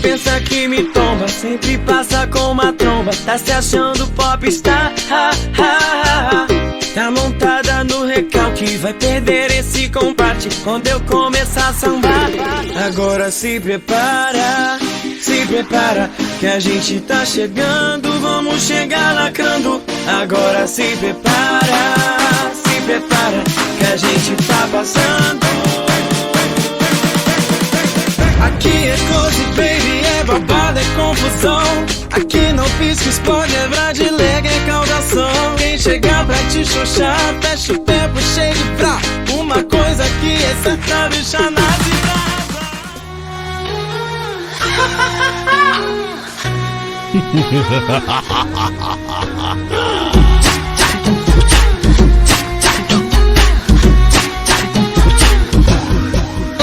pensa que me tomba, sempre passa com uma tromba. Tá se achando popstar, tá montada no recalque, vai perder esse combate quando eu começar a sambar. Agora se prepara, que a gente tá chegando, vamos chegar lacrando. Agora se prepara, que a gente tá passando. Aqui é cozy, baby, é babado, é confusão. Aqui não pisca, pode é de lega, é caudação. Quem chegar pra te xoxar, fecha o pé, puxei de pra. Uma coisa que é certa, bicha nasce pra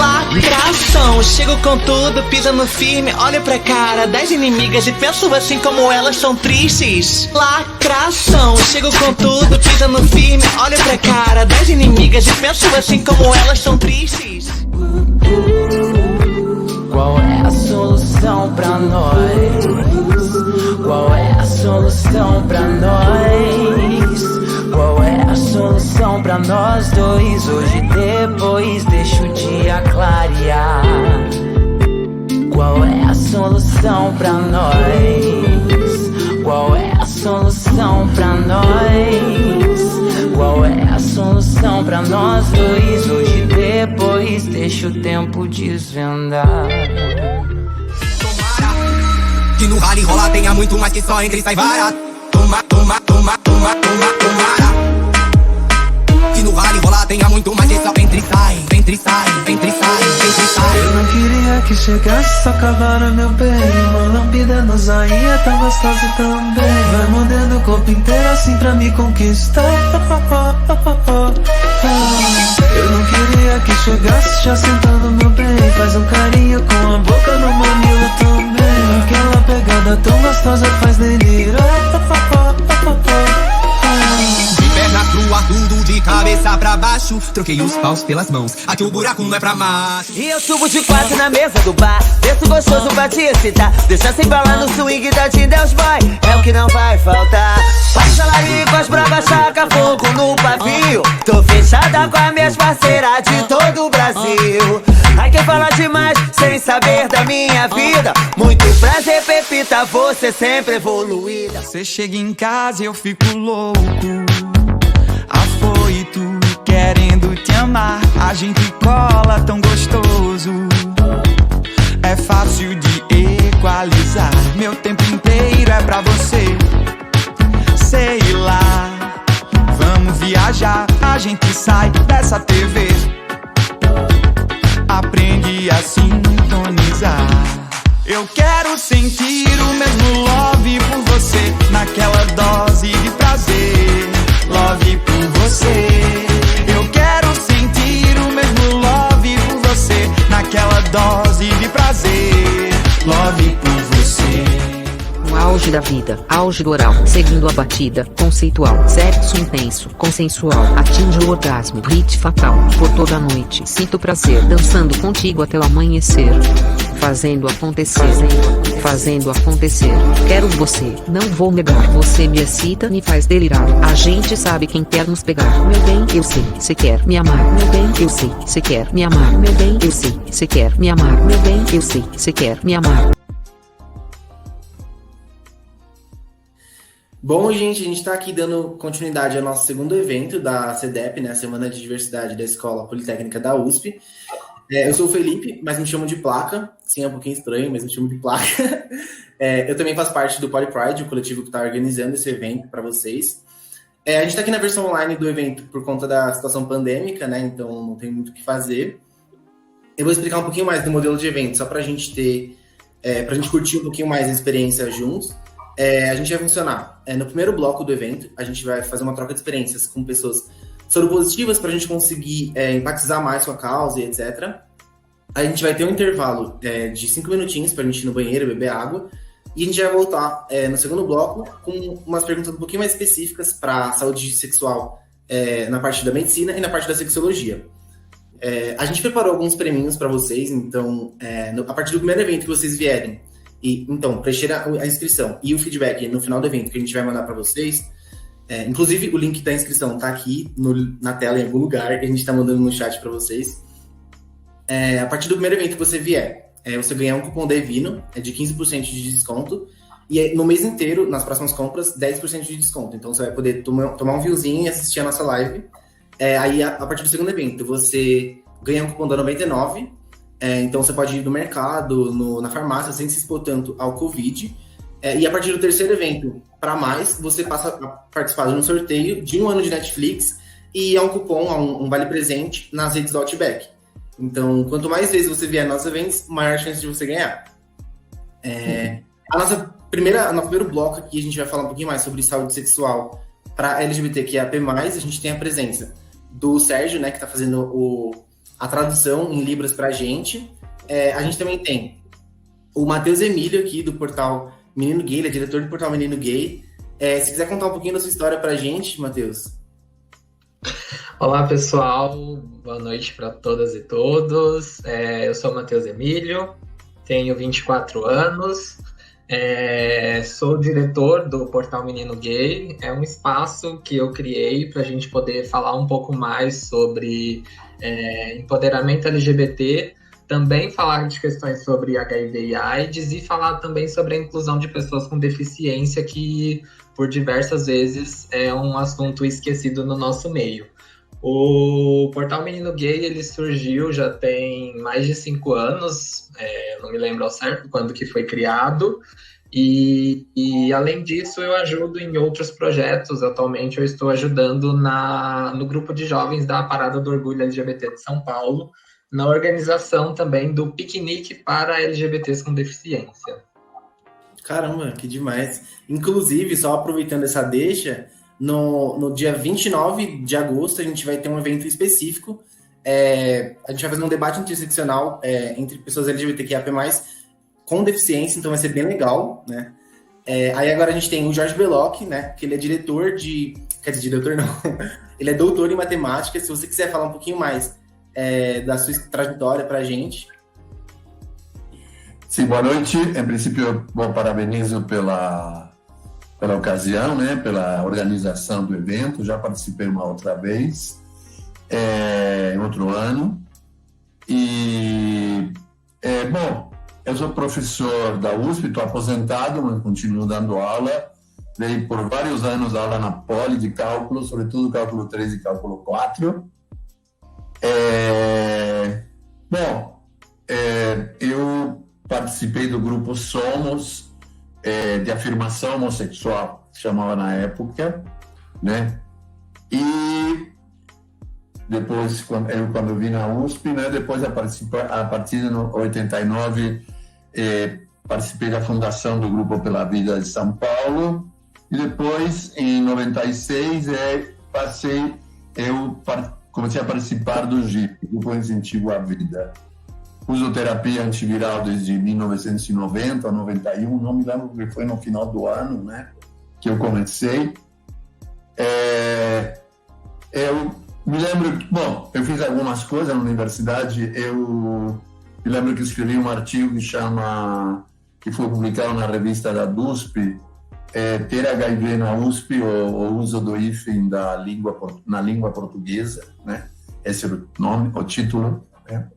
lacração, chego com tudo, pisa no firme, olha pra cara das inimigas e penso assim como elas são tristes. Lacração, chego com tudo, pisa no firme, olha pra cara das inimigas e penso assim como elas são tristes. Qual é a solução pra nós? Qual é a solução pra nós? Qual é a solução pra nós dois? Hoje depois deixa o dia clarear. Qual é a solução pra nós? Qual é a solução pra nós? Qual é a solução pra nós dois? Hoje depois deixa o tempo desvendar. Que no rally rola tenha muito mais que só entra e sai vara. Tomara. Que no rally rola tenha muito mais que só entra e sai. Eu não queria que chegasse, só acabaram meu bem. Uma lambida no zainha, tão gostoso também. Vai mordendo o corpo inteiro assim pra me conquistar. Eu não queria que chegasse, já sentando meu bem. Faz um carinho com a boca no mamilo também. Aquela pegada tão gostosa faz delirar. Perna crua, tudo de cabeça pra baixo. Troquei os paus pelas mãos, aqui o buraco não é pra macho. E eu subo de quatro na mesa do bar, desço gostoso pra te excitar. Deixa sem bala no swing da Tindeus Boy, é o que não vai faltar. Baixa com as bravas, chaca fogo no pavio. Tô fechada com as minhas parceiras de todo o Brasil. Ai, quem fala demais sem saber da minha vida. Muito prazer, Pepita, você sempre evoluída. Você chega em casa e eu fico louco, afoito, querendo te amar. A gente cola tão gostoso, é fácil de equalizar. Meu tempo inteiro é pra você. Sei lá, vamos viajar. A gente sai dessa TV, aprende a sintonizar. Eu quero sentir o mesmo love por você, naquela dose de prazer. Love por você. Eu quero sentir o mesmo love por você, naquela dose de prazer. Love por você. No auge da vida, auge do oral, seguindo a batida, conceitual, sexo intenso, consensual, atinge o orgasmo, hit fatal, por toda a noite, sinto prazer, dançando contigo até o amanhecer, fazendo acontecer, quero você, não vou negar, você me excita, me faz delirar, a gente sabe quem quer nos pegar, meu bem, eu sei, cê quer me amar, meu bem, eu sei, cê quer me amar, meu bem, eu sei, cê quer me amar, meu bem, eu sei, cê quer me amar. Bom, gente, a gente está aqui dando continuidade ao nosso segundo evento da CDEP, né, Semana de Diversidade da Escola Politécnica da USP. Eu sou o Felipe, mas me chamam de Placa. Sim, é um pouquinho estranho, mas me chamam de Placa. Eu também faço parte do PoliPride, o coletivo que está organizando esse evento para vocês. A gente está aqui na versão online do evento por conta da situação pandêmica, né, então não tem muito o que fazer. Eu vou explicar um pouquinho mais do modelo de evento, só para a gente ter, para a gente curtir um pouquinho mais a experiência juntos. A gente vai funcionar. No primeiro bloco do evento, a gente vai fazer uma troca de experiências com pessoas soropositivas para a gente conseguir empatizar mais com a causa e etc. A gente vai ter um intervalo de 5 minutinhos para a gente ir no banheiro, beber água. E a gente vai voltar no segundo bloco com umas perguntas um pouquinho mais específicas para a saúde sexual na parte da medicina e na parte da sexologia. A gente preparou alguns preminhos para vocês, então a partir do primeiro evento que vocês vierem, E, então, preencher a inscrição e o feedback no final do evento que a gente vai mandar para vocês. Inclusive, o link da inscrição tá aqui na tela em algum lugar, que a gente tá mandando no chat para vocês. A partir do primeiro evento que você vier, você ganhar um cupom Devino, de 15% de desconto. E no mês inteiro, nas próximas compras, 10% de desconto. Então, você vai poder tomar um vinhozinho e assistir a nossa live. Aí, a partir do segundo evento, você ganha um cupom da 99. Então, você pode ir no mercado, na farmácia, sem se expor tanto ao Covid. E a partir do terceiro evento, para mais, você passa a participar de um sorteio de 1 ano de Netflix e um cupom, um vale-presente nas redes do Outback. Então, quanto mais vezes você vier nos nossos eventos, maior a chance de você ganhar. Nosso primeiro bloco aqui, a gente vai falar um pouquinho mais sobre saúde sexual para LGBTQIAP+. A gente tem a presença do Sérgio, né, que está fazendo a tradução em Libras para a gente. A gente também tem o Matheus Emílio aqui, do portal Menino Gay, ele é diretor do portal Menino Gay. Se quiser contar um pouquinho da sua história para a gente, Matheus. Olá, pessoal. Boa noite para todas e todos. Eu sou o Matheus Emílio, tenho 24 anos. Sou diretor do portal Menino Gay. É um espaço que eu criei para a gente poder falar um pouco mais sobre empoderamento LGBT, também falar de questões sobre HIV e AIDS e falar também sobre a inclusão de pessoas com deficiência, que por diversas vezes é um assunto esquecido no nosso meio. O portal Menino Gay, ele surgiu já tem mais de 5 anos, não me lembro ao certo quando que foi criado, e além disso eu ajudo em outros projetos. Atualmente eu estou ajudando no grupo de jovens da Parada do Orgulho LGBT de São Paulo, na organização também do piquenique para LGBTs com deficiência. Caramba, que demais. Inclusive, só aproveitando essa deixa, no dia 29 de agosto a gente vai ter um evento específico. A gente vai fazer um debate interseccional entre pessoas LGBTQIA+, com deficiência, então vai ser bem legal, né? Aí agora a gente tem o Jorge Beloc, né? Que ele é diretor quer dizer, diretor não. Ele é doutor em matemática. Se você quiser falar um pouquinho mais da sua trajetória para a gente. Sim, boa noite. Em princípio, eu parabenizo pela ocasião, né, pela organização do evento. Já participei uma outra vez, em outro ano. E, bom, eu sou professor da USP, estou aposentado, mas continuo dando aula. Dei por vários anos aula na Poli de cálculo, sobretudo cálculo 3 e cálculo 4. Eu participei do grupo Somos, de afirmação homossexual, que chamava na época, né? E depois, quando eu vim na USP, né? Depois, a partir de 89, participei da fundação do Grupo Pela Vida de São Paulo. E depois, em 96, comecei a participar do GIP, Grupo Incentivo à Vida. Uso terapia antiviral desde 1990 a 91, não me lembro que foi no final do ano, né, que eu comecei. Eu me lembro, bom, eu fiz algumas coisas na universidade. Eu me lembro que escrevi um artigo que foi publicado na revista da USP, ter HIV na USP, o uso do hífen na língua portuguesa, né? Esse é o nome, o título, né?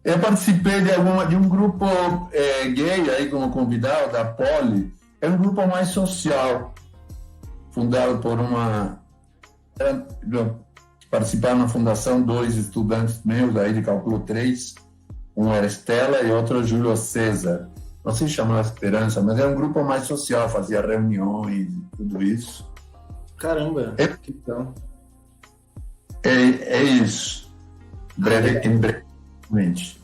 Eu participei de um grupo gay aí como convidado da Poli. É um grupo mais social, fundado por participaram na fundação 2 estudantes meus aí de cálculo 3, um era Estela e outro Júlio César. Não sei se chamava Esperança, mas era um grupo mais social, fazia reuniões e tudo isso. Caramba, que então. É isso. Brevemente.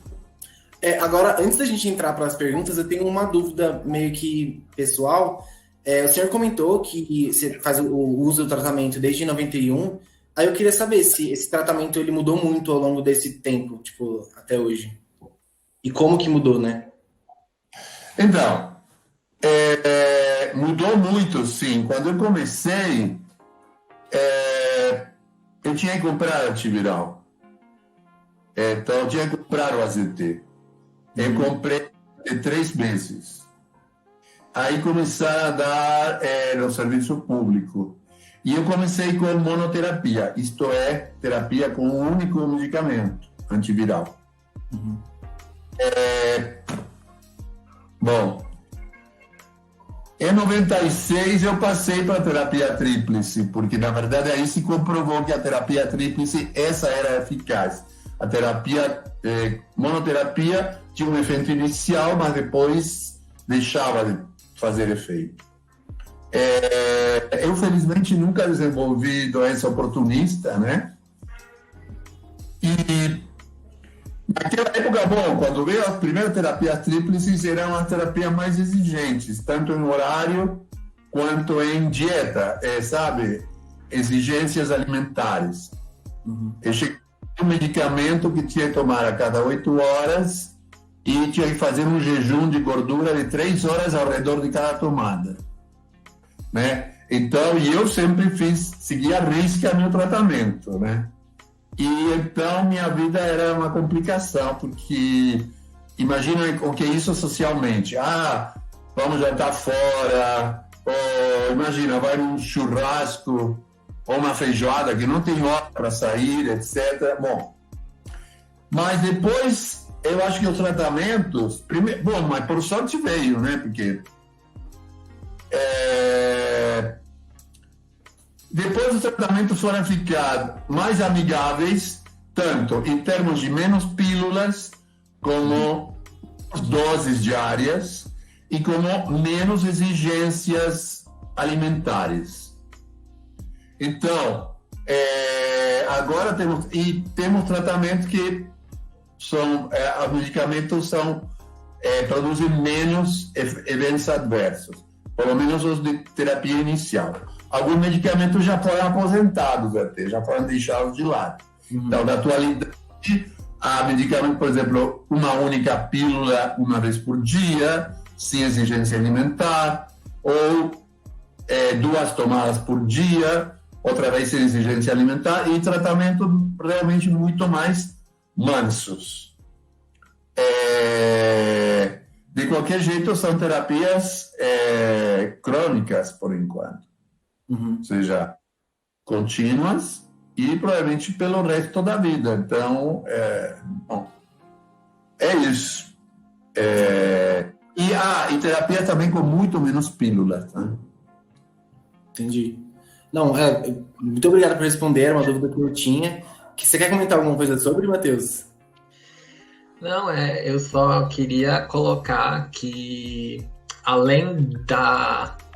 Agora, antes da gente entrar para as perguntas, eu tenho uma dúvida meio que pessoal. O senhor comentou que você faz o uso do tratamento desde 91. Aí eu queria saber se esse tratamento ele mudou muito ao longo desse tempo, tipo, até hoje. E como que mudou, né? Então, mudou muito, sim. Quando eu comecei, eu tinha que comprar antiviral. Então, eu tinha que comprar o AZT. Eu comprei 3 meses. aí começaram a dar no serviço público. E eu comecei com monoterapia, isto é, terapia com um único medicamento antiviral. Bom, em 96 eu passei para a terapia tríplice, porque na verdade aí se comprovou que a terapia tríplice, essa era eficaz. A terapia, monoterapia tinha um efeito inicial, mas depois deixava de fazer efeito. Eu felizmente nunca desenvolvi doença oportunista, né? E naquela época, bom, quando veio as primeiras terapias tríplices, eram as terapias mais exigentes, tanto em horário quanto em dieta, sabe? Exigências alimentares. Eu cheguei um medicamento que tinha que tomar a cada 8 horas e tinha que fazer um jejum de gordura de 3 horas ao redor de cada tomada, né? Então, e eu sempre segui à risca meu tratamento, né? E então minha vida era uma complicação, porque imagina o que é isso socialmente. Vamos jantar fora, ou imagina, vai num churrasco, ou uma feijoada que não tem hora para sair, etc. Bom, mas depois eu acho que os tratamentos, bom, mas por sorte veio, né? Porque depois os tratamentos foram ficar mais amigáveis, tanto em termos de menos pílulas, como doses diárias, e como menos exigências alimentares. Então, agora temos tratamentos que são, os medicamentos produzem menos eventos adversos, pelo menos os de terapia inicial. Alguns medicamentos já foram aposentados até, já foram deixados de lado. Então, na atualidade, há medicamentos, por exemplo, uma única pílula uma vez por dia, sem exigência alimentar, ou 2 tomadas por dia, outra vez sem exigência alimentar, e tratamentos realmente muito mais mansos. De qualquer jeito, são terapias crônicas, por enquanto. Ou seja, contínuas e provavelmente pelo resto da vida. Então, bom, é isso. E terapia também com muito menos pílulas. Né? Entendi. Não, muito obrigado por responder, era uma dúvida que eu tinha. Você quer comentar alguma coisa sobre, Matheus? Não, eu só queria colocar que, além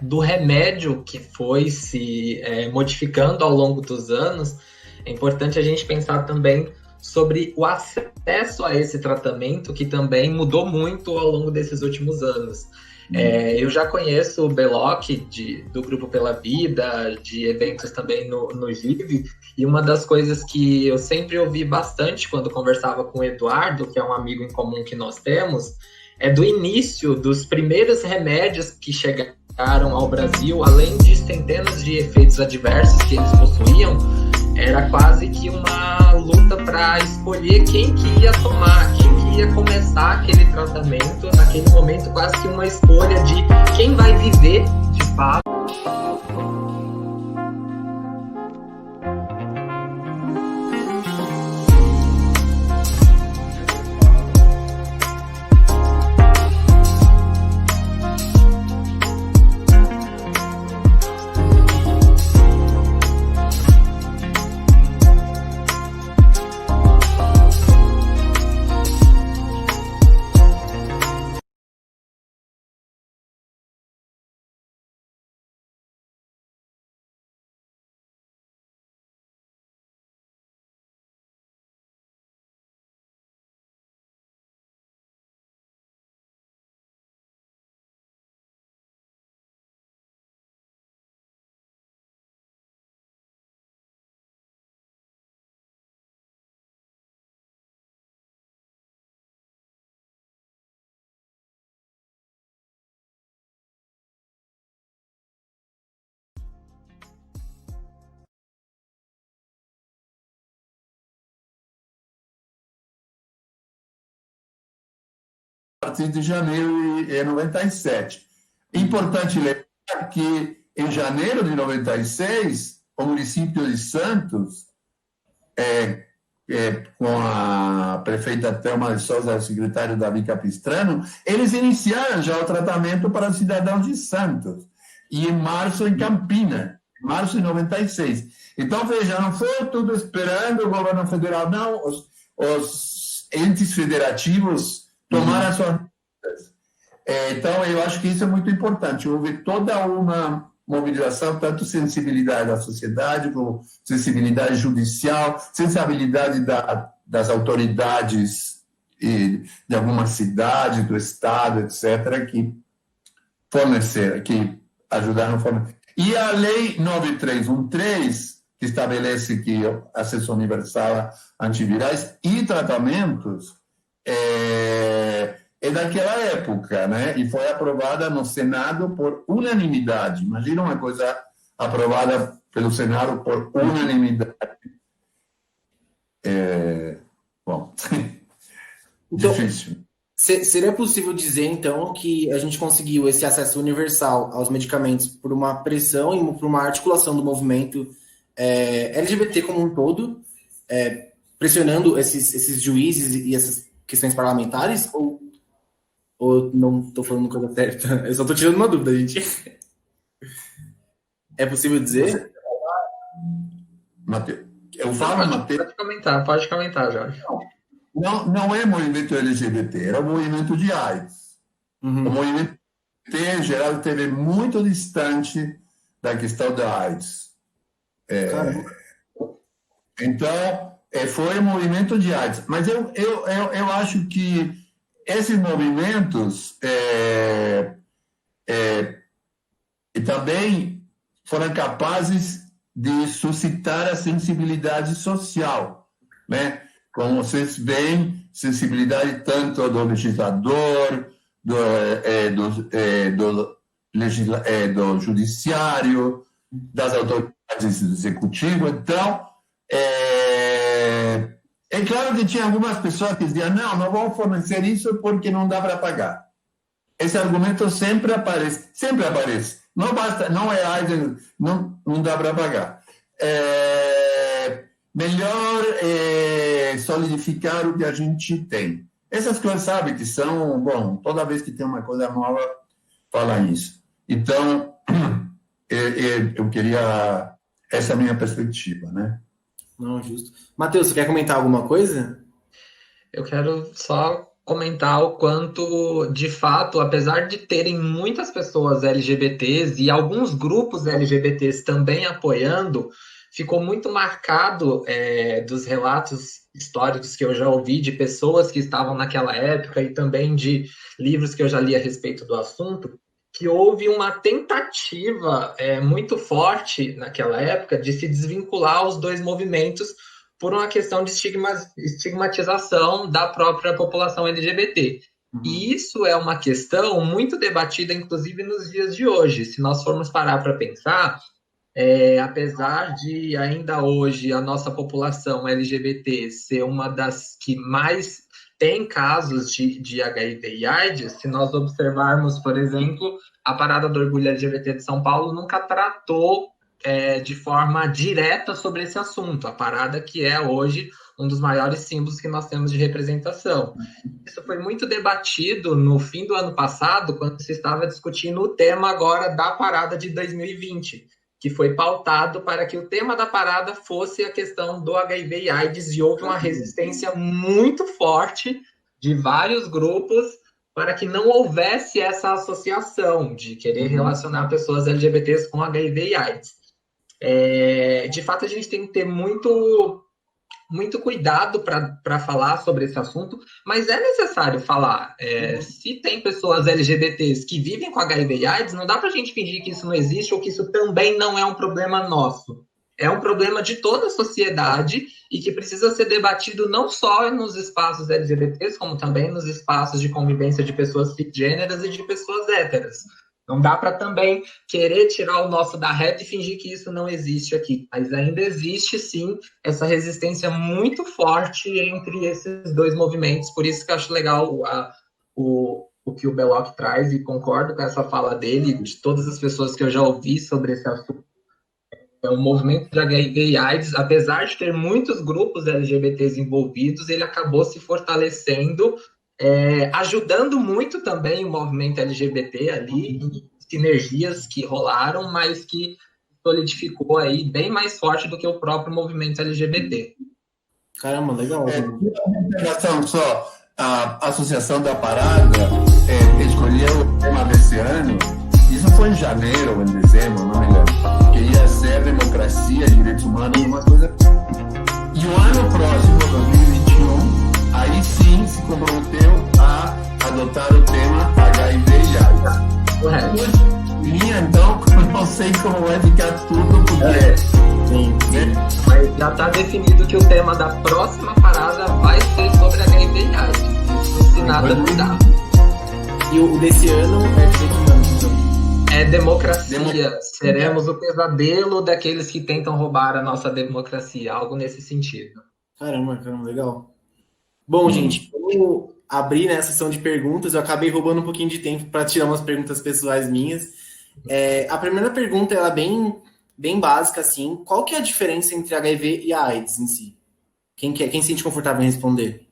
do remédio que foi se modificando ao longo dos anos, é importante a gente pensar também sobre o acesso a esse tratamento, que também mudou muito ao longo desses últimos anos. Eu já conheço o Beloc do Grupo Pela Vida, de eventos também no GIV, e uma das coisas que eu sempre ouvi bastante quando conversava com o Eduardo, que é um amigo em comum que nós temos, é do início dos primeiros remédios que chegaram ao Brasil, além de centenas de efeitos adversos que eles possuíam, era quase que uma luta para escolher quem que ia tomar, quem que ia começar aquele tratamento, naquele momento quase que uma escolha de quem vai viver de fato. A partir de janeiro de 97. Importante lembrar que, em janeiro de 96, o município de Santos, com a prefeita Thelma de Souza e o secretário Davi Capistrano, eles iniciaram já o tratamento para cidadãos de Santos. E em março, em Campinas, março de 96. Então, veja, não foi tudo esperando o governo federal, não. Os entes federativos tomaram as suas medidas. Então, eu acho que isso é muito importante. Houve toda uma mobilização, tanto sensibilidade da sociedade, como sensibilidade judicial, sensibilidade das autoridades de algumas cidades, do Estado, etc., que forneceram, que ajudaram a fornecer. E a Lei 9313, que estabelece que acesso universal a antivirais e tratamentos, é daquela época, né? E foi aprovada no Senado por unanimidade. Imagina uma coisa aprovada pelo Senado por unanimidade. Bom, Então, difícil. seria possível dizer, então, que a gente conseguiu esse acesso universal aos medicamentos por uma pressão e por uma articulação do movimento LGBT como um todo, pressionando esses juízes e essas questões parlamentares? Ou não estou falando coisa certa? Eu só estou tirando uma dúvida, gente. É possível dizer? Mateus, eu falo, Mateus. Pode comentar, Jorge. Não é movimento LGBT, era o movimento de AIDS. Uhum. O movimento LGBT, em geral, esteve muito distante da questão da AIDS. Então, foi o movimento de AIDS. Mas eu acho que esses movimentos também foram capazes de suscitar a sensibilidade social, né? Como vocês veem, sensibilidade tanto do legislador, do judiciário, das autoridades do executivo. Então, é claro que tinha algumas pessoas que diziam não vão fornecer isso porque não dá para pagar. Esse argumento sempre aparece. Não basta, não é AIDS, não dá para pagar. Melhor solidificar o que a gente tem. Essas coisas, sabe, que são, bom, toda vez que tem uma coisa nova, fala isso. Então, eu queria, essa é a minha perspectiva, né? Não, justo. Matheus, você quer comentar alguma coisa? Eu quero só comentar o quanto, de fato, apesar de terem muitas pessoas LGBTs e alguns grupos LGBTs também apoiando, ficou muito marcado dos relatos históricos que eu já ouvi de pessoas que estavam naquela época e também de livros que eu já li a respeito do assunto, que houve uma tentativa muito forte naquela época de se desvincular os dois movimentos por uma questão de estigmatização da própria população LGBT. Uhum. E isso é uma questão muito debatida, inclusive, nos dias de hoje. Se nós formos parar para pensar, apesar de ainda hoje a nossa população LGBT ser uma das que mais tem casos de HIV e AIDS, se nós observarmos, por exemplo, a Parada do Orgulho LGBT de São Paulo nunca tratou de forma direta sobre esse assunto, a parada que é hoje um dos maiores símbolos que nós temos de representação. Isso foi muito debatido no fim do ano passado, quando se estava discutindo o tema agora da parada de 2020, que foi pautado para que o tema da parada fosse a questão do HIV e AIDS, e houve uma resistência muito forte de vários grupos para que não houvesse essa associação de querer relacionar pessoas LGBTs com HIV e AIDS. De fato, a gente tem que ter muito cuidado para falar sobre esse assunto, mas é necessário falar. Se tem pessoas LGBTs que vivem com HIV e AIDS, não dá para a gente fingir que isso não existe ou que isso também não é um problema nosso. É um problema de toda a sociedade e que precisa ser debatido não só nos espaços LGBTs, como também nos espaços de convivência de pessoas cisgêneras e de pessoas héteras. Não dá para também querer tirar o nosso da reta e fingir que isso não existe aqui. Mas ainda existe, sim, essa resistência muito forte entre esses dois movimentos. Por isso que eu acho legal o o que o Belloc traz, e concordo com essa fala dele, de todas as pessoas que eu já ouvi sobre esse assunto. O movimento de HIV e AIDS, apesar de ter muitos grupos LGBTs envolvidos, ele acabou se fortalecendo, ajudando muito também o movimento LGBT ali, em sinergias que rolaram, mas que solidificou aí bem mais forte do que o próprio movimento LGBT. Caramba, legal. Só a Associação da Parada escolheu o tema desse ano, isso foi em janeiro ou em dezembro, não me lembro, que ia ser democracia, direitos humanos, uma coisa. E o ano próximo, 2021, aí sim se comprometeu a adotar o tema HIV e AIDS. Correto. E então, não sei como vai ficar tudo, porque... Sim. Mas já está definido que o tema da próxima parada vai ser sobre HIV e AIDS. Se nada mudar. E o desse ano é direitos humanos, então? É democracia. Seremos o pesadelo daqueles que tentam roubar a nossa democracia. Algo nesse sentido. Caramba, legal. Bom, gente, vamos abrir, né, a sessão de perguntas. Eu acabei roubando um pouquinho de tempo para tirar umas perguntas pessoais minhas. A primeira pergunta, ela é bem básica, assim. Qual que é a diferença entre HIV e a AIDS em si? Quem se sente confortável em responder?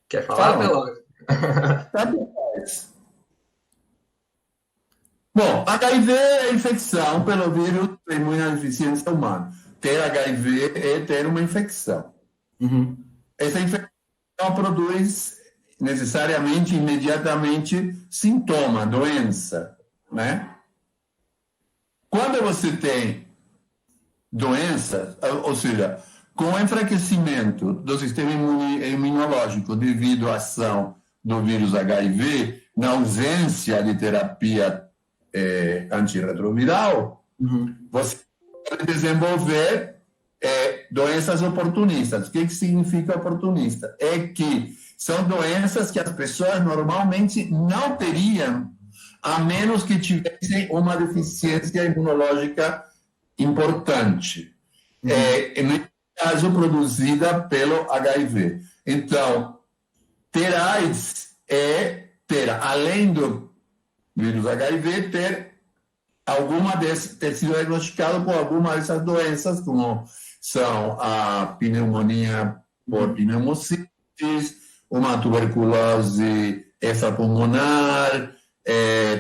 Quer falar, Belloc? Bom, HIV é infecção pelo vírus da imunodeficiência humana. Ter HIV é ter uma infecção. Uhum. Essa infecção produz necessariamente, imediatamente, sintoma, doença, né? Quando você tem doença, ou seja, com o enfraquecimento do sistema imunológico devido à ação do vírus HIV, na ausência de terapia antirretroviral, você pode desenvolver doenças oportunistas. O que significa oportunista? É que são doenças que as pessoas normalmente não teriam, a menos que tivessem uma deficiência imunológica importante. No caso, produzida pelo HIV. Então, ter AIDS é ter, além do vírus HIV, ter sido diagnosticado com alguma dessas doenças, como são a pneumonia por pneumocítis, uma tuberculose extrapulmonar,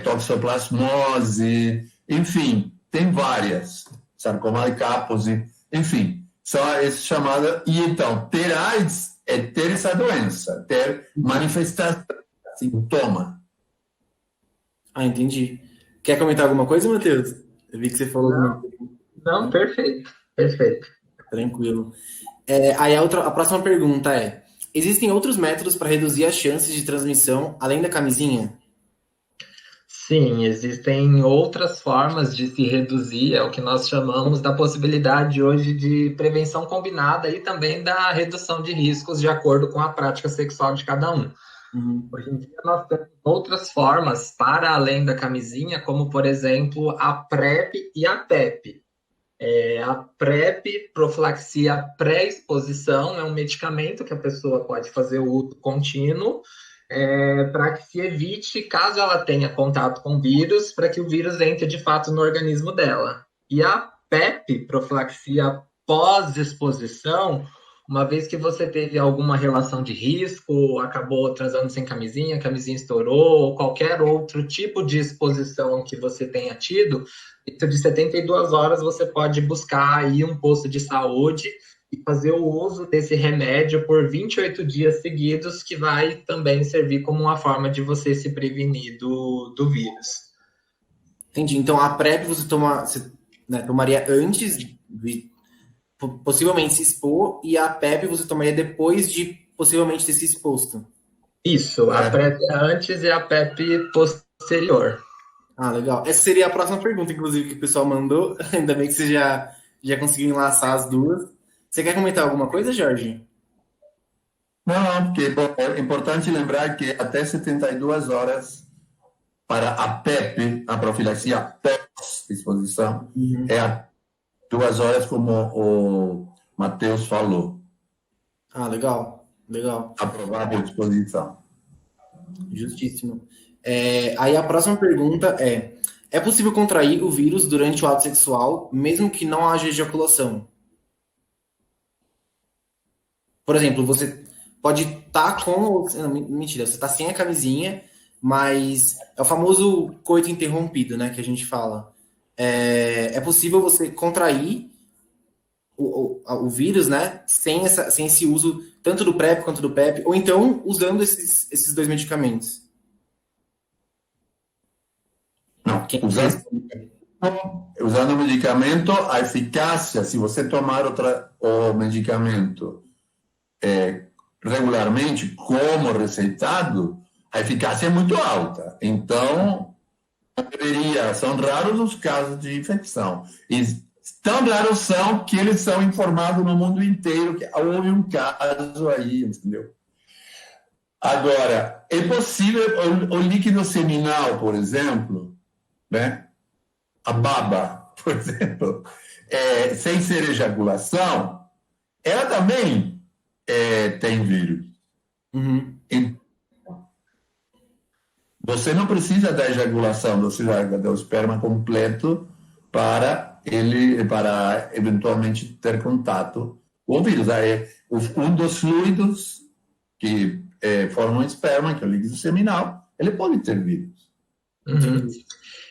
toxoplasmose, enfim, tem várias, sarcoma de Kaposi, enfim, são essas chamadas. E então, ter AIDS é ter essa doença, ter manifestação, sintoma. Ah, entendi. Quer comentar alguma coisa, Matheus? Eu vi que você falou. Não, perfeito. Tranquilo. Aí a próxima pergunta é: existem outros métodos para reduzir as chances de transmissão além da camisinha? Sim, existem outras formas de se reduzir, é o que nós chamamos da possibilidade hoje de prevenção combinada e também da redução de riscos de acordo com a prática sexual de cada um. Hoje em dia nós temos outras formas para além da camisinha, como por exemplo a PrEP e a PEP. A PrEP, profilaxia pré-exposição, é um medicamento que a pessoa pode fazer o uso contínuo para que se evite, caso ela tenha contato com o vírus, para que o vírus entre de fato no organismo dela. E a PEP, profilaxia pós-exposição, uma vez que você teve alguma relação de risco, acabou transando sem camisinha, a camisinha estourou, ou qualquer outro tipo de exposição que você tenha tido, dentro de 72 horas você pode buscar aí um posto de saúde e fazer o uso desse remédio por 28 dias seguidos, que vai também servir como uma forma de você se prevenir do vírus. Entendi. Então, a PrEP você tomaria antes de possivelmente se expor, e a PEP você tomaria depois de possivelmente ter se exposto. Isso, a PrEP antes e a PEP posterior. Ah, legal. Essa seria a próxima pergunta, inclusive, que o pessoal mandou. Ainda bem que você já conseguiu enlaçar as duas. Você quer comentar alguma coisa, Jorge? Não, porque é importante lembrar que até 72 horas para a PEP, a profilaxia pós-exposição, é 2 horas, como o Matheus falou. Ah, legal. Legal. a provável exposição. Justíssimo. Aí a próxima pergunta é possível contrair o vírus durante o ato sexual, mesmo que não haja ejaculação? Por exemplo, você pode estar com... Não, mentira, você está sem a camisinha, mas é o famoso coito interrompido, né, que a gente fala. É possível você contrair o vírus, né, sem esse uso tanto do PrEP quanto do PEP, ou então usando esses dois medicamentos. Não, usando o medicamento, a eficácia, se você tomar o medicamento regularmente, como receitado, a eficácia é muito alta. Então, são raros os casos de infecção. E tão raros são que eles são informados no mundo inteiro que houve um caso aí, entendeu? Agora, é possível o líquido seminal, por exemplo, né? A baba, por exemplo, sem ser ejaculação, ela também tem vírus. Uhum. Você não precisa da ejaculação, do esperma completo para eventualmente ter contato com o vírus. Um dos fluidos que formam esperma, que é o líquido seminal, ele pode ter vírus. Uhum.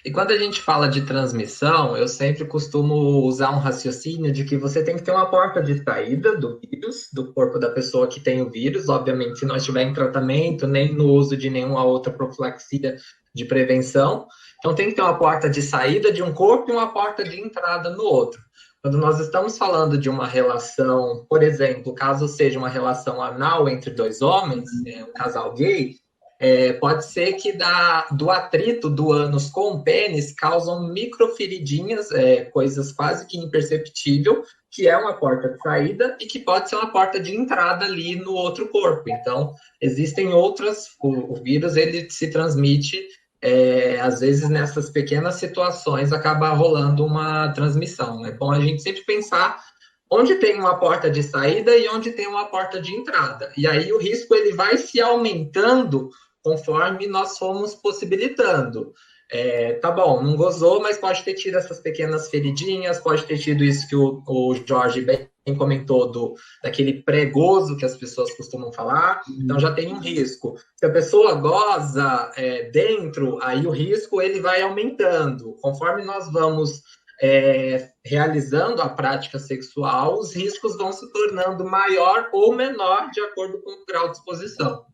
E quando a gente fala de transmissão, eu sempre costumo usar um raciocínio de que você tem que ter uma porta de saída do vírus, do corpo da pessoa que tem o vírus. Obviamente, se não estiver em tratamento, nem no uso de nenhuma outra profilaxia de prevenção. Então, tem que ter uma porta de saída de um corpo e uma porta de entrada no outro. Quando nós estamos falando de uma relação, por exemplo, caso seja uma relação anal entre dois homens, um casal gay, pode ser que do atrito do ânus com o pênis causam microferidinhas, coisas quase que imperceptível, que é uma porta de saída e que pode ser uma porta de entrada ali no outro corpo. Então, existem outras... O vírus, ele se transmite, às vezes, nessas pequenas situações, acaba rolando uma transmissão. É bom a gente sempre pensar onde tem uma porta de saída e onde tem uma porta de entrada. E aí o risco ele vai se aumentando conforme nós fomos possibilitando. Tá bom, não gozou, mas pode ter tido essas pequenas feridinhas, pode ter tido isso que o Jorge bem comentou, daquele pré-gozo que as pessoas costumam falar, então já tem um risco. Se a pessoa goza dentro, aí o risco ele vai aumentando. Conforme nós vamos realizando a prática sexual, os riscos vão se tornando maior ou menor de acordo com o grau de exposição.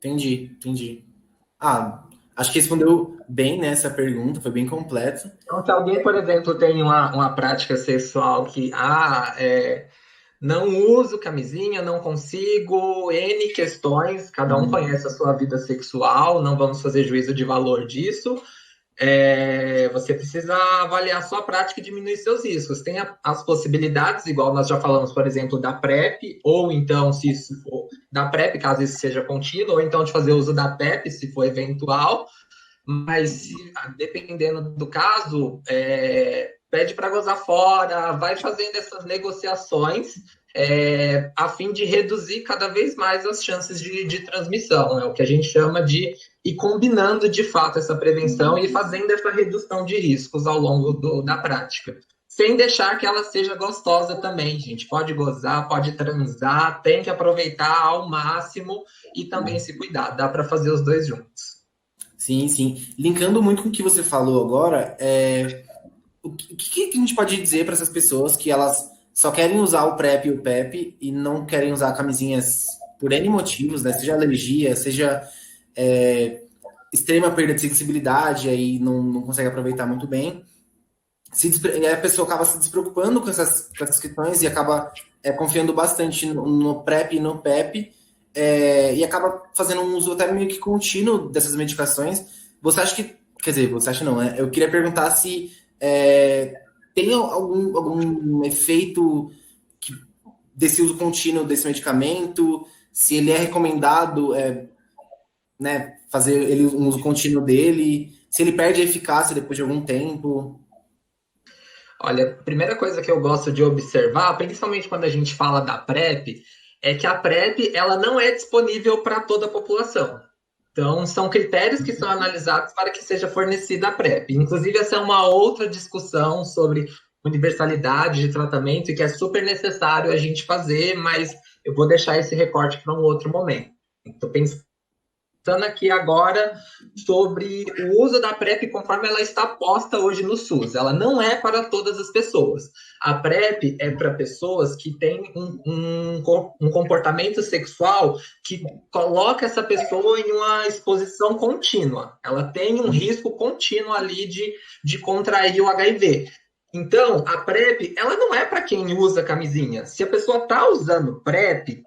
Entendi. Acho que respondeu bem nessa pergunta, foi bem completo. Então, se alguém, por exemplo, tem uma prática sexual que não uso camisinha, não consigo, N questões, cada um conhece a sua vida sexual, não vamos fazer juízo de valor disso. Você precisa avaliar a sua prática e diminuir seus riscos. Tem as possibilidades, igual nós já falamos, por exemplo, da PrEP, ou então, se isso for da PrEP, caso isso seja contínuo, ou então de fazer uso da PEP, se for eventual, mas dependendo do caso, pede para gozar fora, vai fazendo essas negociações a fim de reduzir cada vez mais as chances de transmissão. É o que a gente chama de ir combinando de fato essa prevenção e fazendo essa redução de riscos ao longo da prática. Sem deixar que ela seja gostosa também, gente. Pode gozar, pode transar, tem que aproveitar ao máximo e também se cuidar. Dá para fazer os dois juntos. Sim. Linkando muito com o que você falou agora, o que a gente pode dizer para essas pessoas que elas só querem usar o PrEP e o PEP e não querem usar camisinhas por N motivos, né? Seja alergia, seja extrema perda de sensibilidade, aí não consegue aproveitar muito bem. A pessoa acaba se despreocupando com essas questões e acaba confiando bastante no PrEP e no PEP, e acaba fazendo um uso até meio que contínuo dessas medicações. Você acha que... Quer dizer, você acha não, né? Eu queria perguntar se tem algum efeito desse uso contínuo desse medicamento, se ele é recomendado fazer um uso contínuo dele, se ele perde a eficácia depois de algum tempo. Olha, a primeira coisa que eu gosto de observar, principalmente quando a gente fala da PrEP, é que a PrEP ela não é disponível para toda a população. Então, são critérios que são analisados para que seja fornecida a PrEP. Inclusive, essa é uma outra discussão sobre universalidade de tratamento, e que é super necessário a gente fazer, mas eu vou deixar esse recorte para um outro momento. Estou pensando aqui agora sobre o uso da PrEP conforme ela está posta hoje no SUS. Ela não é para todas as pessoas. A PrEP é para pessoas que têm um comportamento sexual que coloca essa pessoa em uma exposição contínua. Ela tem um risco contínuo ali de contrair o HIV. Então, a PrEP, ela não é para quem usa camisinha. Se a pessoa está usando PrEP,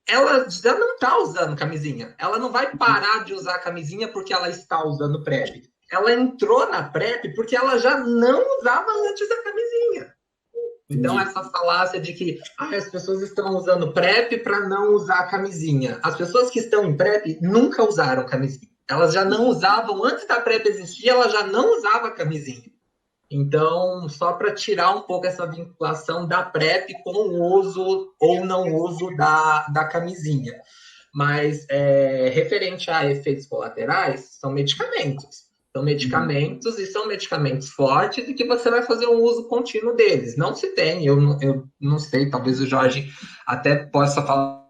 ela já não está usando camisinha. Ela não vai parar de usar camisinha porque ela está usando PrEP. Ela entrou na PrEP porque ela já não usava antes a camisinha. Então, essa falácia de que as pessoas estão usando PrEP para não usar a camisinha. As pessoas que estão em PrEP nunca usaram camisinha. Elas já não usavam, antes da PrEP existir, ela já não usava camisinha. Então, só para tirar um pouco essa vinculação da PrEP com o uso ou não uso da camisinha. Mas, referente a efeitos colaterais, são medicamentos. São medicamentos e são medicamentos fortes e que você vai fazer um uso contínuo deles. Não se tem, eu não sei, talvez o Jorge até possa falar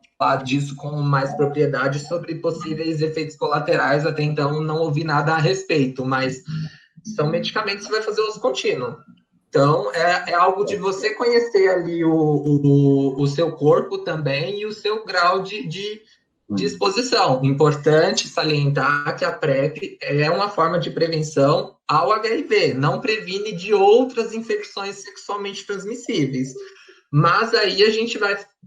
disso com mais propriedade sobre possíveis efeitos colaterais. Até então, não ouvi nada a respeito, mas são medicamentos que vai fazer uso contínuo. Então, é algo de você conhecer ali o seu corpo também e o seu grau de exposição. Importante salientar que a PrEP é uma forma de prevenção ao HIV, não previne de outras infecções sexualmente transmissíveis. Mas aí a gente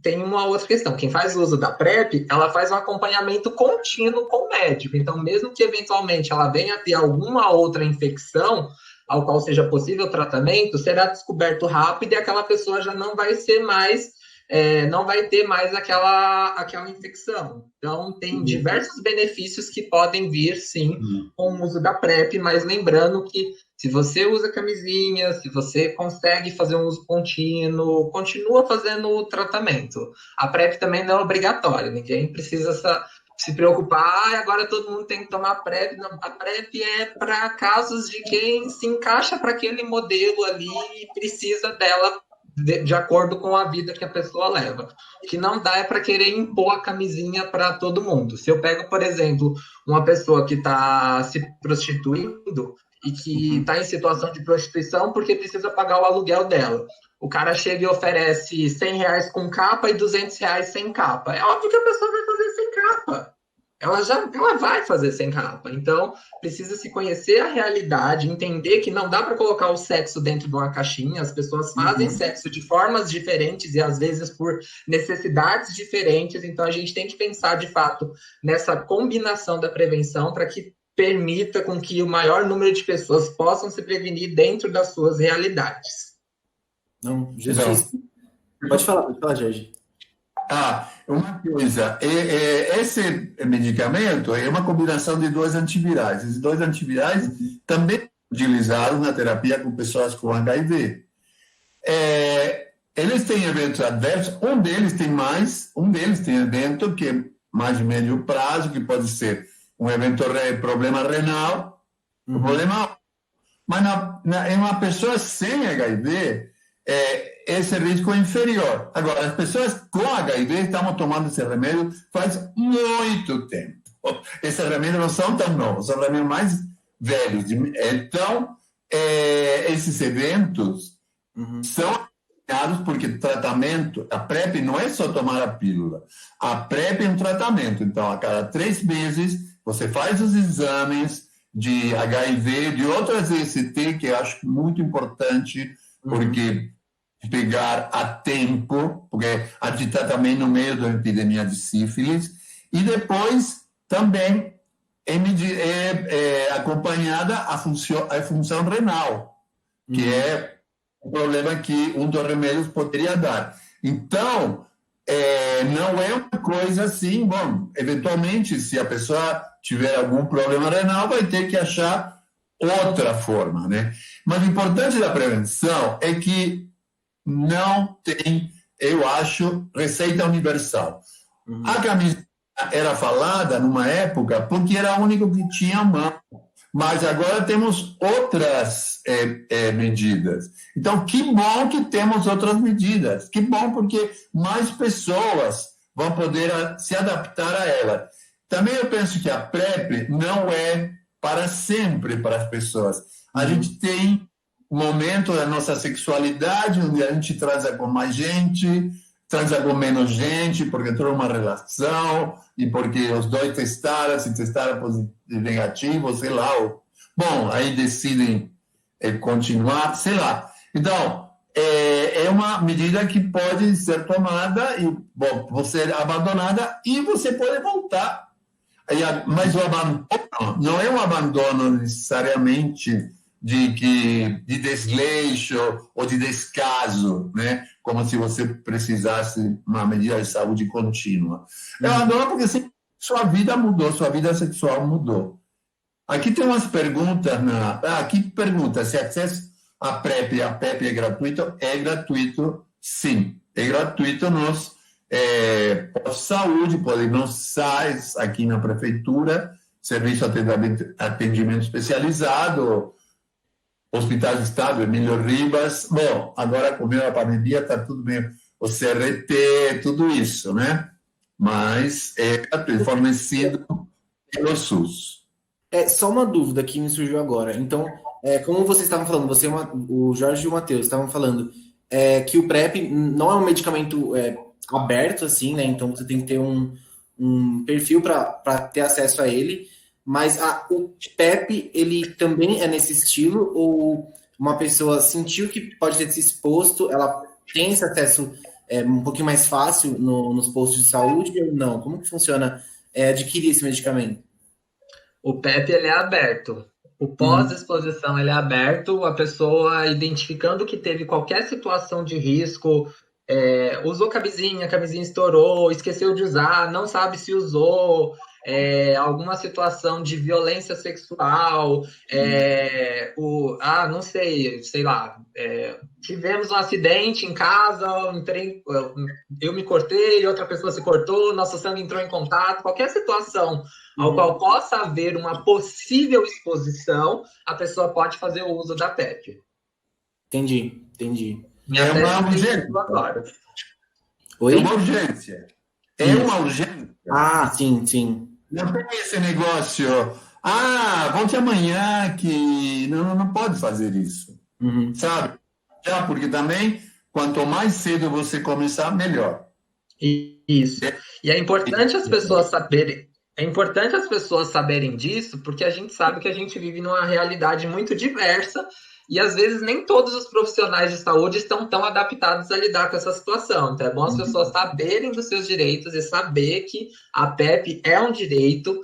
tem uma outra questão. Quem faz uso da PrEP, ela faz um acompanhamento contínuo com o médico. Então, mesmo que eventualmente ela venha a ter alguma outra infecção, ao qual seja possível tratamento, será descoberto rápido e aquela pessoa já não vai ser mais, não vai ter mais aquela infecção. Então, tem diversos benefícios que podem vir, sim, com o uso da PrEP, mas lembrando que se você usa camisinha, se você consegue fazer um uso contínuo, continua fazendo o tratamento. A PrEP também não é obrigatória, ninguém precisa se preocupar, agora todo mundo tem que tomar PrEP. Não, a PrEP é para casos de quem se encaixa para aquele modelo ali e precisa dela de acordo com a vida que a pessoa leva. O que não dá é para querer impor a camisinha para todo mundo. Se eu pego, por exemplo, uma pessoa que está se prostituindo e que está em situação de prostituição porque precisa pagar o aluguel dela. O cara chega e oferece R$100 com capa e R$200 sem capa. É óbvio que a pessoa vai fazer sem capa. Ela vai fazer sem capa. Então, precisa se conhecer a realidade, entender que não dá para colocar o sexo dentro de uma caixinha. As pessoas fazem sexo de formas diferentes e, às vezes, por necessidades diferentes. Então, a gente tem que pensar, de fato, nessa combinação da prevenção para que permita com que o maior número de pessoas possam se prevenir dentro das suas realidades. Não, Jesus. Pode falar, Jorge. Uma coisa, esse medicamento é uma combinação de dois antivirais. Esses dois antivirais também são utilizados na terapia com pessoas com HIV. Eles têm eventos adversos, um deles tem evento que é mais de médio prazo, que pode ser um evento problema renal, mas em uma pessoa sem HIV, esse risco é inferior. Agora, as pessoas com HIV estamos tomando esse remédio faz muito tempo. Esses remédios não são tão novos, são remédios mais velhos. Então, esses eventos são associados porque tratamento, a PrEP não é só tomar a pílula. A PrEP é um tratamento. Então, a cada 3 meses, você faz os exames de HIV, de outras IST, que eu acho muito importante, porque pegar a tempo, porque a gente está também no meio da epidemia de sífilis, e depois também acompanhada a função renal, que é um problema que um dos remédios poderia dar. Então, não é uma coisa assim, bom, eventualmente, se a pessoa tiver algum problema renal, vai ter que achar outra forma, né? Mas o importante da prevenção é que não tem eu acho, receita universal. A camiseta era falada numa época porque era o único que tinha mão. Mas agora temos outras medidas. Então, que bom que temos outras medidas. Que bom, porque mais pessoas vão poder se adaptar a ela. Também eu penso que a PrEP não é para sempre para as pessoas. A gente tem um momento da nossa sexualidade onde a gente transa com mais gente, transa com menos gente, porque toda uma relação, e porque os dois testaram, se testaram positivo, negativo, sei lá. Bom, aí decidem continuar, sei lá. Então, é uma medida que pode ser tomada e, bom, você abandonada e você pode voltar. Mas o abandono não é um abandono necessariamente de desleixo ou de descaso, né? Como se você precisasse uma medida de saúde contínua. É um abandono porque assim, sua vida mudou, sua vida sexual mudou. Aqui tem umas perguntas. Aqui pergunta se acesso à PrEP e a PEP é gratuito. É gratuito, sim. É gratuito nos saúde, pode ir nos SAIS, aqui na prefeitura, serviço de atendimento especializado, Hospital do Estado, Emílio Ribas. Bom, agora com a pandemia está tudo bem, o CRT, tudo isso, né? Mas é gratuito, fornecido pelo SUS. Só uma dúvida que me surgiu agora. Então, como vocês estavam falando, o Jorge e o Matheus estavam falando que o PrEP não é um medicamento aberto, assim, né? Então você tem que ter um perfil para ter acesso a ele. Mas o PEP, ele também é nesse estilo? Ou uma pessoa sentiu que pode ter se exposto, ela tem esse acesso um pouquinho mais fácil nos postos de saúde ou não? Como que funciona adquirir esse medicamento? O PEP ele é aberto. O pós-exposição ele é aberto. A pessoa identificando que teve qualquer situação de risco, usou camisinha, a camisinha estourou, esqueceu de usar, não sabe se usou, alguma situação de violência sexual, não sei lá, tivemos um acidente em casa, eu me cortei, outra pessoa se cortou, nosso sangue entrou em contato, qualquer situação ao qual possa haver uma possível exposição, a pessoa pode fazer o uso da PEP. Entendi. É uma urgência. Oi? É uma urgência. É uma urgência. Ah, sim. Não tem esse negócio. Volte amanhã que não pode fazer isso. Sabe? Porque também, quanto mais cedo você começar, melhor. Isso. E é importante as pessoas saberem. É importante as pessoas saberem disso, porque a gente sabe que a gente vive numa realidade muito diversa e, às vezes, nem todos os profissionais de saúde estão tão adaptados a lidar com essa situação. Então, é bom as pessoas saberem dos seus direitos e saber que a PEP é um direito,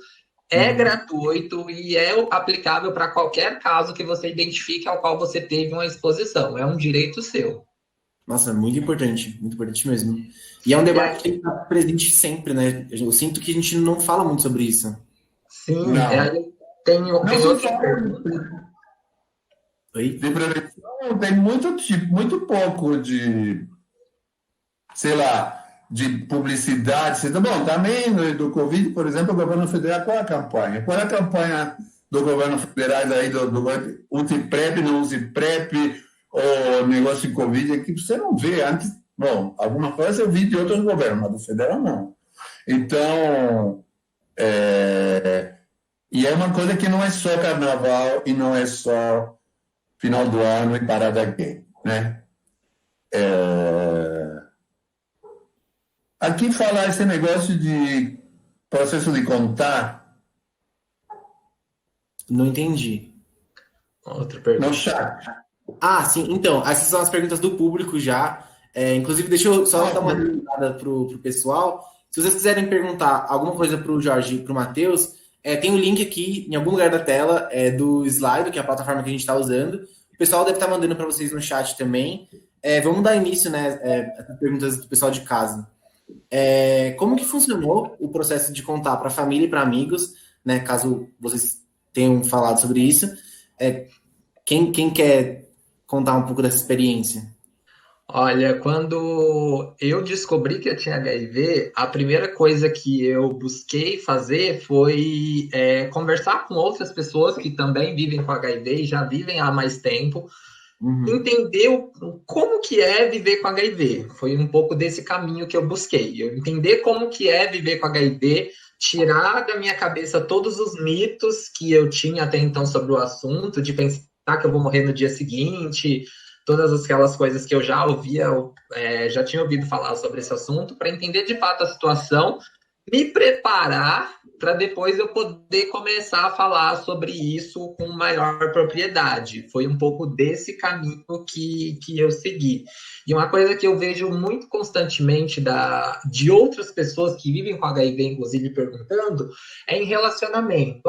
é gratuito e é aplicável para qualquer caso que você identifique ao qual você teve uma exposição. É um direito seu. Nossa, muito importante mesmo. E é um debate que está presente sempre, né? Eu sinto que a gente não fala muito sobre isso. Sim, tem outra pergunta. Oi? De prevenção tem muito pouco de, sei lá, de publicidade. Bom, também do Covid, por exemplo, o governo federal, qual é a campanha? Qual é a campanha do governo federal aí, do use PrEP, não use PrEP, o negócio de Covid, que você não vê antes. Bom, alguma coisa eu vi de outros governos, mas do federal não. Então, e é uma coisa que não é só carnaval e não é só final do ano e parada gay, né? Aqui falar esse negócio de processo de contar. Não entendi. Outra pergunta. No chat. Sim. Então, essas são as perguntas do público já. Inclusive, deixa eu só dar uma olhada pro pessoal. Se vocês quiserem perguntar alguma coisa pro Jorge e pro Matheus, tem um link aqui em algum lugar da tela do Slido, que é a plataforma que a gente está usando. O pessoal deve estar mandando para vocês no chat também. Vamos dar início, né, às perguntas do pessoal de casa. Como que funcionou o processo de contar para a família e para amigos, né, caso vocês tenham falado sobre isso? Quem quer contar um pouco dessa experiência? Olha, quando eu descobri que eu tinha HIV, a primeira coisa que eu busquei fazer foi conversar com outras pessoas que também vivem com HIV e já vivem há mais tempo, entender como que é viver com HIV. Foi um pouco desse caminho que eu busquei. Eu entender como que é viver com HIV, tirar da minha cabeça todos os mitos que eu tinha até então sobre o assunto, de pensar que eu vou morrer no dia seguinte, todas aquelas coisas que eu já ouvia, já tinha ouvido falar sobre esse assunto, para entender de fato a situação, me preparar para depois eu poder começar a falar sobre isso com maior propriedade. Foi um pouco desse caminho que eu segui. E uma coisa que eu vejo muito constantemente de outras pessoas que vivem com HIV, inclusive, perguntando, é em relacionamento.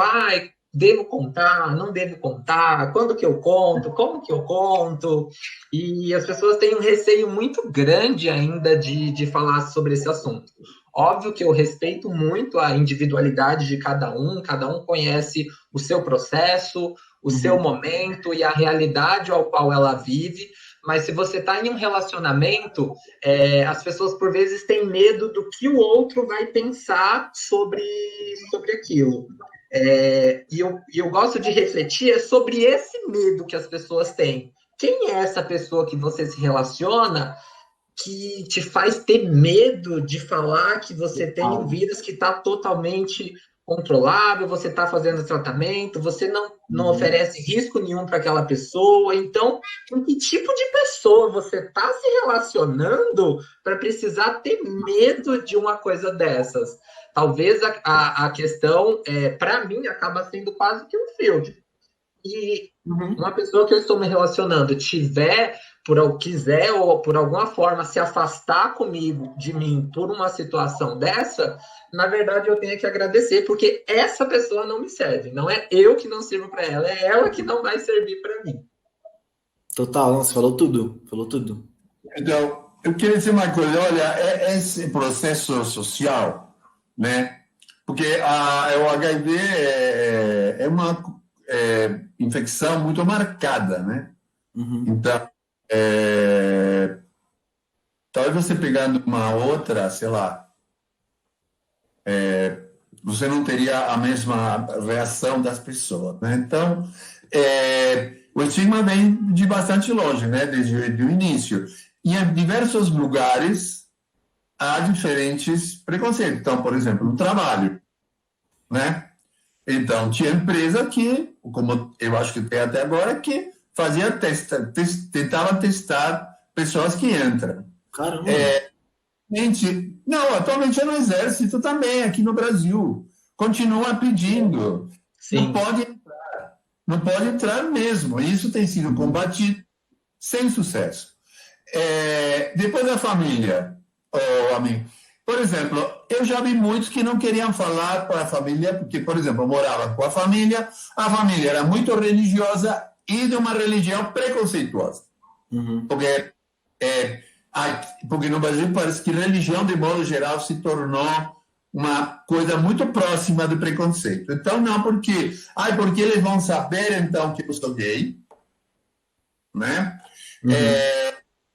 Devo contar? Não devo contar? Quando que eu conto? Como que eu conto? E as pessoas têm um receio muito grande ainda de falar sobre esse assunto. Óbvio que eu respeito muito a individualidade de cada um conhece o seu processo, o seu momento e a realidade ao qual ela vive, mas se você está em um relacionamento, as pessoas por vezes têm medo do que o outro vai pensar sobre aquilo. E eu gosto de refletir sobre esse medo que as pessoas têm. Quem é essa pessoa que você se relaciona que te faz ter medo de falar que você tem um vírus que está totalmente controlável, você está fazendo tratamento, você não oferece risco nenhum para aquela pessoa? Então, com que tipo de pessoa você está se relacionando para precisar ter medo de uma coisa dessas? Talvez a questão, para mim, acaba sendo quase que um filtro. E uma pessoa que eu estou me relacionando quiser ou por alguma forma se afastar de mim por uma situação dessa, na verdade eu tenho que agradecer, porque essa pessoa não me serve. Não é eu que não sirvo para ela, é ela que não vai servir para mim. Total, nossa, falou tudo. Então, eu queria dizer uma coisa, olha, esse processo social, né? Porque o HIV é uma infecção muito marcada, né? Então, talvez você pegando uma outra, sei lá, você não teria a mesma reação das pessoas, né? Então, o estigma vem de bastante longe, né? Desde o início. E em diversos lugares há diferentes preconceitos. Então, por exemplo, no trabalho, né? Então, tinha empresa que, como eu acho que tem até agora, que tentava testar pessoas que entram. Caramba! Atualmente é no Exército também, aqui no Brasil. Continua pedindo. Sim. Não pode entrar mesmo. Isso tem sido combatido sem sucesso. Depois da família, amigo. Por exemplo, eu já vi muitos que não queriam falar para a família, porque, por exemplo, eu morava com a família era muito religiosa e de uma religião preconceituosa. Porque no Brasil parece que religião, de modo geral, se tornou uma coisa muito próxima do preconceito. Então, não, porque eles vão saber, então, que eu sou gay, né?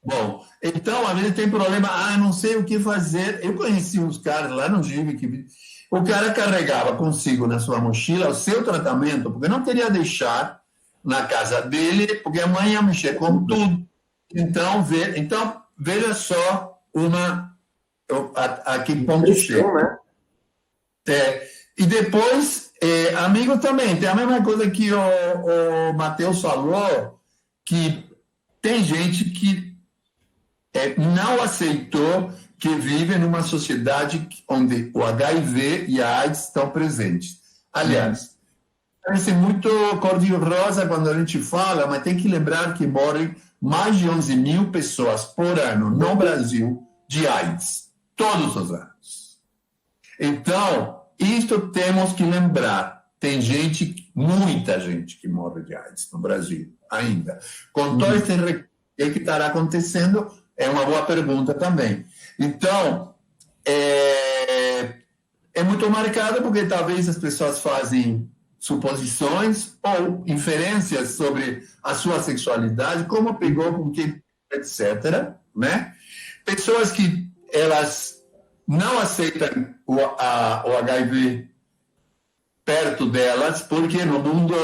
Bom, então, às vezes tem problema, não sei o que fazer. Eu conheci uns caras lá no GIV que o cara carregava consigo na sua mochila o seu tratamento, porque não queria deixar na casa dele, porque a mãe ia mexer com tudo. Então, veja só a que ponto chega. Né? E depois, amigo também, tem a mesma coisa que o Matheus falou, que tem gente que não aceitou que vive numa sociedade onde o HIV e a AIDS estão presentes. Aliás, parece muito cor-de-rosa quando a gente fala, mas tem que lembrar que morrem mais de 11 mil pessoas por ano no Brasil de AIDS, todos os anos. Então, isto temos que lembrar. Tem muita gente que morre de AIDS no Brasil ainda. Com todo esse que estará acontecendo, é uma boa pergunta também. Então, é muito marcado porque talvez as pessoas fazem suposições ou inferências sobre a sua sexualidade, como pegou com quem, etc. né? Pessoas que elas não aceitam o HIV perto delas, porque no mundo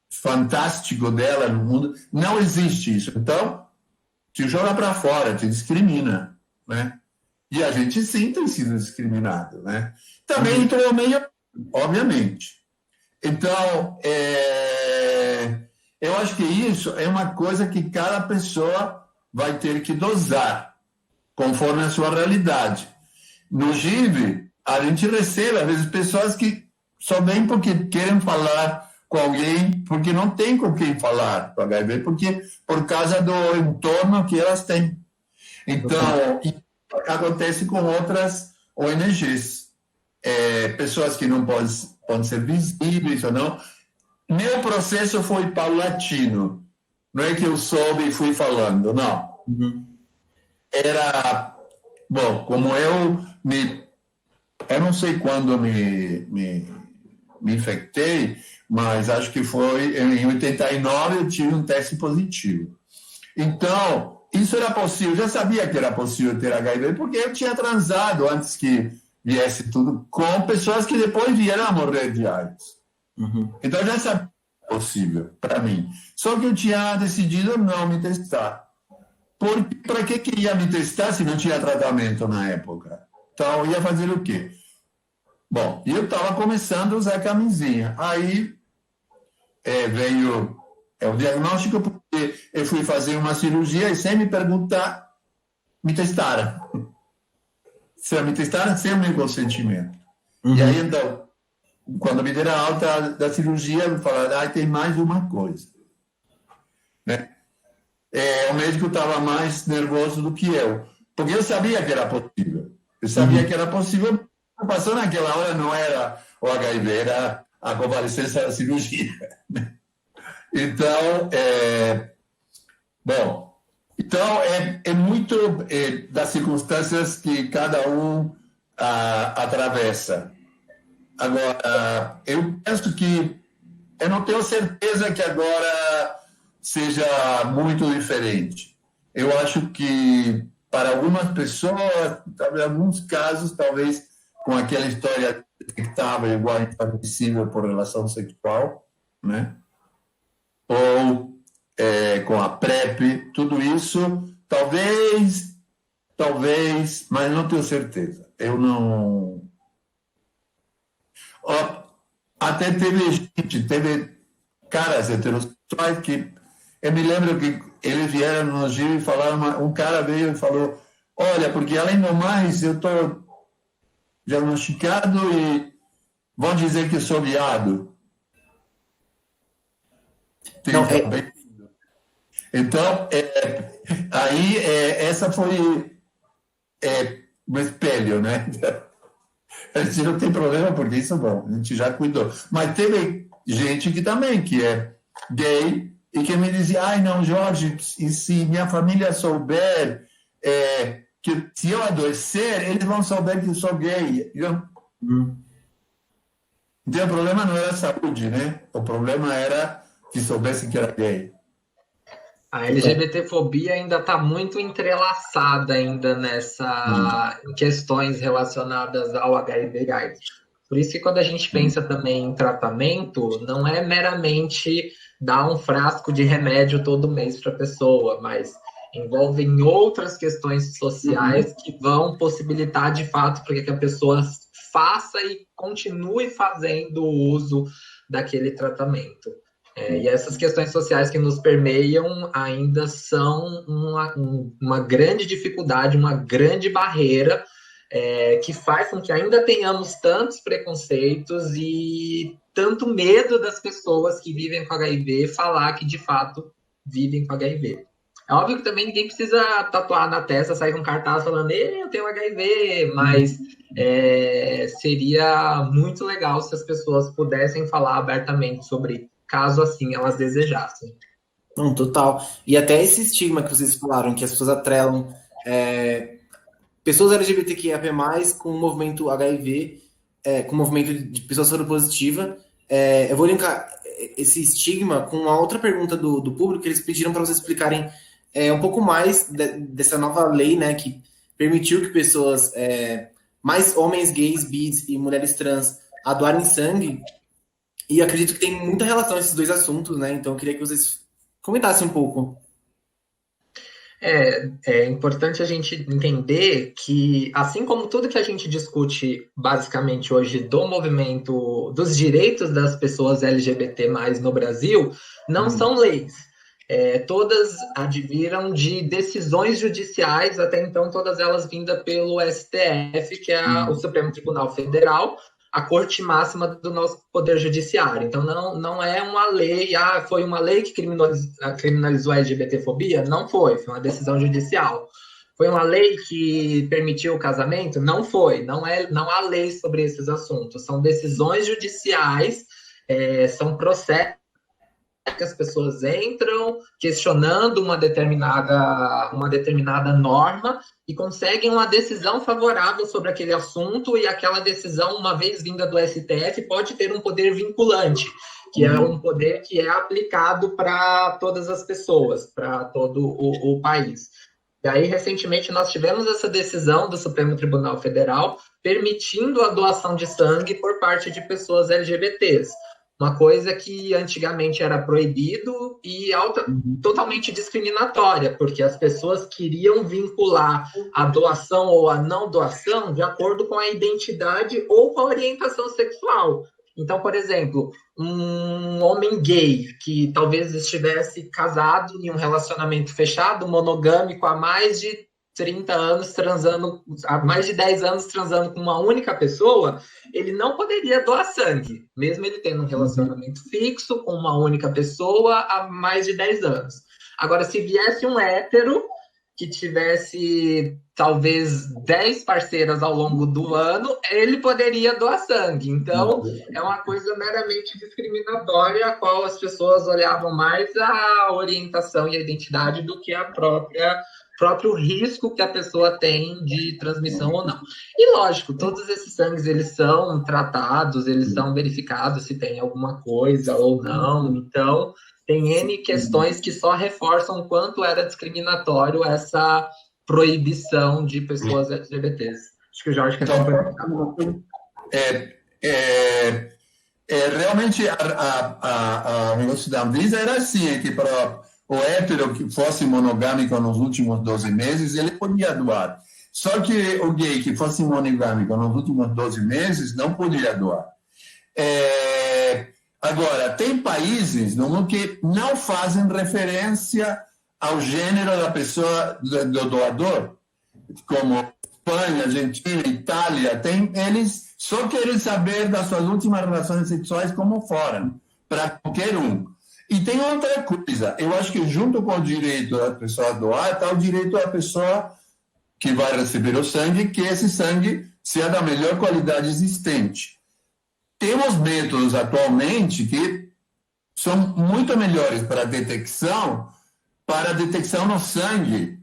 fantástico dela, no mundo, não existe isso. Então, te joga para fora, te discrimina, né? E a gente sim tem sido discriminado, né? Também entrou no meio, obviamente. Então, eu acho que isso é uma coisa que cada pessoa vai ter que dosar, conforme a sua realidade. No GIV, a gente recebe, às vezes, pessoas que só vêm porque querem falar com alguém, porque não tem com quem falar com HIV, porque por causa do entorno que elas têm. Então, acontece com outras ONGs. Pessoas que não podem ser visíveis ou não. Meu processo foi paulatino. Não é que eu soube e fui falando, não. Era... Bom, como eu não sei quando me infectei, mas acho que foi em 89 eu tive um teste positivo. Então, isso era possível. Eu já sabia que era possível ter HIV, porque eu tinha transado antes que viesse tudo com pessoas que depois vieram a morrer de AIDS. Então, eu já sabia que era possível para mim. Só que eu tinha decidido não me testar. Para que ia me testar se não tinha tratamento na época? Então, ia fazer o quê? Bom, eu estava começando a usar camisinha. Aí veio o diagnóstico, porque eu fui fazer uma cirurgia e sem me perguntar, me testaram. Me testaram sem o meu consentimento. E aí, então, quando me deram a alta da cirurgia, me falaram, tem mais uma coisa. Né? O médico estava mais nervoso do que eu, porque eu sabia que era possível. Eu sabia que era possível. A preocupação naquela hora não era o HIV, era a convalescença da cirurgia. Então, então é muito das circunstâncias que cada um atravessa. Agora, eu penso que eu não tenho certeza que agora seja muito diferente. Eu acho que para algumas pessoas, em alguns casos, talvez com aquela história detectável igual inadmissível por relação sexual, né? Ou com a PrEP, tudo isso, talvez, mas não tenho certeza. Eu não... Até teve caras heterossexuais que... Eu me lembro que eles vieram no Giro e falaram... Um cara veio e falou, olha, porque além do mais, eu estou diagnosticado e vão dizer que eu sou viado. Então, aí essa foi um espelho, né? A gente não tem problema, porque isso é bom, a gente já cuidou. Mas teve gente que também, que é gay, e que me dizia, não, Jorge, e se minha família souber que se eu adoecer, eles vão saber que eu sou gay. Então, o problema não era a saúde, né? O problema era que soubessem que era gay. A LGBTfobia ainda está muito entrelaçada ainda em questões relacionadas ao HIV/AIDS. Por isso que quando a gente pensa também em tratamento, não é meramente dar um frasco de remédio todo mês para a pessoa, mas envolvem outras questões sociais que vão possibilitar, de fato, para que a pessoa faça e continue fazendo o uso daquele tratamento. E essas questões sociais que nos permeiam ainda são uma grande dificuldade, uma grande barreira que faz com que ainda tenhamos tantos preconceitos e tanto medo das pessoas que vivem com HIV falar que, de fato, vivem com HIV. É óbvio que também ninguém precisa tatuar na testa, sair com um cartaz falando eu tenho HIV, mas seria muito legal se as pessoas pudessem falar abertamente sobre caso assim elas desejassem. Não, total. E até esse estigma que vocês falaram, que as pessoas atrelam pessoas LGBTQIA+, com o movimento HIV, com o movimento de pessoas soropositiva. Eu vou linkar esse estigma com uma outra pergunta do público, que eles pediram para vocês explicarem um pouco mais dessa nova lei, né, que permitiu que pessoas, mais homens gays, bis e mulheres trans doarem sangue. E acredito que tem muita relação esses dois assuntos, né? Então eu queria que vocês comentassem um pouco. É importante a gente entender que, assim como tudo que a gente discute basicamente hoje do movimento dos direitos das pessoas LGBT+ no Brasil, não são leis. Todas adviram de decisões judiciais, até então todas elas vindas pelo STF, que é o Supremo Tribunal Federal, a corte máxima do nosso poder judiciário. Então, não é uma lei, foi uma lei que criminalizou a LGBTfobia? Não foi uma decisão judicial. Foi uma lei que permitiu o casamento? Não foi, não há lei sobre esses assuntos. São decisões judiciais, são processos que as pessoas entram questionando uma determinada norma e conseguem uma decisão favorável sobre aquele assunto, e aquela decisão, uma vez vinda do STF, pode ter um poder vinculante, que é um poder que é aplicado para todas as pessoas, para todo o país. E aí, recentemente, nós tivemos essa decisão do Supremo Tribunal Federal permitindo a doação de sangue por parte de pessoas LGBTs. Uma coisa que antigamente era proibido e totalmente discriminatória, porque as pessoas queriam vincular a doação ou a não doação de acordo com a identidade ou com a orientação sexual. Então, por exemplo, um homem gay que talvez estivesse casado em um relacionamento fechado, monogâmico, há mais de 30 anos transando, há mais de 10 anos transando com uma única pessoa, ele não poderia doar sangue, mesmo ele tendo um relacionamento fixo com uma única pessoa há mais de 10 anos. Agora, se viesse um hétero que tivesse talvez 10 parceiras ao longo do ano, ele poderia doar sangue. Então, é uma coisa meramente discriminatória, a qual as pessoas olhavam mais a orientação e a identidade do que a próprio risco que a pessoa tem de transmissão ou não. E, lógico, todos esses sangues, eles são tratados, eles são verificados se tem alguma coisa ou não. Então, tem N questões que só reforçam o quanto era discriminatório essa proibição de pessoas LGBTs. Acho que o Jorge quer falar. Realmente, a negócio da Anvisa era assim, que para o hétero que fosse monogâmico nos últimos 12 meses, ele podia doar. Só que o gay que fosse monogâmico nos últimos 12 meses não podia doar. Agora, tem países no mundo que não fazem referência ao gênero da pessoa, do doador, como Espanha, Argentina, Itália, eles só querem saber das suas últimas relações sexuais como foram, para qualquer um. E tem outra coisa, eu acho que junto com o direito da pessoa doar, está o direito da pessoa que vai receber o sangue, que esse sangue seja da melhor qualidade existente. Temos métodos atualmente que são muito melhores para a detecção no sangue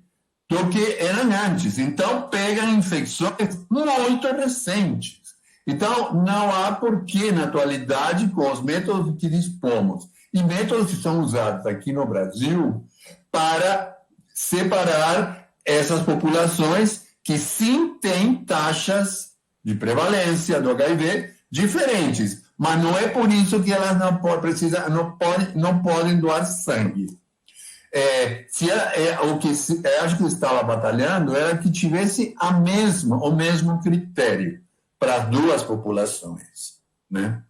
do que eram antes. Então, pegam infecções muito recentes. Então, não há porquê, na atualidade, com os métodos que dispomos, e métodos que são usados aqui no Brasil para separar essas populações que sim têm taxas de prevalência do HIV diferentes, mas não é por isso que elas não podem doar sangue. O que acho que estava batalhando era que tivesse o mesmo critério para as duas populações, né?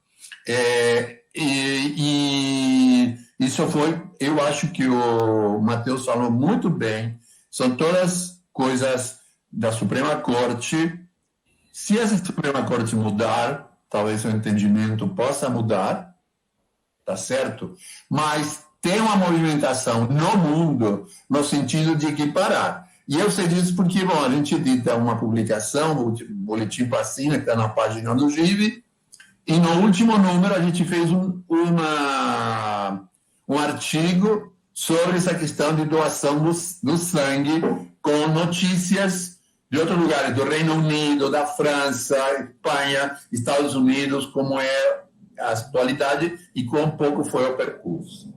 E isso foi, eu acho que o Matheus falou muito bem, são todas coisas da Suprema Corte. Se essa Suprema Corte mudar, talvez o entendimento possa mudar, tá certo? Mas tem uma movimentação no mundo no sentido de equiparar. E eu sei disso porque, bom, a gente edita uma publicação, o Boletim Vacina, que está na página do GIV, e no último número a gente fez um artigo sobre essa questão de doação do sangue, com notícias de outros lugares, do Reino Unido, da França, Espanha, Estados Unidos, como é a atualidade e quão pouco foi o percurso.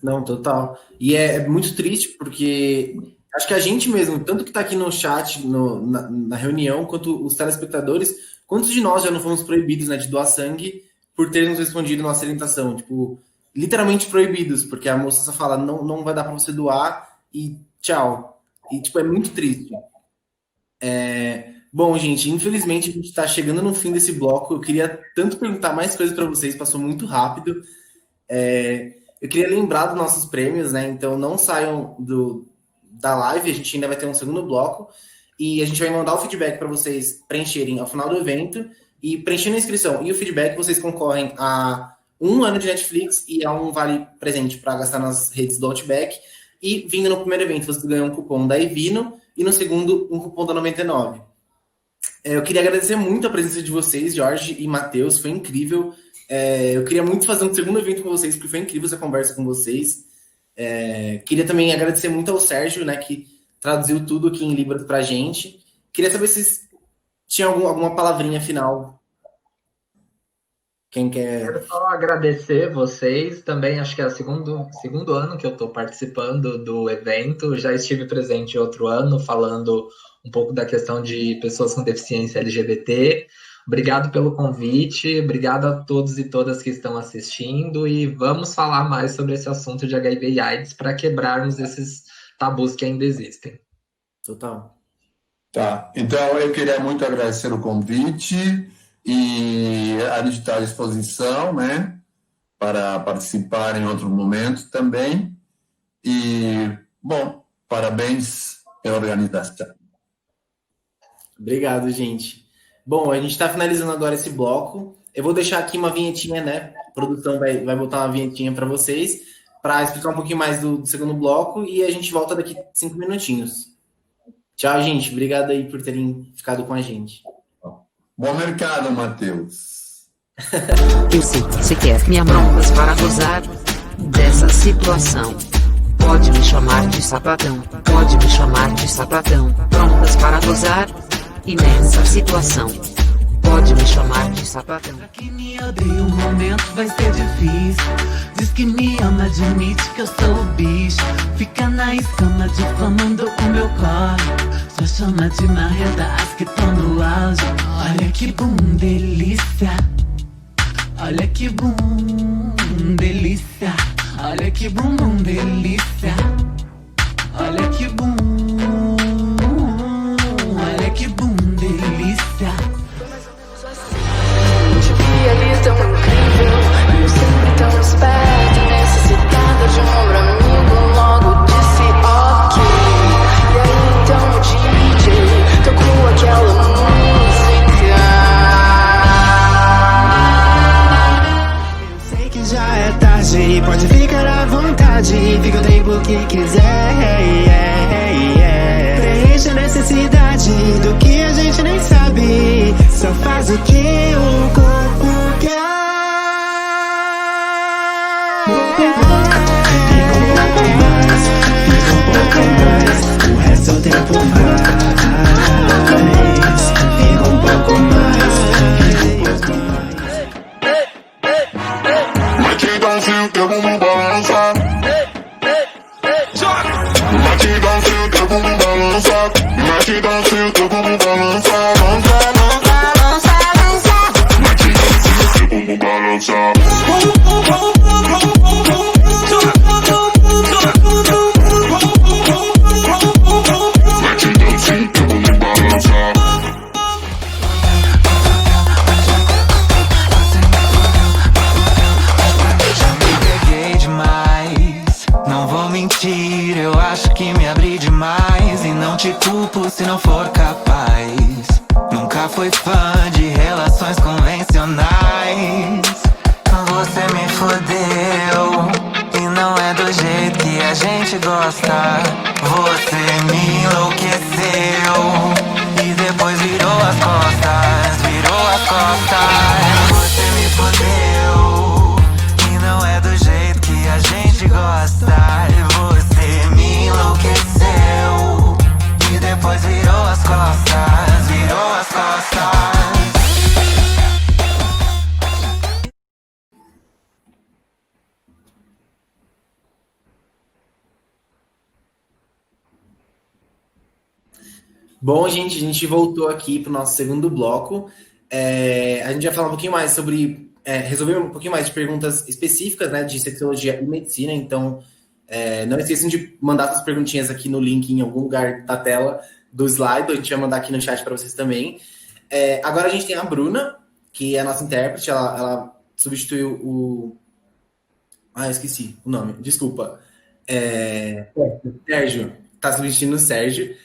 Não, total. E é muito triste porque acho que a gente mesmo, tanto que está aqui no chat, na reunião, quanto os telespectadores, quantos de nós já não fomos proibidos, né, de doar sangue por termos respondido nossa orientação? Tipo, literalmente proibidos, porque a moça só fala, não vai dar para você doar e tchau. E, tipo, é muito triste. Bom, gente, infelizmente a gente está chegando no fim desse bloco. Eu queria tanto perguntar mais coisas para vocês, passou muito rápido. Eu queria lembrar dos nossos prêmios, né? Então não saiam da live, a gente ainda vai ter um segundo bloco e a gente vai mandar o feedback para vocês preencherem ao final do evento e preenchendo a inscrição e o feedback vocês concorrem a 1 ano de Netflix e a um vale presente para gastar nas redes do Outback e vindo no primeiro evento você ganha um cupom da Evino e no segundo um cupom da 99. Eu queria agradecer muito a presença de vocês, Jorge e Matheus, foi incrível. Eu queria muito fazer um segundo evento com vocês, porque foi incrível essa conversa com vocês. Queria também agradecer muito ao Sérgio, né, que traduziu tudo aqui em Libras pra gente. Queria saber se vocês tinham alguma palavrinha final. Quem quer? Quero só agradecer vocês. Também acho que é o segundo ano que eu estou participando do evento. Já estive presente outro ano falando um pouco da questão de pessoas com deficiência LGBT. Obrigado pelo convite, obrigado a todos e todas que estão assistindo e vamos falar mais sobre esse assunto de HIV e AIDS para quebrarmos esses tabus que ainda existem. Total. Tá, então eu queria muito agradecer o convite e a gente está à disposição, né, para participar em outro momento também. E, bom, parabéns pela organização. Obrigado, gente. Bom, a gente está finalizando agora esse bloco. Eu vou deixar aqui uma vinhetinha, né? A produção vai botar uma vinhetinha para vocês, para explicar um pouquinho mais do segundo bloco e a gente volta daqui 5 minutinhos. Tchau, gente. Obrigado aí por terem ficado com a gente. Bom mercado, Matheus. Eu sei, você quer me amar para gozar dessa situação. Pode me chamar de sapatão, pode me chamar de sapatão. Prontas para gozar? E nessa situação, pode me chamar de sapatão. Pra quem me odeia, o momento vai ser difícil. Diz que me ama, admite que eu sou o bicho. Fica na escama, difamando o meu corre. Só chama de marreta as que tão no auge. Olha que bum, delícia. Olha que bum, delícia. Olha que bum, bum, delícia. Olha que bum. Olha que bum, delícia. Te vi ali tão incrível, e eu sempre tão esperta, necessitada de um ombro amigo, logo disse ok. E aí então o DJ tocou aquela música. Eu sei que já é tarde, pode ficar à vontade, fica o tempo que quiser. Preenche a necessidade do que a gente nem sabe, só faz o que o corpo quer. Fica um pouco mais, o resto do tempo faz. Fica um pouco mais, Batidãozinho que eu vou me balançar. Batidãozinho que eu vou me balançar. Batidãozinho que eu vou me balançar. Batidãozinho que eu vou me balançar. Batidãozinho que eu vou me balançar. Não vou mentir, eu acho que me abri demais. E não te culpo se não for capaz. Nunca fui fã de relações convencionais. Você me fodeu, e não é do jeito que a gente gosta. Você me enlouqueceu, e depois virou as costas, virou as costas. Você me fodeu, e não é do jeito que a gente gosta. Você me enlouqueceu, e depois virou as costas, virou as costas. Bom, gente, a gente voltou aqui para o nosso segundo bloco. A gente vai falar um pouquinho mais sobre, resolver um pouquinho mais de perguntas específicas, né, de sexologia e medicina. Então, não esqueçam de mandar suas perguntinhas aqui no link em algum lugar da tela do slide. A gente vai mandar aqui no chat para vocês também. Agora a gente tem a Bruna, que é a nossa intérprete. Ela substituiu o... eu esqueci o nome. Desculpa. Sérgio. Está substituindo o Sérgio.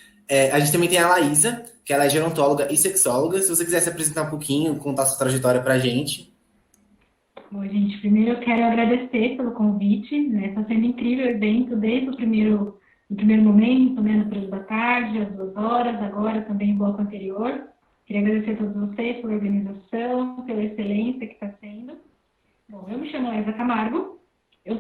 A gente também tem a Laísa, que ela é gerontóloga e sexóloga. Se você quiser se apresentar um pouquinho, contar sua trajetória para a gente. Bom, gente, primeiro eu quero agradecer pelo convite, né? Está sendo incrível o evento desde o primeiro momento, né? No período da tarde, às 2 horas, agora também no bloco anterior. Queria agradecer a todos vocês pela organização, pela excelência que está sendo. Bom, eu me chamo Laísa Camargo. Eu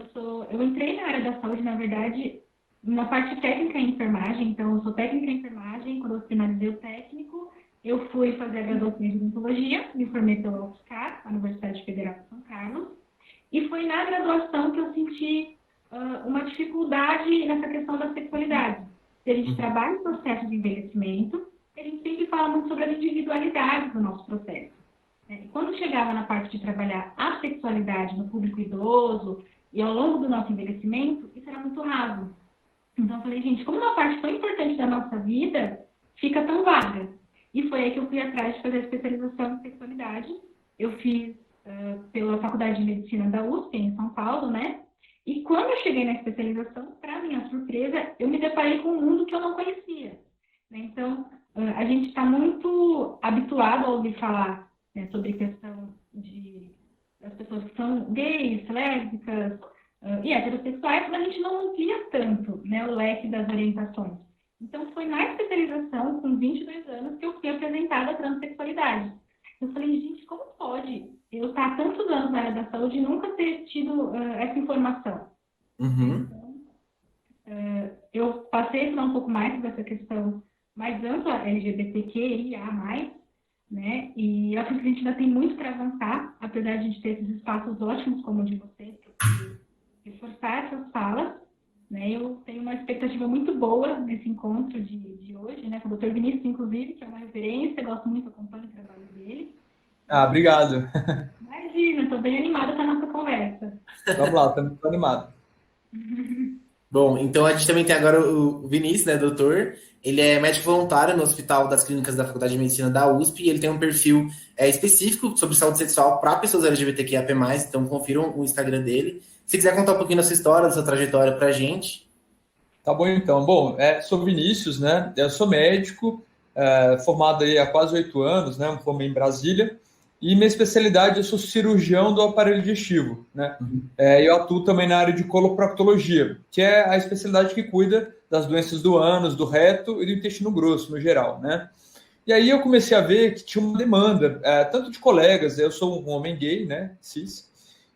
entrei na área da saúde, na verdade, na parte técnica em enfermagem. Então, eu sou técnica em enfermagem. Quando eu finalizei o técnico, eu fui fazer a graduação em odontologia, me formei pela UFSCar, a Universidade Federal de São Carlos, e foi na graduação que eu senti uma dificuldade nessa questão da sexualidade. Se a gente trabalha em processo de envelhecimento, a gente sempre fala muito sobre a individualidade do nosso processo. E quando chegava na parte de trabalhar a sexualidade no público idoso e ao longo do nosso envelhecimento, isso era muito raso. Então eu falei, gente, como uma parte tão importante da nossa vida fica tão vaga? E foi aí que eu fui atrás de fazer a especialização em sexualidade. Eu fiz pela Faculdade de Medicina da USP, em São Paulo, né? E quando eu cheguei na especialização, para minha surpresa, eu me deparei com um mundo que eu não conhecia. Né? Então, a gente está muito habituado a ouvir falar, né, sobre questão das pessoas que são gays, lésbicas e heterossexuais, mas a gente não amplia tanto, né, o leque das orientações. Então, foi na especialização, com 22 anos, que eu fui apresentada a transexualidade. Eu falei, gente, como pode eu estar há tantos anos na área da saúde e nunca ter tido essa informação? Uhum. Então, eu passei a falar um pouco mais sobre essa questão mais ampla, LGBTQIA+, né? E eu acho que a gente ainda tem muito para avançar, apesar de a gente ter esses espaços ótimos como o de vocês, reforçar essas falas. Né, eu tenho uma expectativa muito boa nesse encontro de hoje, né, com o Dr. Vinícius, inclusive, que é uma referência, gosto muito, acompanho o trabalho dele. Obrigado. Imagina, estou bem animada com a nossa conversa. Vamos lá, estamos muito animados. Bom, então a gente também tem agora o Vinícius, né, doutor. Ele é médico voluntário no Hospital das Clínicas da Faculdade de Medicina da USP e ele tem um perfil específico sobre saúde sexual para pessoas LGBTQIA+, então confiram o Instagram dele. Se quiser contar um pouquinho da sua história, da sua trajetória pra gente. Tá bom, então. Bom, sou Vinícius, né? Eu sou médico, formado aí há quase 8 anos, né? Me formei em Brasília. E minha especialidade, eu sou cirurgião do aparelho digestivo, né? Eu atuo também na área de coloproctologia, que é a especialidade que cuida das doenças do ânus, do reto e do intestino grosso, no geral, né? E aí eu comecei a ver que tinha uma demanda, tanto de colegas, eu sou um homem gay, né? Cis.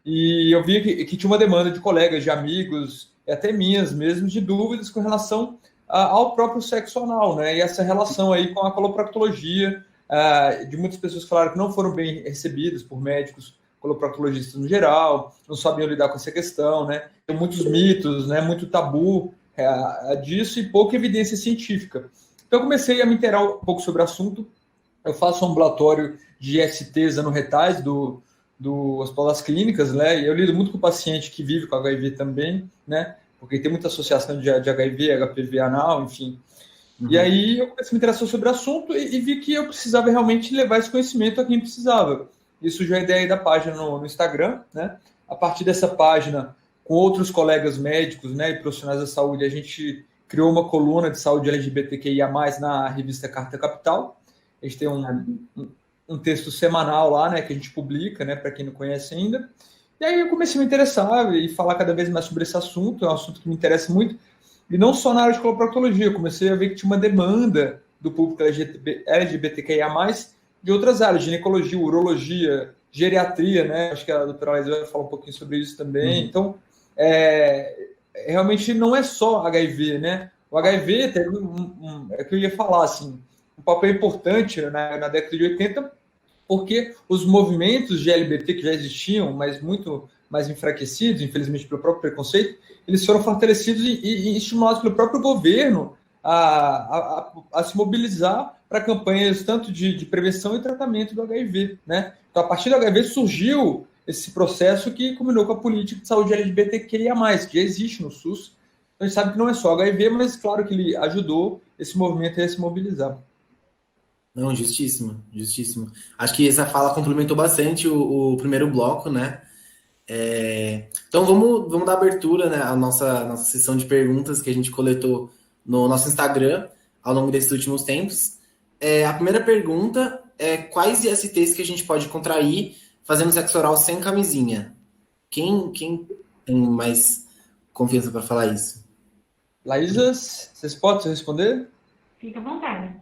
E eu vi que tinha uma demanda de colegas, de amigos, até minhas mesmo, de dúvidas com relação ao próprio sexo anal, né? E essa relação aí com a coloproctologia, de muitas pessoas que falaram que não foram bem recebidas por médicos coloproctologistas no geral, não sabiam lidar com essa questão, né? Tem muitos mitos, né? Muito tabu disso e pouca evidência científica. Então eu comecei a me inteirar um pouco sobre o assunto. Eu faço um ambulatório de ISTs anorretais do Hospital das Clínicas, né? E eu lido muito com o paciente que vive com HIV também, né? Porque tem muita associação de HIV, HPV anal, enfim. Uhum. E aí eu comecei a me interessar sobre o assunto e vi que eu precisava realmente levar esse conhecimento a quem precisava. Isso surgiu a ideia da página no Instagram, né? A partir dessa página, com outros colegas médicos, né, e profissionais da saúde, a gente criou uma coluna de saúde LGBTQIA+, na revista Carta Capital. A gente tem um texto semanal lá, né, que a gente publica, né, para quem não conhece ainda. E aí eu comecei a me interessar e falar cada vez mais sobre esse assunto, é um assunto que me interessa muito, e não só na área de coloproctologia, eu comecei a ver que tinha uma demanda do público LGBTQIA+, de outras áreas, ginecologia, urologia, geriatria, né, acho que a doutora Laísa vai falar um pouquinho sobre isso também. Então, realmente não é só HIV, né, o HIV teve é que eu ia falar, assim, um papel importante na década de 80, porque os movimentos de LGBT que já existiam, mas muito mais enfraquecidos, infelizmente pelo próprio preconceito, eles foram fortalecidos e estimulados pelo próprio governo a se mobilizar para campanhas tanto de prevenção e tratamento do HIV, né? Então, a partir do HIV surgiu esse processo que culminou com a política de saúde LGBTQIA+, que já existe no SUS. Então, a gente sabe que não é só HIV, mas claro que ele ajudou esse movimento a se mobilizar. Não, justíssimo, justíssimo. Acho que essa fala complementou bastante o primeiro bloco, né? Então vamos dar abertura, né, à nossa sessão de perguntas que a gente coletou no nosso Instagram ao longo desses últimos tempos. A primeira pergunta é: quais ISTs que a gente pode contrair fazendo sexo oral sem camisinha? Quem tem mais confiança para falar isso? Laísa, vocês podem responder? Fica à vontade.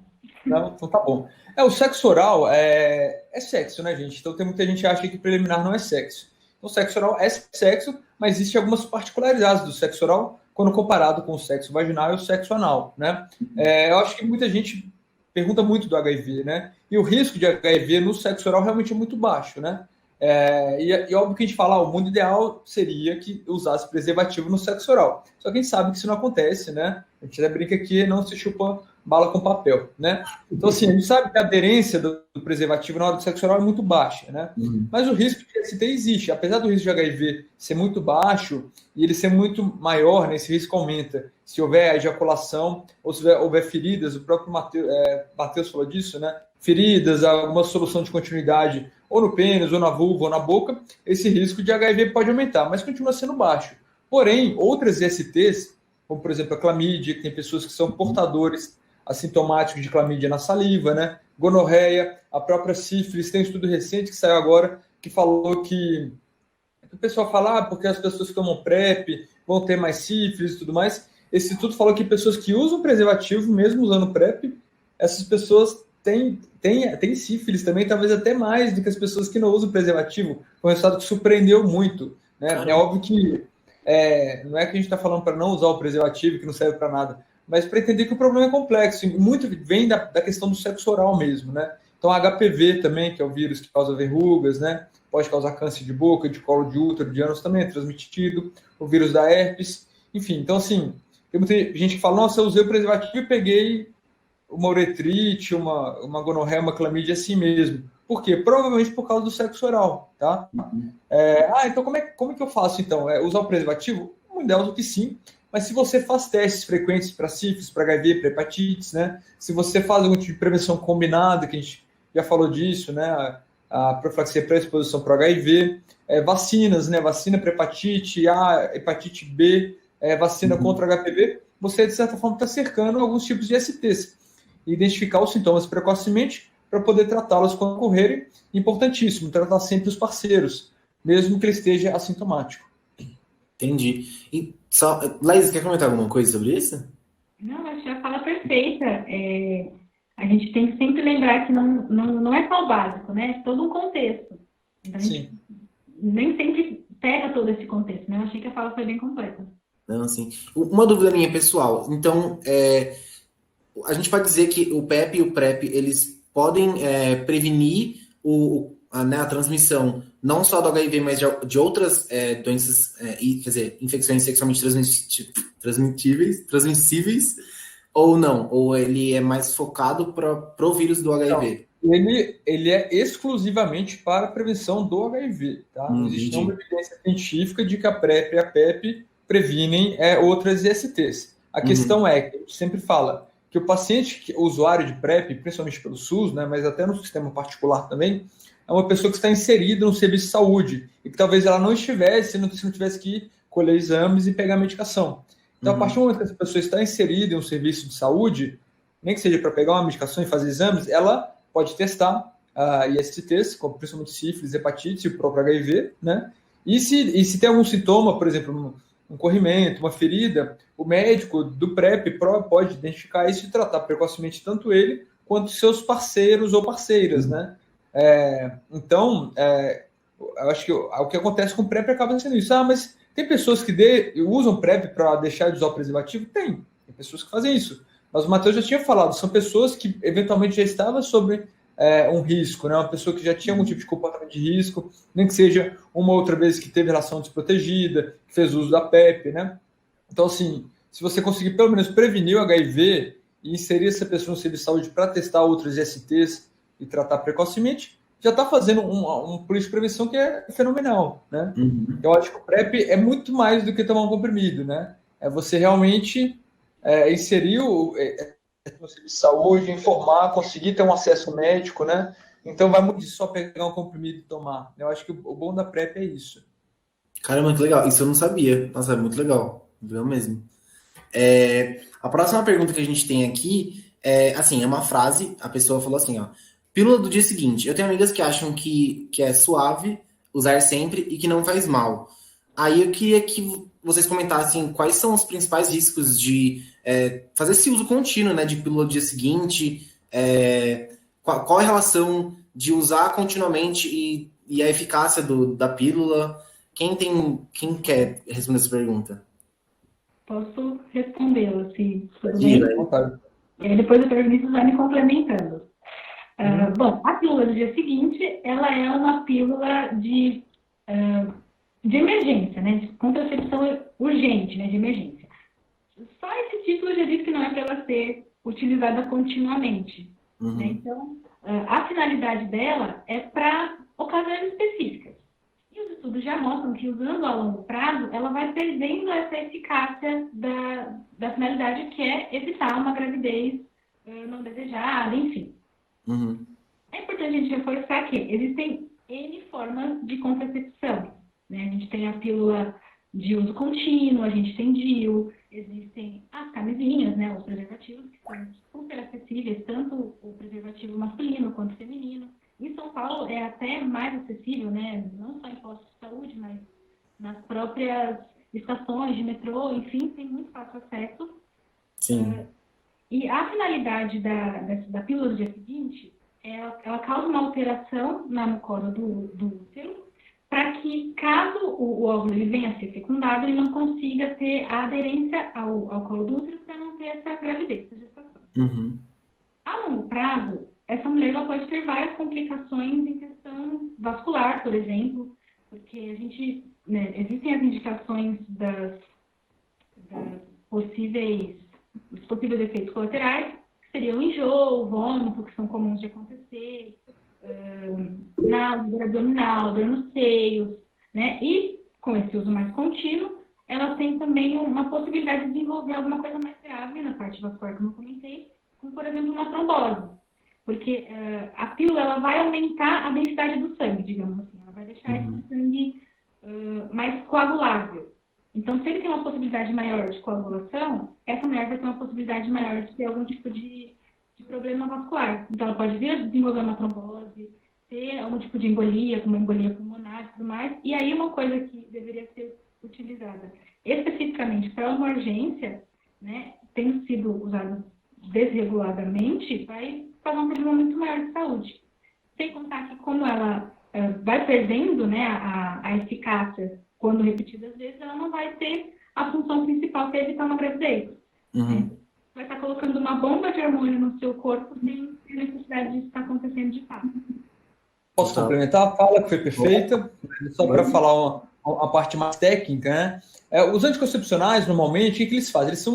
Não? Então tá bom. O sexo oral é sexo, né, gente? Então tem muita gente que acha que preliminar não é sexo. Então, o sexo oral é sexo, mas existem algumas particularidades do sexo oral quando comparado com o sexo vaginal e o sexo anal, né? Eu acho que muita gente pergunta muito do HIV, né? E o risco de HIV no sexo oral realmente é muito baixo, né? E óbvio que a gente fala, o mundo ideal seria que usasse preservativo no sexo oral. Só que a gente sabe que isso não acontece, né? A gente até brinca que não se chupa bala com papel, né? Então, assim, a gente sabe que a aderência do preservativo na hora do sexo oral é muito baixa, né? Mas o risco de IST existe. Apesar do risco de HIV ser muito baixo e ele ser muito maior, né, esse risco aumenta se houver ejaculação ou se houver feridas. O próprio Matheus falou disso, né? Feridas, alguma solução de continuidade ou no pênis, ou na vulva, ou na boca, esse risco de HIV pode aumentar, mas continua sendo baixo. Porém, outras ISTs, como por exemplo a clamídia, que tem pessoas que são portadores assintomáticos de clamídia na saliva, né? Gonorreia, a própria sífilis, tem um estudo recente que saiu agora que falou que o pessoal fala, porque as pessoas que tomam PrEP vão ter mais sífilis e tudo mais. Esse estudo falou que pessoas que usam preservativo, mesmo usando PrEP, essas pessoas têm sífilis também, talvez até mais do que as pessoas que não usam preservativo. Foi um resultado que surpreendeu muito, né? É óbvio que não é que a gente está falando para não usar o preservativo, que não serve para nada, mas para entender que o problema é complexo, e muito vem da questão do sexo oral mesmo, né? Então, HPV também, que é o vírus que causa verrugas, né? Pode causar câncer de boca, de colo de útero, de ânus também é transmitido, o vírus da herpes, enfim. Então, assim, tem muita gente que fala, nossa, eu usei o preservativo e peguei uma uretrite, uma gonorreia, uma clamídia assim mesmo. Por quê? Provavelmente por causa do sexo oral, tá? Então como é que eu faço, então? Usar o preservativo? O ideal é que sim, mas se você faz testes frequentes para sífilis, para HIV, para hepatites, né? Se você faz algum tipo de prevenção combinada, que a gente já falou disso, né? A profilaxia pré-exposição para HIV, vacinas, né? Vacina para hepatite A, hepatite B, vacina contra HPV, você, de certa forma, está cercando alguns tipos de ISTs. Identificar os sintomas precocemente para poder tratá-los quando ocorrerem. Importantíssimo, tratar sempre os parceiros, mesmo que ele esteja assintomático. Entendi. Laís, quer comentar alguma coisa sobre isso? Não, acho que a fala perfeita. A gente tem que sempre lembrar que não é só o básico, né? É todo um contexto. Então, a gente nem sempre pega todo esse contexto, né? Eu achei que a fala foi bem completa. Não, sim. Uma dúvida minha pessoal. Então, a gente pode dizer que o PEP e o PrEP, eles podem prevenir a transmissão não só do HIV, mas de outras doenças, quer dizer, infecções sexualmente transmissíveis, ou não? Ou ele é mais focado para o vírus do HIV? Não, ele é exclusivamente para a prevenção do HIV, tá? Existe uma evidência científica de que a PrEP e a PEP previnem outras ISTs. A questão é que a gente sempre fala que o paciente, o usuário de PrEP, principalmente pelo SUS, né, mas até no sistema particular também, é uma pessoa que está inserida no serviço de saúde e que talvez ela não estivesse, se não tivesse que colher exames e pegar medicação. Então, a partir do momento que essa pessoa está inserida em um serviço de saúde, nem que seja para pegar uma medicação e fazer exames, ela pode testar ISTs, como principalmente sífilis, hepatite e o próprio HIV, né? E se tem algum sintoma, por exemplo, um corrimento, uma ferida, o médico do PrEP pode identificar isso e tratar precocemente tanto ele quanto seus parceiros ou parceiras, né? Então, eu acho que o que acontece com o PrEP acaba sendo isso. Mas tem pessoas que usam PrEP para deixar de usar o preservativo? Tem pessoas que fazem isso. Mas o Matheus já tinha falado, são pessoas que eventualmente já estavam sobre um risco, né? Uma pessoa que já tinha algum tipo de comportamento de risco, nem que seja uma outra vez que teve relação desprotegida, que fez uso da PEP, né? Então, assim, se você conseguir pelo menos prevenir o HIV e inserir essa pessoa no serviço de saúde para testar outros ISTs e tratar precocemente, já está fazendo um política de prevenção que é fenomenal, né? Eu acho que o PrEP é muito mais do que tomar um comprimido, né? É você realmente inserir no serviço de saúde, informar, conseguir ter um acesso médico, né? Então vai muito de só pegar um comprimido e tomar. Eu acho que o bom da PrEP é isso. Caramba, que legal. Isso eu não sabia. Nossa, é muito legal. Viu mesmo. A próxima pergunta que a gente tem aqui é uma frase. A pessoa falou assim, ó. Pílula do dia seguinte. Eu tenho amigas que acham que é suave usar sempre e que não faz mal. Aí eu queria que vocês comentassem quais são os principais riscos de fazer esse uso contínuo, né, de pílula do dia seguinte. Qual é a relação de usar continuamente e a eficácia da pílula? Quem quer responder essa pergunta? Posso respondê-la, se tudo bem? Depois o Vinícius vai me complementando. Bom, a pílula do dia seguinte, ela é uma pílula de emergência, né? De contracepção urgente, né? De emergência. Só esse título já diz que não é para ela ser utilizada continuamente. Né? Então, a finalidade dela é para ocasiões específicas. E os estudos já mostram que, usando a longo prazo, ela vai perdendo essa eficácia da finalidade, que é evitar uma gravidez não desejada, enfim. É importante a gente reforçar que existem N formas de contracepção. Né? A gente tem a pílula de uso contínuo, a gente tem DIU, existem as camisinhas, né, os preservativos, que são super acessíveis, tanto o preservativo masculino quanto feminino. Em São Paulo é até mais acessível, né, não só em postos de saúde, mas nas próprias estações de metrô, enfim, tem muito fácil acesso. Sim. E a finalidade da pílula do dia seguinte, ela causa uma alteração na mucosa do útero, para que, caso o óvulo ele venha a ser fecundado, ele não consiga ter a aderência ao colo do útero para não ter essa gravidez, essa gestação. A longo prazo, essa mulher ela pode ter várias complicações em questão vascular, por exemplo, porque a gente, né, existem as indicações dos possíveis efeitos colaterais, que seriam enjoo, vômito, que são comuns de acontecer, náusea, dor abdominal, dor nos seios, né? E com esse uso mais contínuo, ela tem também uma possibilidade de desenvolver alguma coisa mais grave na parte vascular, como eu comentei, como, por exemplo, uma trombose. Porque a pílula ela vai aumentar a densidade do sangue, digamos assim. Ela vai deixar esse sangue mais coagulável. Então, se ele tem uma possibilidade maior de coagulação, essa mulher vai ter uma possibilidade maior de ter algum tipo de problema vascular. Então, ela pode vir a desenvolver uma trombose, ter algum tipo de embolia, como embolia pulmonar e tudo mais. E aí, uma coisa que deveria ser utilizada especificamente para uma urgência, né, tendo sido usada desreguladamente, vai causar um problema muito maior de saúde. Sem contar que, como ela vai perdendo, né, a eficácia quando repetidas vezes, ela não vai ter a função principal, que é evitar uma gravidez. Né? Vai estar colocando uma bomba de hormônio no seu corpo sem necessidade disso estar acontecendo de fato. Posso complementar a fala, que foi perfeita, só para falar uma parte mais técnica, né? Os anticoncepcionais, normalmente, o que eles fazem? Eles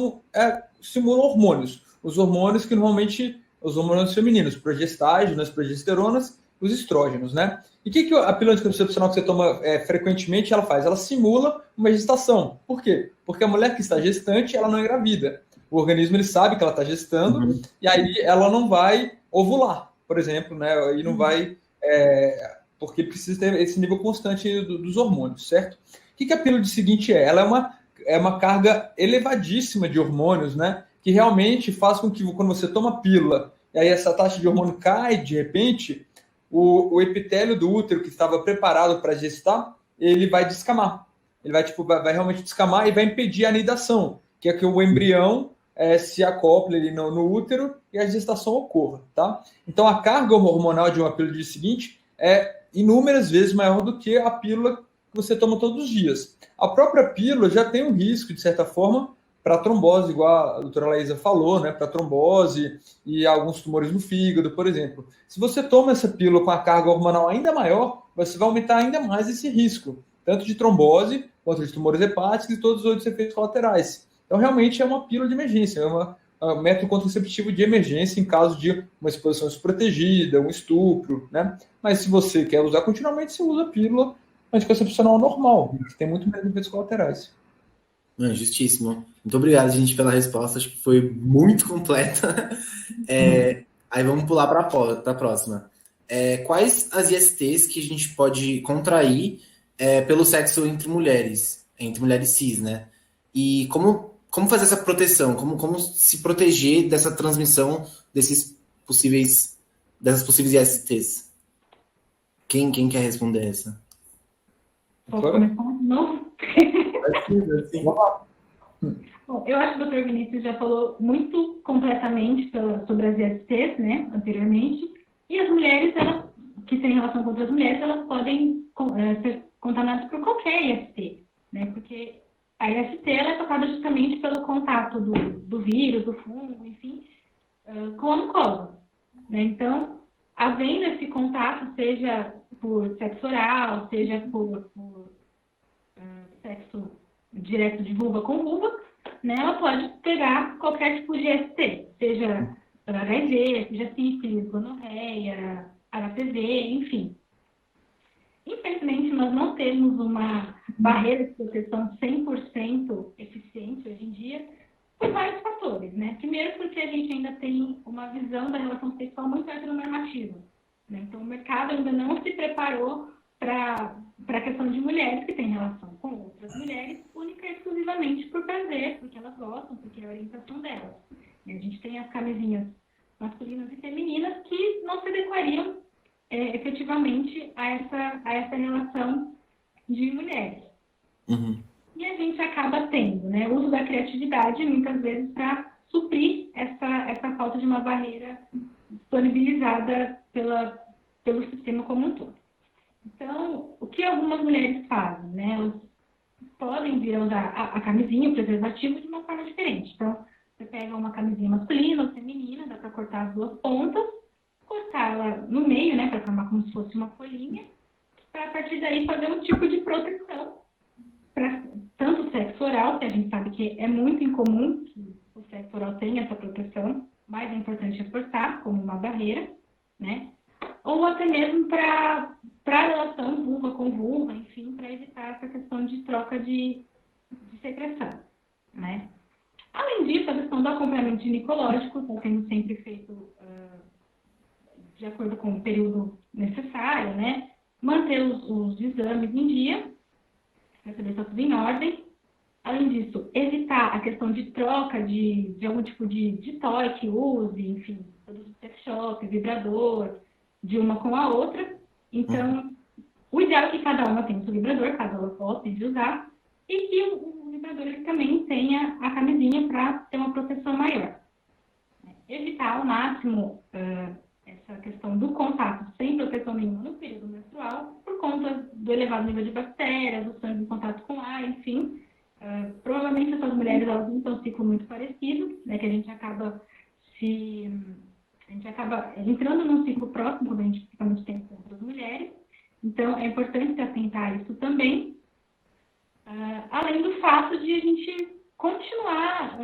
simulam hormônios. Os hormônios que normalmente, os hormônios femininos, progestágenas, progesteronas, os estrógenos, né? E o que a pílula anticoncepcional que você toma frequentemente, ela faz? Ela simula uma gestação. Por quê? Porque a mulher que está gestante, ela não engravida. O organismo, ele sabe que ela está gestando, e aí ela não vai ovular, por exemplo, né? E não vai... porque precisa ter esse nível constante dos hormônios, certo? O que a pílula de seguinte é? Ela é uma carga elevadíssima de hormônios, né? Que realmente faz com que, quando você toma pílula, e aí essa taxa de hormônio cai de repente, o epitélio do útero que estava preparado para gestar, ele vai descamar. Ele vai realmente descamar e vai impedir a anidação, que é que o embrião se acople ali no útero e a gestação ocorra, tá? Então, a carga hormonal de uma pílula do dia seguinte é inúmeras vezes maior do que a pílula que você toma todos os dias. A própria pílula já tem um risco, de certa forma, para trombose, igual a doutora Laísa falou, né? Para trombose e alguns tumores no fígado, por exemplo. Se você toma essa pílula com a carga hormonal ainda maior, você vai aumentar ainda mais esse risco, tanto de trombose, quanto de tumores hepáticos e todos os outros efeitos colaterais. Então, realmente é uma pílula de emergência, é um método contraceptivo de emergência em caso de uma exposição desprotegida, um estupro, né? Mas se você quer usar continuamente, você usa a pílula anticoncepcional normal, que tem muito menos efeitos colaterais. Não, justíssimo. Muito obrigado, gente, pela resposta. Acho que foi muito completa. Aí vamos pular para a próxima. Quais as ISTs que a gente pode contrair pelo sexo entre mulheres cis, né? E como fazer essa proteção? Como se proteger dessa transmissão dessas possíveis ISTs? Quem quer responder essa? Posso começar de novo? Bom, eu acho que o Dr. Vinícius já falou muito completamente sobre as ISTs, né, anteriormente, e as mulheres, elas, que têm relação com outras mulheres, elas podem ser contaminadas por qualquer IST, né, porque a IST ela é tocada justamente pelo contato do vírus, do fungo, enfim, com a mucosa, né, então, havendo esse contato, seja por sexo oral, seja por sexo direto de vulva com vulva, né, ela pode pegar qualquer tipo de IST, seja HIV, seja sífilis, gonorreia, HPV, enfim. Infelizmente, nós não temos uma barreira de proteção 100% eficiente hoje em dia, por vários fatores, né? Primeiro, porque a gente ainda tem uma visão da relação sexual muito heteronormativa, né? Então, o mercado ainda não se preparou para a questão de mulheres que têm relação com outras mulheres, única e exclusivamente por prazer, porque elas gostam, porque é a orientação delas. E a gente tem as camisinhas masculinas e femininas que não se adequariam efetivamente a essa relação de mulheres. Uhum. E a gente acaba tendo, né, o uso da criatividade, muitas vezes, para suprir essa falta de uma barreira disponibilizada pelo sistema como um todo. Então, o que algumas mulheres fazem, né? Elas podem vir a usar a camisinha, o preservativo, de uma forma diferente. Então, você pega uma camisinha masculina ou feminina, dá para cortar as duas pontas, cortar ela no meio, né? Para formar como se fosse uma folhinha, para a partir daí fazer um tipo de proteção para tanto o sexo oral, que a gente sabe que é muito incomum que o sexo oral tenha essa proteção, mas é importante reforçar como uma barreira, né? Ou até mesmo para a relação vulva com vulva, enfim, para evitar essa questão de troca de secreção, né? Além disso, a questão do acompanhamento ginecológico está sendo sempre feito de acordo com o período necessário, né? Manter os exames em dia, para saber se está tudo em ordem. Além disso, evitar a questão de troca de algum tipo de toy que use, enfim, produto de sex shop, vibrador, de uma com a outra. Então, o ideal é que cada uma tenha o seu vibrador, caso ela possa usar, e que o vibrador ele também tenha a camisinha para ter uma proteção maior. Evitar ao máximo essa questão do contato sem proteção nenhuma no período menstrual, por conta do elevado nível de bactérias, do sangue em contato com ar, enfim. Provavelmente essas mulheres elas não têm um ciclo muito parecido, né, que a gente acaba entrando num ciclo próximo quando a gente fica muito tempo com outras mulheres. Então, é importante se atentar a isso também. Além do fato de a gente continuar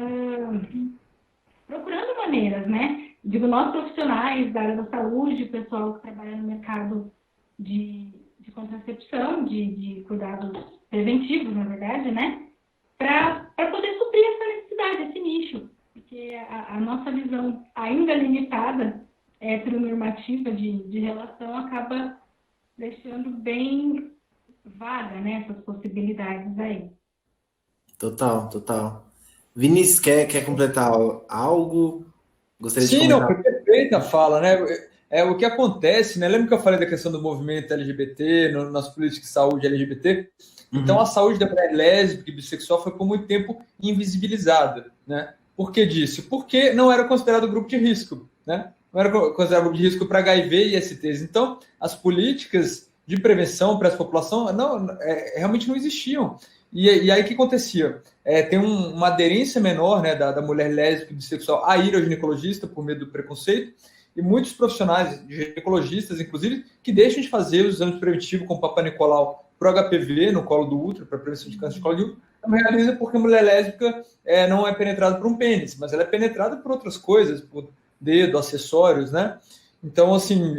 procurando maneiras, né? Digo, nós profissionais da área da saúde, o pessoal que trabalha no mercado de contracepção, de cuidados preventivos, na verdade, né? Para poder suprir essa necessidade, esse nicho. Porque a nossa visão ainda limitada, heteronormativa de relação, acaba deixando bem vaga, né, essas possibilidades aí. Total. Vinícius, quer completar algo? Gostaria de Sim, comentar? não, foi perfeita a fala, né? O que acontece, né? Lembra que eu falei da questão do movimento LGBT, nas políticas de saúde LGBT? Então, a saúde da mulher lésbica e bissexual foi por muito tempo invisibilizada, né? Por que disso? Porque não era considerado grupo de risco, né? Não era considerado grupo de risco para HIV e STs. Então, as políticas de prevenção para essa população realmente não existiam. E aí o que acontecia? Tem uma aderência menor, né, da mulher lésbica e bissexual a ir ao ginecologista por medo do preconceito, e muitos profissionais, ginecologistas, inclusive, que deixam de fazer os exames preventivos com o Papa Nicolau para o HPV no colo do útero, para prevenção de câncer de colo de útero, não realiza porque a mulher lésbica não é penetrada por um pênis, mas ela é penetrada por outras coisas, por dedo, acessórios, né? Então, assim,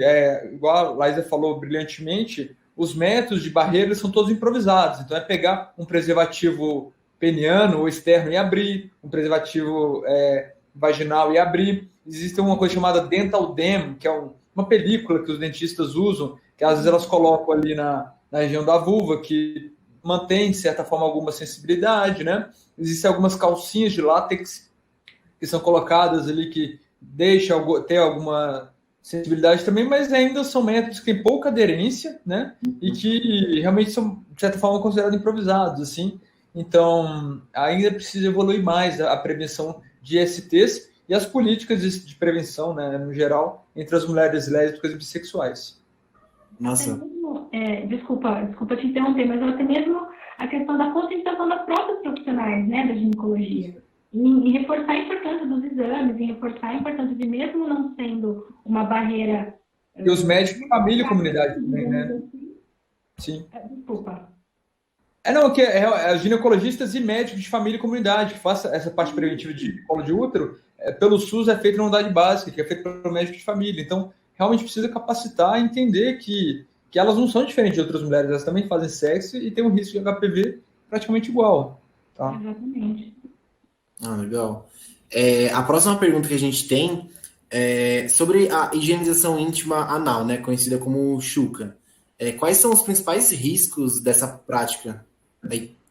igual a Laísa falou brilhantemente, os métodos de barreira são todos improvisados. Então, é pegar um preservativo peniano ou externo e abrir, um preservativo vaginal e abrir. Existe uma coisa chamada dental dam, que é uma película que os dentistas usam, que às vezes elas colocam ali na região da vulva, que mantém, de certa forma, alguma sensibilidade, né? Existem algumas calcinhas de látex que são colocadas ali, que deixam ter alguma sensibilidade também, mas ainda são métodos que têm pouca aderência, né? E que realmente são, de certa forma, considerados improvisados, assim. Então, ainda precisa evoluir mais a prevenção de STs e as políticas de prevenção, né, no geral, entre as mulheres lésbicas e bissexuais. Nossa. Desculpa te interromper, mas até mesmo a questão da conscientização das próprias profissionais, né, da ginecologia. Em reforçar a importância dos exames, em reforçar a importância de, mesmo não sendo uma barreira... E os médicos de família e comunidade também, né? Sim. Desculpa. Que é ginecologistas e médicos de família e comunidade que façam essa parte preventiva de colo de útero, pelo SUS é feito na unidade básica, que é feito pelo médico de família. Então, realmente precisa capacitar e entender que elas não são diferentes de outras mulheres, elas também fazem sexo e têm um risco de HPV praticamente igual. Tá? Exatamente. Legal. A próxima pergunta que a gente tem é sobre a higienização íntima anal, né, conhecida como chuca. Quais são os principais riscos dessa prática?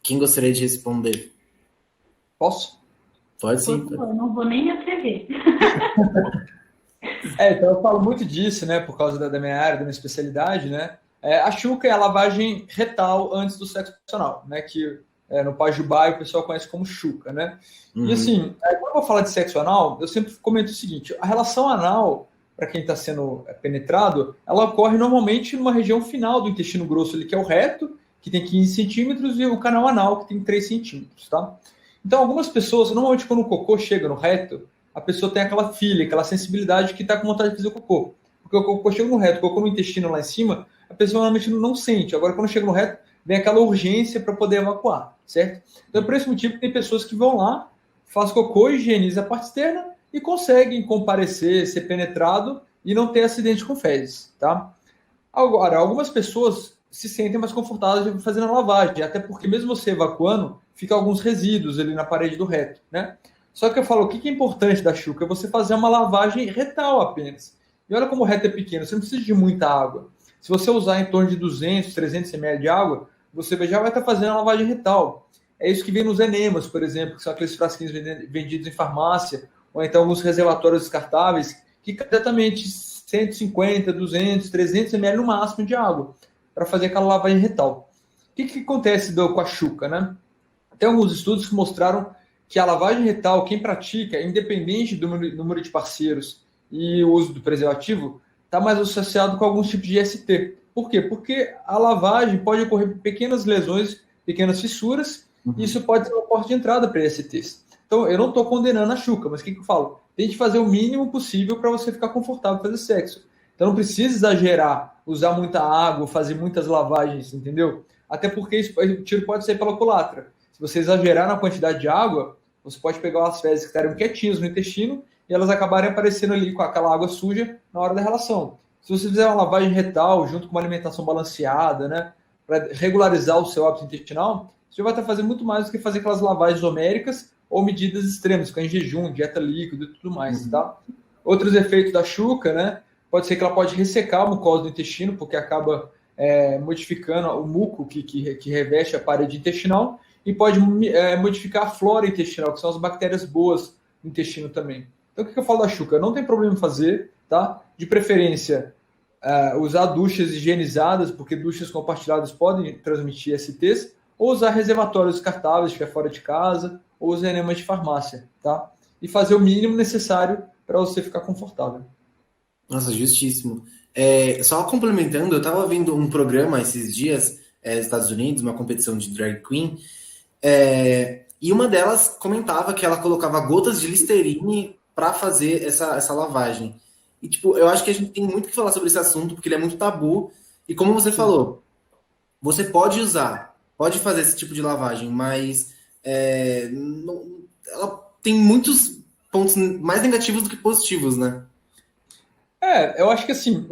Quem gostaria de responder? Posso? Pode sim. Eu não vou nem me atrever. Então eu falo muito disso, né, por causa da minha área, da minha especialidade, né? A chuca é a lavagem retal antes do sexo profissional, né, que no Pajubá o pessoal conhece como chuca, né? E assim, quando eu vou falar de sexo anal, eu sempre comento o seguinte: a relação anal, para quem está sendo penetrado, ela ocorre normalmente numa região final do intestino grosso, ali, que é o reto, que tem 15 centímetros, e o canal anal, que tem 3 centímetros, tá? Então, algumas pessoas, normalmente quando o cocô chega no reto, a pessoa tem aquela filha, aquela sensibilidade que está com vontade de fazer o cocô. Porque o cocô chega no reto, o cocô no intestino lá em cima, a pessoa normalmente não sente. Agora, quando chega no reto, vem aquela urgência para poder evacuar, certo? Então, por esse motivo, tem pessoas que vão lá, faz cocô, higieniza a parte externa e conseguem comparecer, ser penetrado e não ter acidente com fezes, tá? Agora, algumas pessoas se sentem mais confortáveis fazendo a lavagem, até porque mesmo você evacuando, fica alguns resíduos ali na parede do reto, né? Só que eu falo, o que é importante da chuca? É você fazer uma lavagem retal apenas. E olha como o reto é pequeno, você não precisa de muita água. Se você usar em torno de 200, 300 ml de água, você já vai estar fazendo a lavagem retal. É isso que vem nos enemas, por exemplo, que são aqueles frasquinhos vendidos em farmácia, ou então alguns reservatórios descartáveis, que exatamente 150, 200, 300 ml no máximo de água, para fazer aquela lavagem retal. O que acontece com a chuca, né? Tem alguns estudos que mostraram que a lavagem retal, quem pratica, independente do número de parceiros e o uso do preservativo, está mais associado com alguns tipos de ST. Por quê? Porque a lavagem pode ocorrer pequenas lesões, pequenas fissuras, e isso pode ser uma porta de entrada para STs. Então, eu não estou condenando a chuca, mas o que eu falo? Tente fazer o mínimo possível para você ficar confortável fazer sexo. Então, não precisa exagerar, usar muita água, fazer muitas lavagens, entendeu? Até porque o tiro pode sair pela culatra. Se você exagerar na quantidade de água, você pode pegar as fezes que estariam quietinhas no intestino e elas acabarem aparecendo ali com aquela água suja na hora da relação. Se você fizer uma lavagem retal junto com uma alimentação balanceada, né, para regularizar o seu hábito intestinal, você vai estar fazendo muito mais do que fazer aquelas lavagens homéricas ou medidas extremas, com em jejum, dieta líquida e tudo mais, tá? Outros efeitos da chuca, né, pode ser que ela pode ressecar a mucosa do intestino, porque acaba modificando o muco que reveste a parede intestinal, e pode modificar a flora intestinal, que são as bactérias boas no intestino também. Então, o que eu falo da chuca? Não tem problema em fazer, tá? De preferência, usar duchas higienizadas, porque duchas compartilhadas podem transmitir STs, ou usar reservatórios descartáveis, que é fora de casa, ou usar enemas de farmácia, tá? E fazer o mínimo necessário para você ficar confortável. Nossa, justíssimo. Só complementando, eu estava vendo um programa esses dias, nos Estados Unidos, uma competição de drag queen, e uma delas comentava que ela colocava gotas de Listerine para fazer essa lavagem. E, tipo, eu acho que a gente tem muito que falar sobre esse assunto, porque ele é muito tabu. E como você falou, você pode usar, pode fazer esse tipo de lavagem, mas ela tem muitos pontos mais negativos do que positivos, né? Eu acho que assim,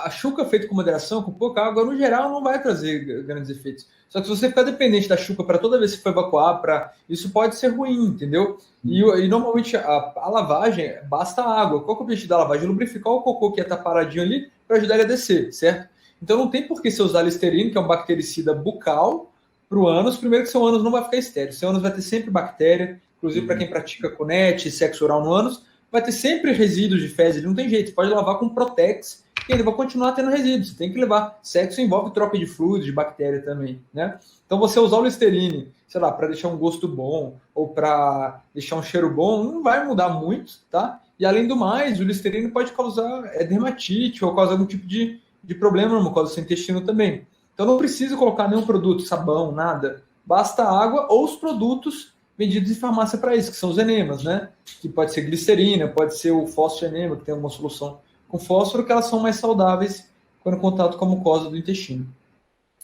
a chuca feita com moderação, com pouca água, no geral, não vai trazer grandes efeitos. Só que se você ficar dependente da chuca para toda vez que for evacuar, isso pode ser ruim, entendeu? E normalmente a lavagem basta água. Qual que é o objetivo da lavagem? Lubrificar o cocô que ia estar paradinho ali para ajudar ele a descer, certo? Então não tem por que você usar Listerine, que é um bactericida bucal, para o ânus. Primeiro que seu ânus não vai ficar estéril. Seu ânus vai ter sempre bactéria, inclusive para quem pratica conete, sexo oral no ânus, vai ter sempre resíduos de fezes, não tem jeito. Você pode lavar com Protex, que ele vai continuar tendo resíduos. Você tem que levar. Sexo envolve troca de fluidos, de bactéria também, né? Então você usar o Listerine, sei lá, para deixar um gosto bom ou para deixar um cheiro bom, não vai mudar muito, tá? E além do mais, o Listerine pode causar dermatite ou causar algum tipo de problema no mucosa do seu intestino também. Então não precisa colocar nenhum produto, sabão, nada. Basta água ou os produtos vendidos em farmácia para isso, que são os enemas, né? Que pode ser glicerina, pode ser o fósforo enema, que tem alguma solução com fósforo, que elas são mais saudáveis quando em contato com a mucosa do intestino.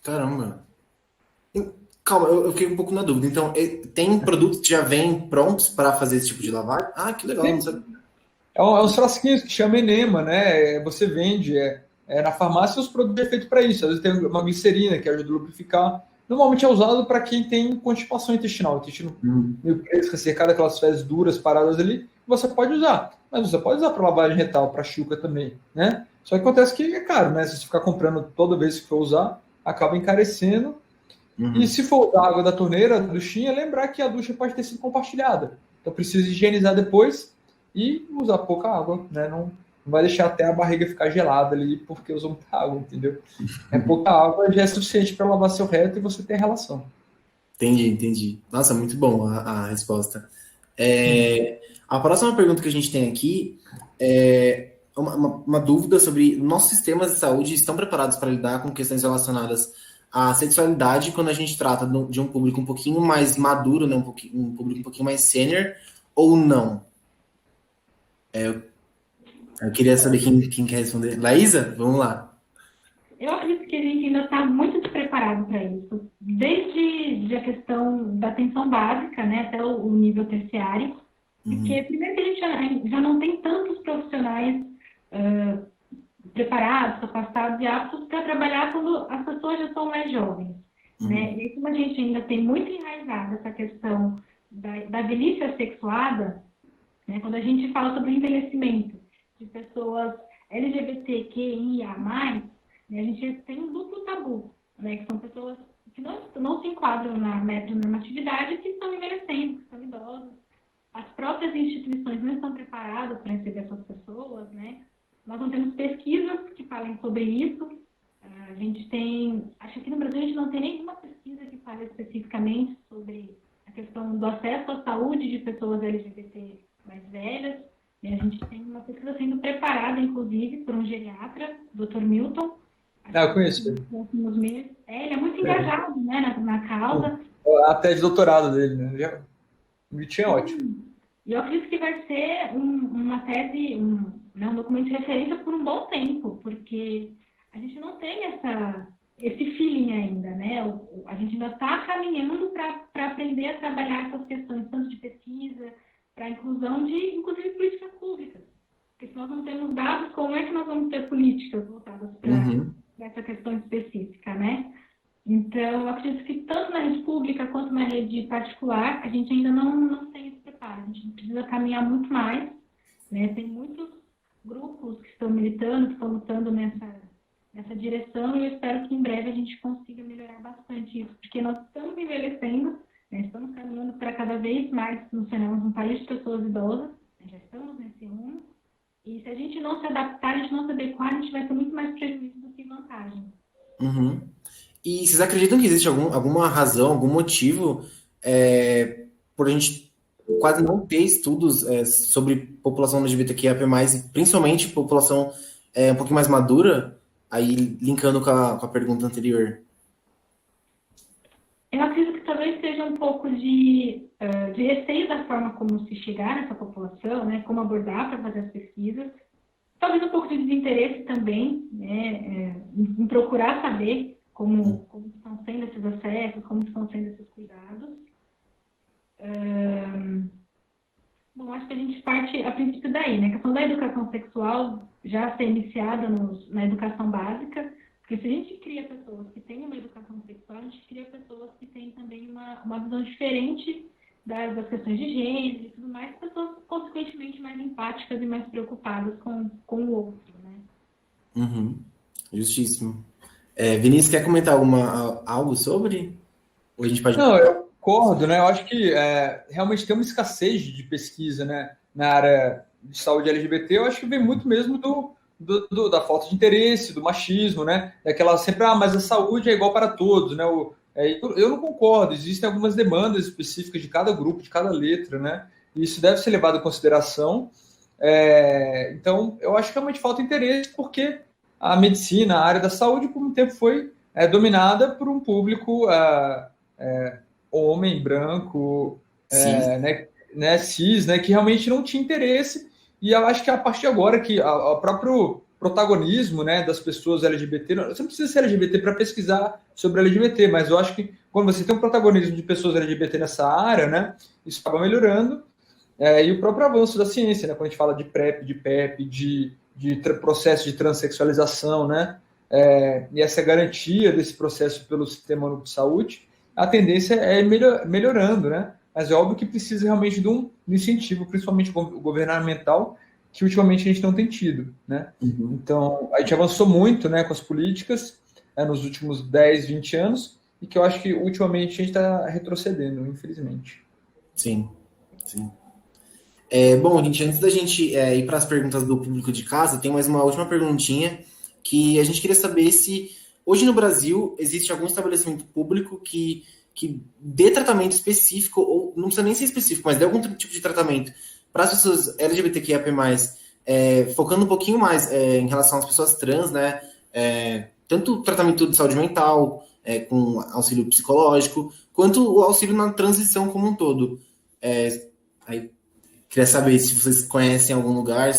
Caramba. Calma, eu fiquei um pouco na dúvida. Então, tem produtos que já vêm prontos para fazer esse tipo de lavagem? Ah, que legal. Não sabia. É uns frasquinhos que chama enema, né? Você vende na farmácia os produtos é feito para isso. Às vezes tem uma glicerina que ajuda a lubrificar. Normalmente é usado para quem tem constipação intestinal, o intestino meio preso, ressecar aquelas fezes duras paradas ali, você pode usar. Mas você pode usar para lavagem retal, para chuca também, né? Só que acontece que é caro, né? Se você ficar comprando toda vez que for usar, acaba encarecendo. E se for usar água da torneira, da duchinha, lembrar que a ducha pode ter sido compartilhada. Então precisa higienizar depois e usar pouca água, né? Não vai deixar até a barriga ficar gelada ali porque usou muita água, entendeu? Pouca água já é suficiente para lavar seu reto e você ter relação. Entendi. Nossa, muito bom a resposta. A próxima pergunta que a gente tem aqui é uma dúvida sobre nossos sistemas de saúde estão preparados para lidar com questões relacionadas à sexualidade quando a gente trata de um público um pouquinho mais maduro, né? Um público um pouquinho mais sênior, ou não? Eu queria saber quem quer responder. Laísa, vamos lá. Eu acredito que a gente ainda está muito despreparado para isso. Desde a questão da atenção básica, né, até o nível terciário. Porque, primeiro, que a gente já não tem tantos profissionais preparados, capacitados e aptos para trabalhar quando as pessoas já são mais jovens. Né? E como a gente ainda tem muito enraizada essa questão da velhice assexuada, né, quando a gente fala sobre o envelhecimento de pessoas LGBTQIA+, né, a gente tem um duplo tabu, né, que são pessoas que não se enquadram na heteronormatividade e que estão envelhecendo, que são idosas. As próprias instituições não estão preparadas para receber essas pessoas, né? Nós não temos pesquisas que falem sobre isso. A gente acho que aqui no Brasil a gente não tem nenhuma pesquisa que fale especificamente sobre a questão do acesso à saúde de pessoas LGBT mais velhas. A gente tem uma pesquisa sendo preparada, inclusive, por um geriatra, Dr. Milton. Eu conheço ele. Ele é muito engajado, né, na causa. A tese de doutorado dele, né? O Milton é ótimo. E eu acredito que vai ser uma tese, um documento de referência por um bom tempo, porque a gente não tem esse feeling ainda, né? A gente ainda está caminhando para aprender a trabalhar essas questões, tanto de pesquisa, para a inclusão de, inclusive, políticas públicas. Porque se nós não temos dados, como é que nós vamos ter políticas voltadas para essa questão específica, né? Então, eu acredito que tanto na rede pública quanto na rede particular, a gente ainda não tem esse preparo. A gente precisa caminhar muito mais, né? Tem muitos grupos que estão militando, que estão lutando nessa direção, e eu espero que em breve a gente consiga melhorar bastante isso, porque nós estamos envelhecendo, né? Estamos caminhando para cada vez mais nos tornarmos um país de pessoas idosas, né? Já estamos nesse rumo, e se a gente não se adaptar, a gente não se adequar, a gente vai ter muito mais prejuízo do que vantagem. E vocês acreditam que existe alguma razão, algum motivo por a gente quase não ter estudos sobre população LGBTQIA+, principalmente população um pouquinho mais madura, aí linkando com a pergunta anterior? Eu acredito que talvez seja um pouco de receio da forma como se chegar nessa população, né, como abordar para fazer as pesquisas. Talvez um pouco de desinteresse também, né, em procurar saber como estão sendo esses acessos, como estão sendo esses cuidados. Bom, acho que a gente parte a princípio daí, né? A questão da educação sexual já ser iniciada na educação básica, porque se a gente cria pessoas que têm uma educação sexual, a gente cria pessoas que têm também uma visão diferente das questões de gênero e tudo mais, pessoas consequentemente mais empáticas e mais preocupadas com o outro, né? Uhum. Justíssimo. Vinícius, quer comentar algo sobre? Ou a gente pode... Não, eu concordo, né? Eu acho que realmente tem uma escassez de pesquisa, né, na área de saúde LGBT. Eu acho que vem muito mesmo da falta de interesse, do machismo, né? Daquela sempre, mas a saúde é igual para todos, né? Eu não concordo, existem algumas demandas específicas de cada grupo, de cada letra, né? E isso deve ser levado em consideração. Então, eu acho que realmente falta interesse, porque a medicina, a área da saúde, por um tempo foi dominada por um público homem, branco, né, cis, né, que realmente não tinha interesse. E eu acho que a partir de agora que o próprio protagonismo, né, das pessoas LGBT, você não precisa ser LGBT para pesquisar sobre LGBT, mas eu acho que quando você tem um protagonismo de pessoas LGBT nessa área, né, isso acaba melhorando. E o próprio avanço da ciência, né, quando a gente fala de PrEP, de PEP, de processo de transexualização, né, e essa garantia desse processo pelo Sistema Único de Saúde, a tendência é melhorando, né? Mas é óbvio que precisa realmente de um incentivo, principalmente governamental, que ultimamente a gente não tem tido, né? Uhum. Então, a gente avançou muito, né, com as políticas nos últimos 10, 20 anos, e que eu acho que ultimamente a gente está retrocedendo, infelizmente. Sim. Bom, gente, antes da gente ir para as perguntas do público de casa, tem mais uma última perguntinha, que a gente queria saber se hoje no Brasil existe algum estabelecimento público que dê tratamento específico, ou não precisa nem ser específico, mas dê algum tipo de tratamento para as pessoas LGBTQIA+, focando um pouquinho mais em relação às pessoas trans, né? Tanto tratamento de saúde mental, com auxílio psicológico, quanto o auxílio na transição como um todo. Aí, queria saber se vocês conhecem algum lugar,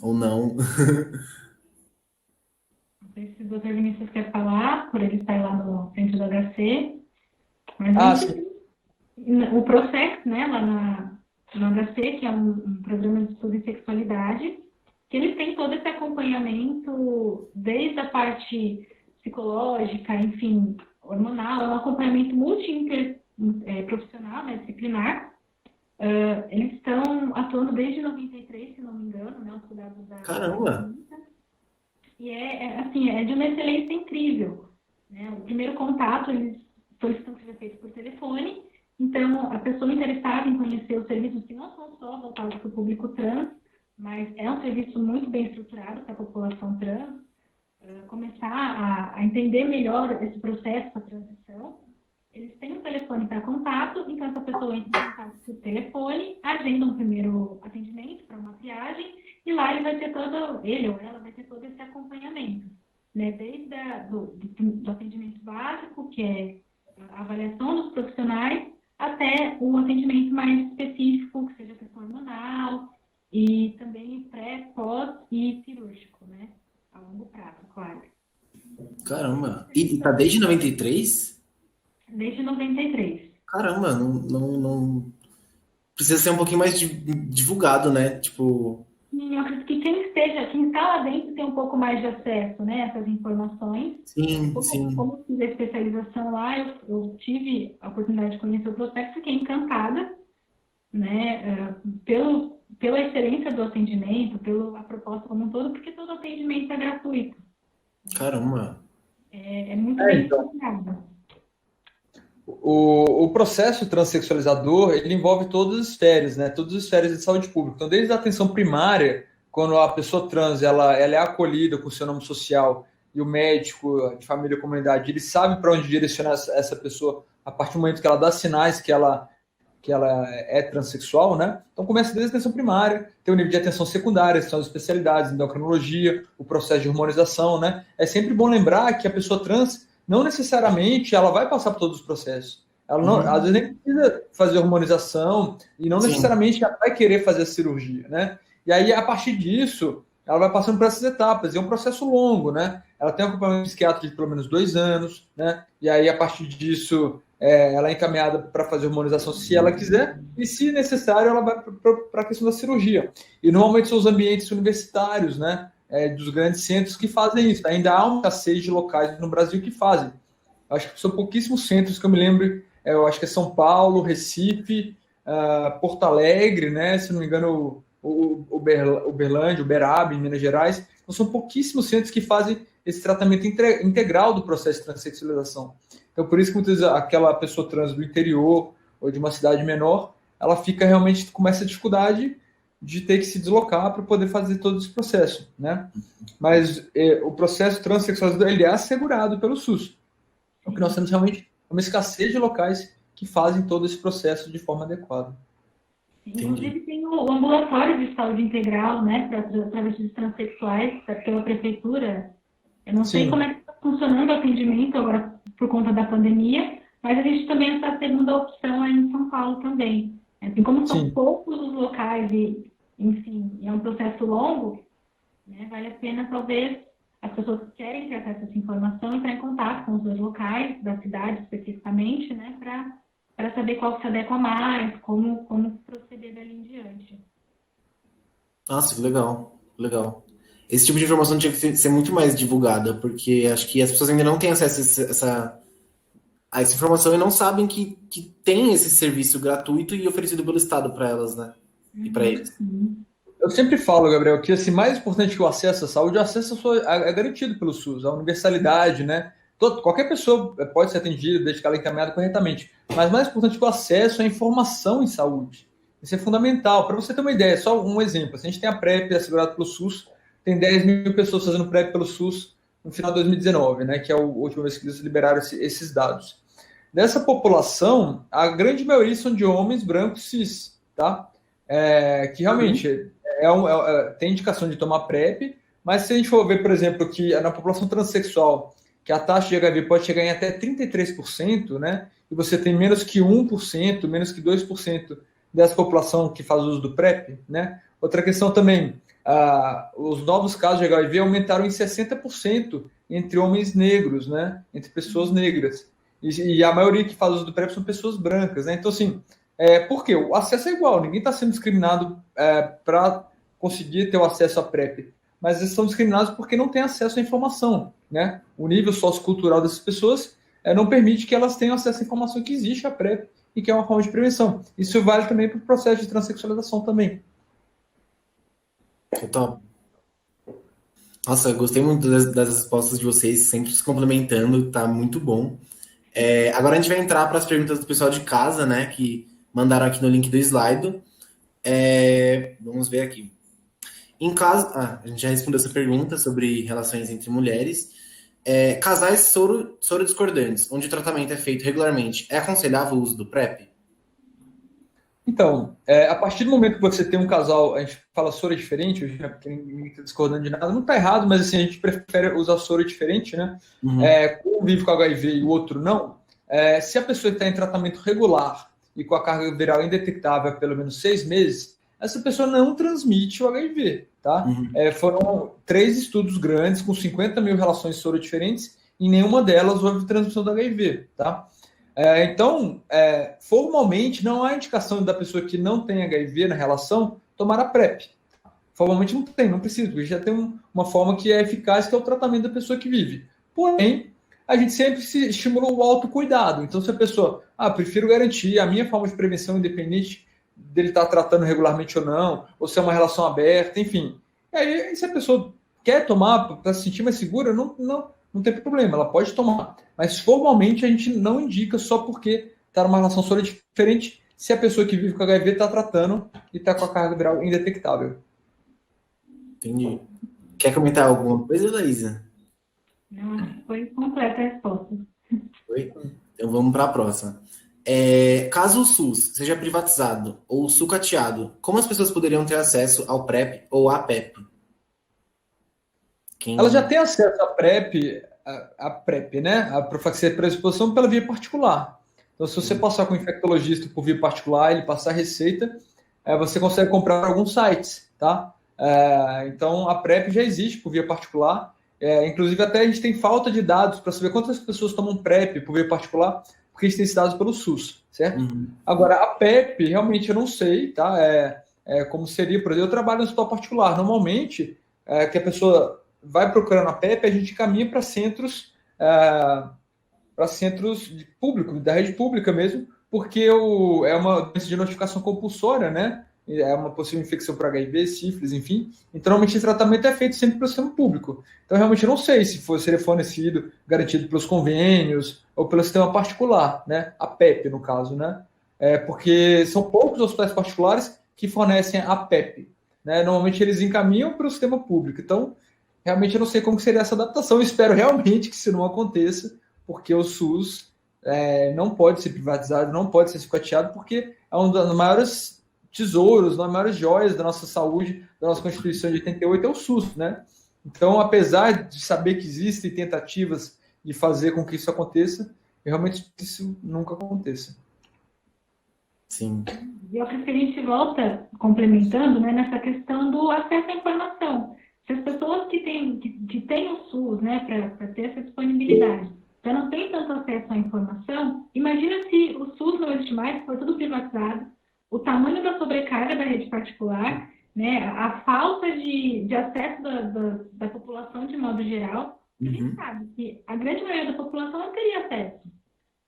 ou não. Não sei se o Dr. Vinícius quer falar, por ele estar lá no centro do HC. Mas sim. O Prosex, né, lá no HC, que é um programa de estudo em sexualidade, que eles têm todo esse acompanhamento, desde a parte psicológica, enfim, hormonal, é um acompanhamento profissional, né, disciplinar. Eles estão atuando desde 93, se não me engano, né, os cuidados da... Caramba! E assim, é de uma excelência incrível, né? O primeiro contato, eles solicitam que seja feito por telefone, então a pessoa interessada em conhecer os serviços que não são só voltados para o público trans, mas é um serviço muito bem estruturado para a população trans, começar a entender melhor esse processo, essa transição. Eles têm um telefone para contato, então essa pessoa entra em contato por telefone, agenda um primeiro atendimento para uma triagem, e lá ele ou ela vai ter todo esse acompanhamento, né? Desde do atendimento básico, que é a avaliação dos profissionais, até o atendimento mais específico, que seja questão hormonal, e também pré, pós e cirúrgico, né? A longo prazo, claro. Caramba! E tá desde 93? Desde 93. Caramba, não... Precisa ser um pouquinho mais divulgado, né? Tipo... Eu acredito que quem está lá dentro tem um pouco mais de acesso, né, a essas informações. Sim. Como fiz a especialização lá, eu tive a oportunidade de conhecer o processo, fiquei encantada, né, pela excelência do atendimento, pela proposta como um todo, porque todo atendimento é gratuito. Caramba! É muito bem estruturado. O processo transexualizador, ele envolve todas as esferas, né? Todas as esferas de saúde pública. Então, desde a atenção primária, quando a pessoa trans ela é acolhida com o seu nome social e o médico de família e comunidade, ele sabe para onde direcionar essa pessoa a partir do momento que ela dá sinais que ela é transexual, né? Então, começa desde a atenção primária, tem o nível de atenção secundária, que são as especialidades, endocrinologia, o processo de hormonização, né? É sempre bom lembrar que a pessoa trans não necessariamente ela vai passar por todos os processos. Ela não, às vezes nem precisa fazer hormonização e não necessariamente ela vai querer fazer a cirurgia, né? E aí, a partir disso, ela vai passando por essas etapas. E é um processo longo, né? Ela tem um acompanhamento psiquiátrico de pelo menos 2 anos, né? E aí, a partir disso, ela é encaminhada para fazer hormonização se ela quiser, e se necessário, ela vai para a questão da cirurgia. E normalmente são os ambientes universitários, né, dos grandes centros que fazem isso. Ainda há uma escassez de locais no Brasil que fazem. Acho que são pouquíssimos centros que eu me lembro, eu acho que é São Paulo, Recife, Porto Alegre, né, se não me engano, Uberlândia, Uberaba, em Minas Gerais. Então, são pouquíssimos centros que fazem esse tratamento integral do processo de transexualização. Então, por isso que muitas vezes aquela pessoa trans do interior ou de uma cidade menor, ela fica realmente com essa dificuldade de ter que se deslocar para poder fazer todo esse processo, né? Mas o processo transexualizador, ele é assegurado pelo SUS. O que nós temos realmente é uma escassez de locais que fazem todo esse processo de forma adequada. Inclusive tem o ambulatório de saúde integral, né, para travestis transexuais, pela prefeitura. Eu não sei como é que está funcionando o atendimento agora por conta da pandemia, mas a gente também está tendo a opção aí em São Paulo também. Assim, como são poucos os locais e, enfim, é um processo longo, né, vale a pena talvez as pessoas que querem ter acesso a essa informação entrar em contato com os dois locais, da cidade especificamente, né, para saber qual que se adequa mais, como proceder dali em diante. Nossa, que legal, legal. Esse tipo de informação tinha que ser muito mais divulgada, porque acho que as pessoas ainda não têm acesso a essa informação e não sabem que tem esse serviço gratuito e oferecido pelo Estado para elas, né? E para eles. Eu sempre falo, Gabriel, que assim, mais importante que o acesso à saúde, o acesso é garantido pelo SUS, a universalidade, né? Qualquer pessoa pode ser atendida desde que ela é encaminhada corretamente, mas mais importante que o acesso à informação em saúde. Isso é fundamental. Para você ter uma ideia, só um exemplo. Se a gente tem a PrEP assegurada pelo SUS, tem 10 mil pessoas fazendo PrEP pelo SUS no final de 2019, né, que é a última vez que eles liberaram esses dados. Dessa população, a grande maioria são de homens brancos cis, tá? Que realmente tem indicação de tomar PrEP, mas se a gente for ver, por exemplo, que na população transexual, que a taxa de HIV pode chegar em até 33%, né? E você tem menos que 1%, menos que 2% dessa população que faz uso do PrEP, né? Outra questão também, os novos casos de HIV aumentaram em 60% entre homens negros, né? Entre pessoas negras. E a maioria que faz uso do PrEP são pessoas brancas, né? Então, assim, por quê? O acesso é igual, ninguém está sendo discriminado para conseguir ter o acesso à PrEP, mas eles são discriminados porque não têm acesso à informação, né? O nível sociocultural dessas pessoas não permite que elas tenham acesso à informação que existe a PrEP e que é uma forma de prevenção. Isso vale também para o processo de transexualização também. Top. Nossa, eu gostei muito das respostas de vocês, sempre se complementando, tá muito bom. Agora a gente vai entrar para as perguntas do pessoal de casa, né, que mandaram aqui no link do slide. Vamos ver aqui. Em caso... a gente já respondeu essa pergunta sobre relações entre mulheres. Casais soro-discordantes, onde o tratamento é feito regularmente, é aconselhável o uso do PrEP? Então, a partir do momento que você tem um casal, a gente fala soro diferente, hoje, né, porque ninguém está discordando de nada, não está errado, mas assim, a gente prefere usar soro diferente, né? Um vive com HIV e o outro não. Se a pessoa está em tratamento regular e com a carga viral indetectável há pelo menos 6 meses, essa pessoa não transmite o HIV, tá? Foram 3 estudos grandes com 50 mil relações soro diferentes e nenhuma delas houve transmissão do HIV, tá? Então, formalmente, não há indicação da pessoa que não tem HIV na relação tomar a PrEP. Formalmente não precisa, porque já tem uma forma que é eficaz, que é o tratamento da pessoa que vive. Porém, a gente sempre se estimula o autocuidado. Então, se a pessoa, prefiro garantir a minha forma de prevenção, independente dele estar tratando regularmente ou não, ou se é uma relação aberta, enfim. Aí, se a pessoa quer tomar para se sentir mais segura, não tem problema, ela pode tomar. Mas formalmente a gente não indica só porque está numa relação soro diferente se a pessoa que vive com HIV está tratando e está com a carga viral indetectável. Entendi. Quer comentar alguma coisa, Laísa? Não, foi completa a resposta. Foi? Então vamos para a próxima. Caso o SUS seja privatizado ou sucateado, como as pessoas poderiam ter acesso ao PrEP ou à PEP? Ela já tem acesso à PrEP, né? A profilaxia de predisposição pela via particular. Então, se você passar com o infectologista por via particular, ele passar a receita, você consegue comprar alguns sites, tá? Então, a PrEP já existe por via particular. Inclusive, até a gente tem falta de dados para saber quantas pessoas tomam PrEP por via particular, porque porque eles têm sido dados pelo SUS, certo? Agora, a PEP, realmente eu não sei, tá? Como seria, por exemplo, eu trabalho no hospital particular. Normalmente, que a pessoa vai procurando a PEP, a gente caminha para centros de público, da rede pública mesmo, porque é uma doença de notificação compulsória, né? É uma possível infecção por HIV, sífilis, enfim. Então, normalmente, esse tratamento é feito sempre pelo sistema público. Então, realmente, eu não sei se seria fornecido, garantido pelos convênios ou pelo sistema particular, né? A PEP, no caso, né? Porque são poucos hospitais particulares que fornecem a PEP, né? Normalmente, eles encaminham para o sistema público. Então, realmente, eu não sei como seria essa adaptação. Eu espero realmente que isso não aconteça, porque o SUS não pode ser privatizado, não pode ser sucateado, porque é um dos maiores tesouros, uma das maiores joias da nossa saúde, da nossa Constituição de 88, é o SUS, né? Então, apesar de saber que existem tentativas de fazer com que isso aconteça, eu realmente espero que isso nunca aconteça. Sim. E eu acho que a gente volta complementando, né, nessa questão do acesso à informação. Se as pessoas que têm o SUS, né, para ter essa disponibilidade, já não têm tanto acesso à informação, imagina se o SUS não existe mais, se for tudo privatizado, o tamanho da sobrecarga da rede particular, né, a falta de acesso da população de modo geral. A gente sabe que a grande maioria da população não teria acesso,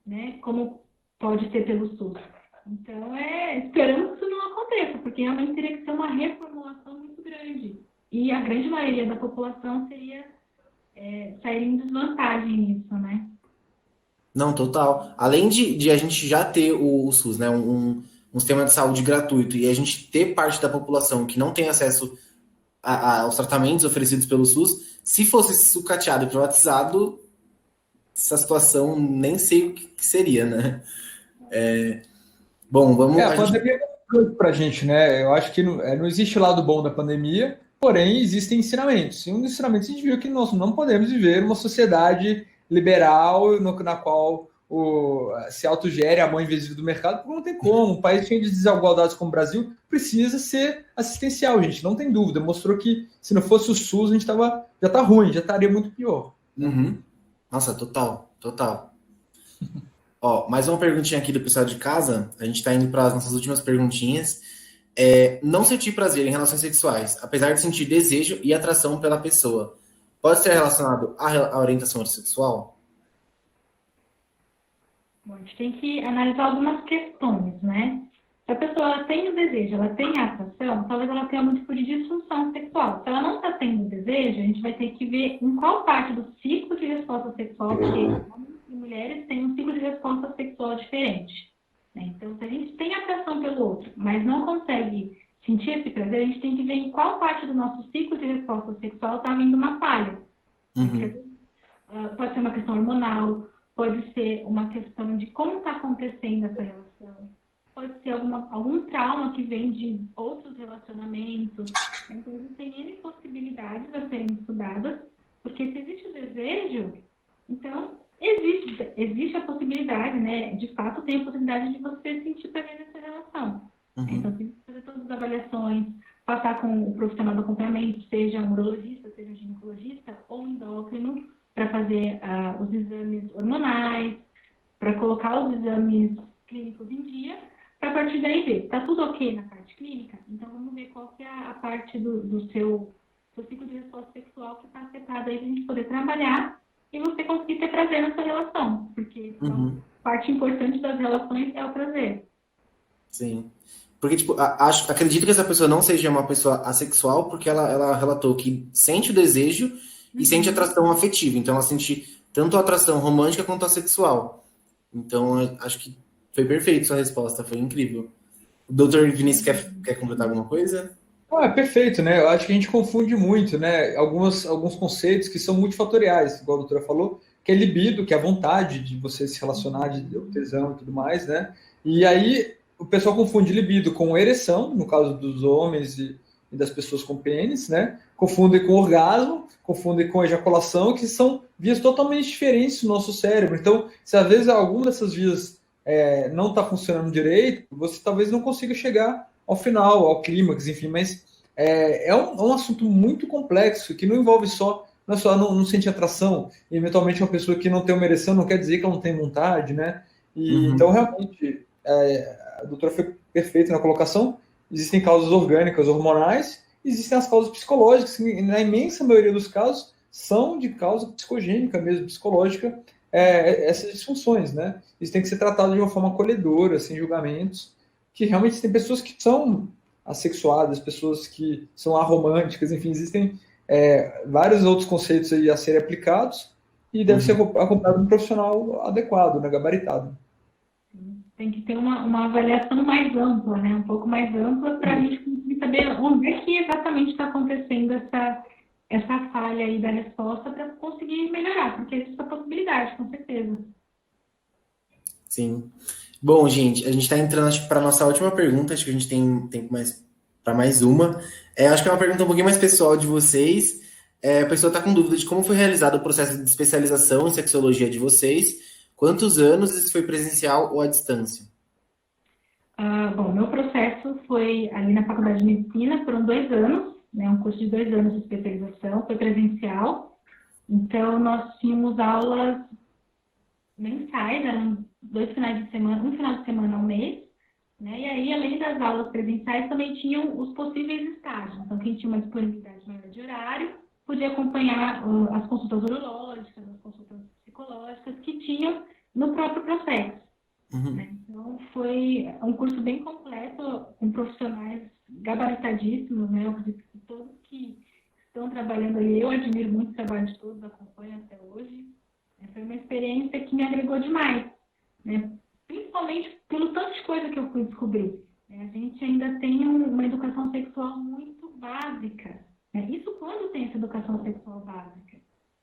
né, como pode ter pelo SUS. Então, esperamos que isso não aconteça, porque realmente teria que ser uma reformulação muito grande. E a grande maioria da população sairia em desvantagem nisso, né? Não, total. Além de a gente já ter o SUS, né, um sistema de saúde gratuito, e a gente ter parte da população que não tem acesso aos tratamentos oferecidos pelo SUS, se fosse sucateado e privatizado, essa situação nem sei o que seria, né? Bom, vamos... A pandemia é para a gente, né? Eu acho que não existe o lado bom da pandemia, porém existem ensinamentos. E um dos ensinamentos a gente viu que nós não podemos viver uma sociedade liberal na qual se autogere a mão invisível do mercado, porque não tem como. Um país cheio de desigualdades como o Brasil precisa ser assistencial, gente, não tem dúvida. Mostrou que se não fosse o SUS, a gente já tá ruim, já estaria muito pior. Nossa, total. Ó, mais uma perguntinha aqui do pessoal de casa. A gente tá indo para as nossas últimas perguntinhas. Não sentir prazer em relações sexuais, apesar de sentir desejo e atração pela pessoa, pode ser relacionado à orientação sexual? Bom, a gente tem que analisar algumas questões, né? Se a pessoa tem o desejo, ela tem a atração, talvez ela tenha algum tipo de disfunção sexual. Se ela não está tendo desejo, a gente vai ter que ver em qual parte do ciclo de resposta sexual, porque homens e mulheres têm um ciclo de resposta sexual diferente, né? Então, se a gente tem atração pelo outro, mas não consegue sentir esse prazer, a gente tem que ver em qual parte do nosso ciclo de resposta sexual está vindo uma falha. Pode ser uma questão hormonal, pode ser uma questão de como está acontecendo essa relação, pode ser algum trauma que vem de outros relacionamentos. Então, existem N possibilidades a serem estudadas, porque se existe o desejo, então existe a possibilidade, né? De fato, tem a possibilidade de você sentir prazer nessa relação. Então, tem que fazer todas as avaliações, passar com o profissional do acompanhamento, seja um urologista, seja um ginecologista ou um endócrino, para fazer os exames hormonais, para colocar os exames clínicos em dia, para a partir daí ver, está tudo ok na parte clínica? Então vamos ver qual que é a parte do seu ciclo de resposta sexual que está afetada aí para a gente poder trabalhar e você conseguir ter prazer na sua relação, porque parte importante das relações é o prazer. Sim. Porque, tipo, acredito que essa pessoa não seja uma pessoa assexual, porque ela relatou que sente o desejo e sente atração afetiva. Então, ela sente tanto a atração romântica quanto a sexual. Então, acho que foi perfeito sua resposta. Foi incrível. O Dr. Vinícius quer completar alguma coisa? Perfeito, né? Eu acho que a gente confunde muito, né? Alguns conceitos que são multifatoriais, igual a doutora falou, que é libido, que é a vontade de você se relacionar, de tesão e tudo mais, né? E aí, o pessoal confunde libido com ereção, no caso dos homens e das pessoas com pênis, né? Confundem com orgasmo, confundem com ejaculação, que são vias totalmente diferentes do nosso cérebro. Então, se às vezes alguma dessas vias não está funcionando direito, você talvez não consiga chegar ao final, ao clímax, enfim, mas é um assunto muito complexo, que não envolve não é só não sentir atração, e eventualmente uma pessoa que não tem uma ereção não quer dizer que ela não tem vontade, né? E, Então, realmente, a doutora foi perfeita na colocação. Existem causas orgânicas, hormonais, existem as causas psicológicas, que na imensa maioria dos casos são de causa psicogênica mesmo, psicológica, essas disfunções, né? Isso tem que ser tratado de uma forma acolhedora, sem julgamentos, que realmente tem pessoas que são assexuadas, pessoas que são aromânticas, enfim, existem vários outros conceitos aí a serem aplicados e deve ser acompanhado de um profissional adequado, né, gabaritado. Tem que ter uma avaliação mais ampla, né? Um pouco mais ampla para a gente conseguir saber onde é que exatamente está acontecendo essa falha aí da resposta para conseguir melhorar, porque existe essa possibilidade, com certeza. Sim. Bom, gente, a gente está entrando para a nossa última pergunta, acho que a gente tem tempo para mais uma. Acho que é uma pergunta um pouquinho mais pessoal de vocês. A pessoa está com dúvida de como foi realizado o processo de especialização em sexologia de vocês, quantos anos e se foi presencial ou à distância? Bom, meu processo foi ali na Faculdade de Medicina, foram 2 anos, né, um curso de 2 anos de especialização, foi presencial. Então, nós tínhamos aulas mensais, eram 2 finais de semana, um final de semana ao mês, né? E aí, além das aulas presenciais, também tinham os possíveis estágios. Então, quem tinha uma disponibilidade maior de horário, podia acompanhar as consultas urológicas, as consultas psicológicas que tinham no próprio processo. Né? Então, foi um curso bem completo, com profissionais gabaritadíssimos, né? Eu acredito que todos que estão trabalhando ali, eu admiro muito o trabalho de todos, acompanho até hoje. Foi uma experiência que me agregou demais, né? Principalmente pelo tanto de coisa que eu fui descobrir. Né? A gente ainda tem uma educação sexual muito básica. Né? Isso quando tem essa educação sexual básica.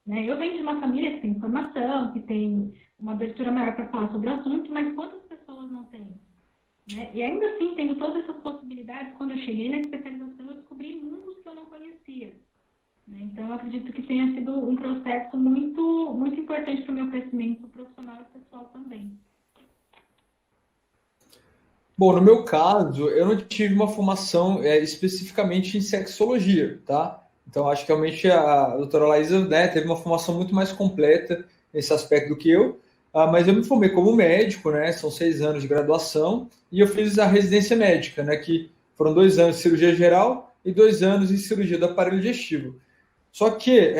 Né? Eu venho de uma família que tem informação, que tem uma abertura maior para falar sobre o assunto, mas quantas pessoas não têm? Né? E ainda assim, tendo todas essas possibilidades, quando eu cheguei na especialização, eu descobri mundos que eu não conhecia. Então, eu acredito que tenha sido um processo muito, muito importante para o meu crescimento profissional e pessoal também. Bom, no meu caso, eu não tive uma formação especificamente em sexologia, tá? Então, acho que realmente a doutora Laísa, né, teve uma formação muito mais completa nesse aspecto do que eu, mas eu me formei como médico, né? São 6 anos de graduação, e eu fiz a residência médica, né? Que foram 2 anos de cirurgia geral e 2 anos de cirurgia do aparelho digestivo. Só que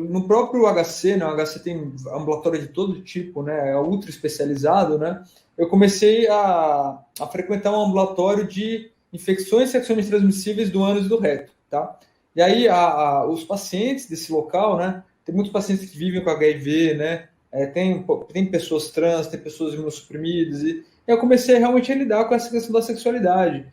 no próprio HC, né, o HC tem ambulatório de todo tipo, né, é ultra especializado, né, eu comecei a frequentar um ambulatório de infecções sexualmente transmissíveis do ânus e do reto, tá? E aí os pacientes desse local, né, tem muitos pacientes que vivem com HIV, né, tem pessoas trans, tem pessoas imunossuprimidas, e eu comecei realmente a lidar com essa questão da sexualidade.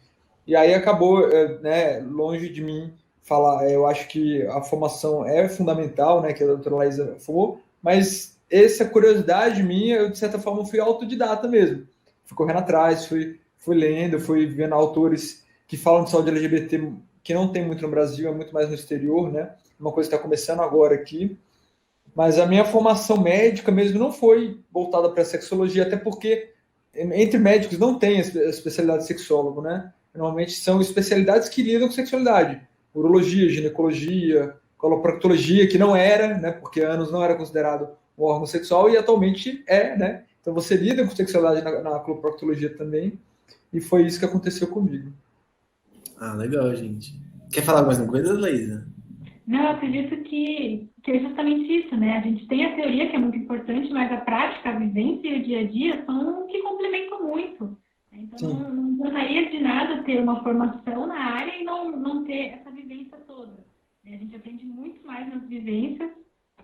E aí acabou, né, longe de mim falar, eu acho que a formação é fundamental, né, que a doutora Laísa falou, mas essa curiosidade minha, eu de certa forma fui autodidata mesmo. Fui correndo atrás, fui lendo, fui vendo autores que falam de saúde LGBT, que não tem muito no Brasil, é muito mais no exterior, né, uma coisa que está começando agora aqui. Mas a minha formação médica mesmo não foi voltada para a sexologia, até porque entre médicos não tem a especialidade de sexólogo, né? Normalmente são especialidades que lidam com sexualidade. Urologia, ginecologia, coloproctologia, que não era, né, porque ânus não era considerado um órgão sexual e atualmente né? Então você lida com sexualidade na coloproctologia também, e foi isso que aconteceu comigo. Legal, gente. Quer falar mais uma coisa, Laísa? Não, eu acredito que é justamente isso, né? A gente tem a teoria que é muito importante, mas a prática, a vivência e o dia a dia são que complementam muito. Então, não gostaria de nada ter uma formação na área e não ter essa vivência toda. A gente aprende muito mais nas vivências.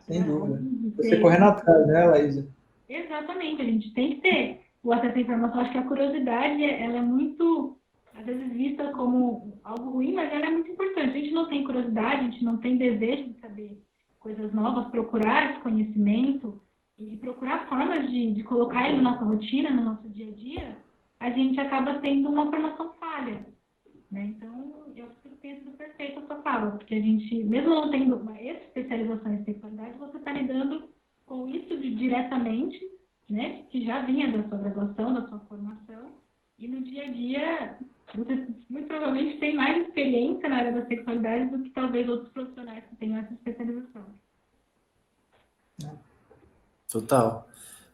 Sem dúvida. Você correndo atrás, né, Laísa? Exatamente, a gente tem que ter o acesso à informação. Acho que a curiosidade, ela é muito, às vezes, vista como algo ruim, mas ela é muito importante. A gente não tem curiosidade, a gente não tem desejo de saber coisas novas, procurar esse conhecimento e procurar formas de colocar ele na nossa rotina, no nosso dia a dia, a gente acaba tendo uma formação falha, né? Então, eu acho que tem sido perfeita a sua fala, porque a gente, mesmo não tendo uma especialização em sexualidade, você está lidando com isso diretamente, né? Que já vinha da sua graduação, da sua formação, e no dia a dia, você muito provavelmente tem mais experiência na área da sexualidade do que talvez outros profissionais que tenham essa especialização. Total.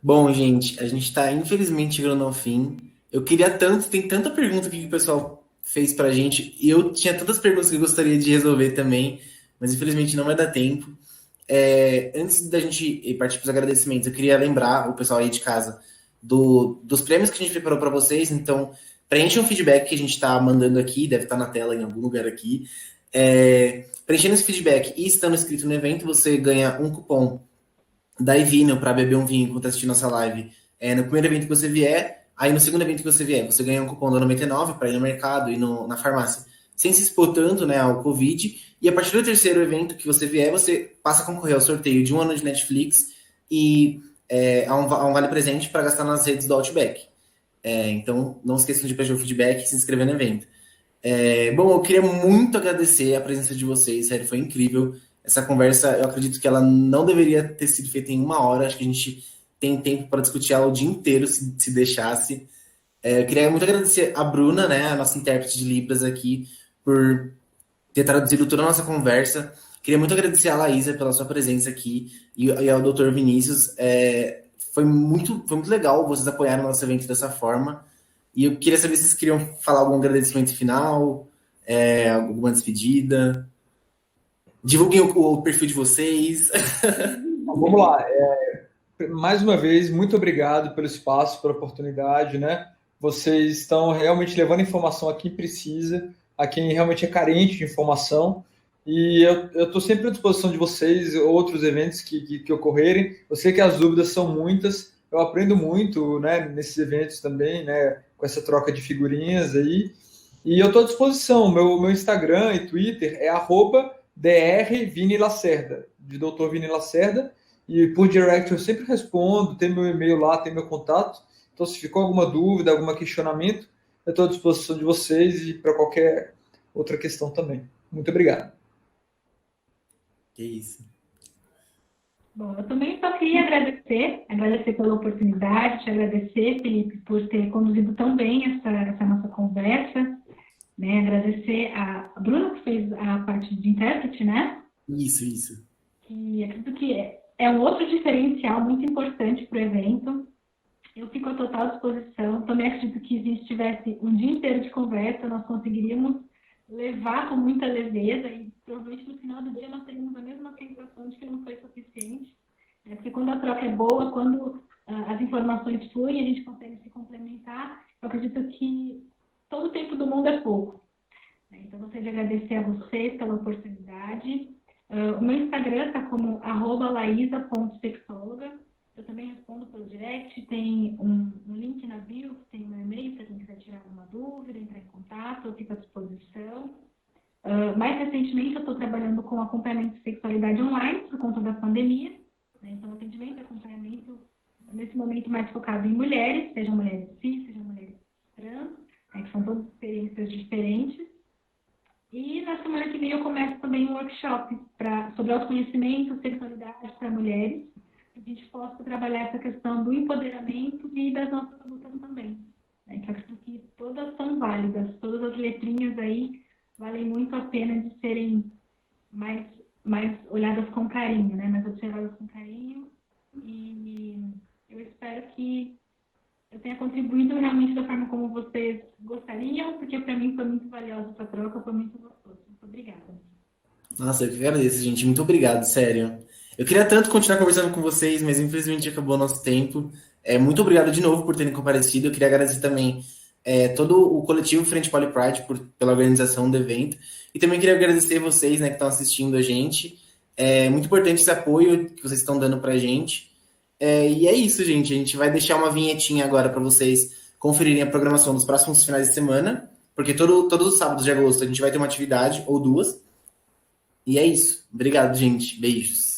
Bom, gente, a gente tá infelizmente chegando ao fim. Eu queria tanto, tem tanta pergunta aqui que o pessoal fez pra gente, e eu tinha tantas perguntas que eu gostaria de resolver também, mas infelizmente não vai dar tempo. Antes da gente partir para os agradecimentos, eu queria lembrar o pessoal aí de casa dos prêmios que a gente preparou para vocês. Então, preencha um feedback que a gente está mandando aqui, deve estar na tela em algum lugar aqui. Preenchendo esse feedback e estando inscrito no evento, você ganha um cupom da Evino para beber um vinho enquanto assistir nossa live no primeiro evento que você vier. Aí no segundo evento que você vier, você ganha um cupom da 99 para ir no mercado e na farmácia, sem se expor tanto, né, ao Covid. E a partir do terceiro evento que você vier, você passa a concorrer ao sorteio de um ano de Netflix e a um vale presente para gastar nas redes do Outback. Então, não esqueçam de pedir o feedback e se inscrever no evento. Bom, eu queria muito agradecer a presença de vocês, sério, foi incrível. Essa conversa, eu acredito que ela não deveria ter sido feita em 1 hora, acho que a gente tem tempo para discutir ela o dia inteiro, se deixasse. Eu queria muito agradecer a Bruna, né, a nossa intérprete de Libras aqui, por ter traduzido toda a nossa conversa. Queria muito agradecer a Laísa pela sua presença aqui e ao Dr. Vinícius. Foi muito legal vocês apoiarem o nosso evento dessa forma. E eu queria saber se vocês queriam falar algum agradecimento final, alguma despedida. Divulguem o perfil de vocês. Vamos lá. Mais uma vez, muito obrigado pelo espaço, pela oportunidade, né? Vocês estão realmente levando informação a quem precisa, a quem realmente é carente de informação. E eu estou sempre à disposição de vocês, outros eventos que ocorrerem. Eu sei que as dúvidas são muitas, eu aprendo muito, né, nesses eventos também, né, com essa troca de figurinhas aí. E eu estou à disposição. Meu Instagram e Twitter é @drvinilacerda, de Dr. Vini Lacerda. E por direct eu sempre respondo, tem meu e-mail lá, tem meu contato. Então, se ficou alguma dúvida, algum questionamento, eu estou à disposição de vocês e para qualquer outra questão também. Muito obrigado. Que isso. Bom, eu também só queria agradecer pela oportunidade, te agradecer, Felipe, por ter conduzido tão bem essa nossa conversa, né? Agradecer a Bruna, que fez a parte de intérprete, né? Isso. E acredito que é um outro diferencial muito importante para o evento. Eu fico à total disposição. Também acredito que se a gente tivesse um dia inteiro de conversa, nós conseguiríamos levar com muita leveza e provavelmente no final do dia nós teríamos a mesma sensação de que não foi suficiente. Porque quando a troca é boa, quando as informações fluem, a gente consegue se complementar. Eu acredito que todo o tempo do mundo é pouco. Então, gostaria de agradecer a vocês pela oportunidade. O meu Instagram está como @laisa.sexóloga. Eu também respondo pelo direct, tem um link na bio, tem meu e-mail para quem quiser tirar alguma dúvida, entrar em contato, eu fico à disposição. Mais recentemente, eu estou trabalhando com acompanhamento de sexualidade online por conta da pandemia. Né? Então, atendimento e acompanhamento, nesse momento, mais focado em mulheres, sejam mulheres cis, sejam mulheres trans, que são todas experiências diferentes. E na semana que vem eu começo também um workshop sobre autoconhecimento, sexualidade para mulheres, que a gente possa trabalhar essa questão do empoderamento e das nossas lutas também. Né? Que eu acho que todas são válidas, todas as letrinhas aí valem muito a pena de serem mais olhadas com carinho, né? Mais observadas com carinho. E eu espero que eu tenha contribuído realmente da forma como vocês gostariam, porque para mim foi muito valiosa essa troca, foi muito gostoso. Muito obrigada. Nossa, eu que agradeço, gente. Muito obrigado, sério. Eu queria tanto continuar conversando com vocês, mas infelizmente acabou o nosso tempo. Muito obrigado de novo por terem comparecido. Eu queria agradecer também todo o coletivo Frente Poly Pride pela organização do evento. E também queria agradecer vocês, né, que estão assistindo a gente. É muito importante esse apoio que vocês estão dando pra gente. E é isso, gente. A gente vai deixar uma vinhetinha agora para vocês conferirem a programação dos próximos finais de semana, porque todos os sábados de agosto a gente vai ter uma atividade ou duas. E é isso. Obrigado, gente. Beijos.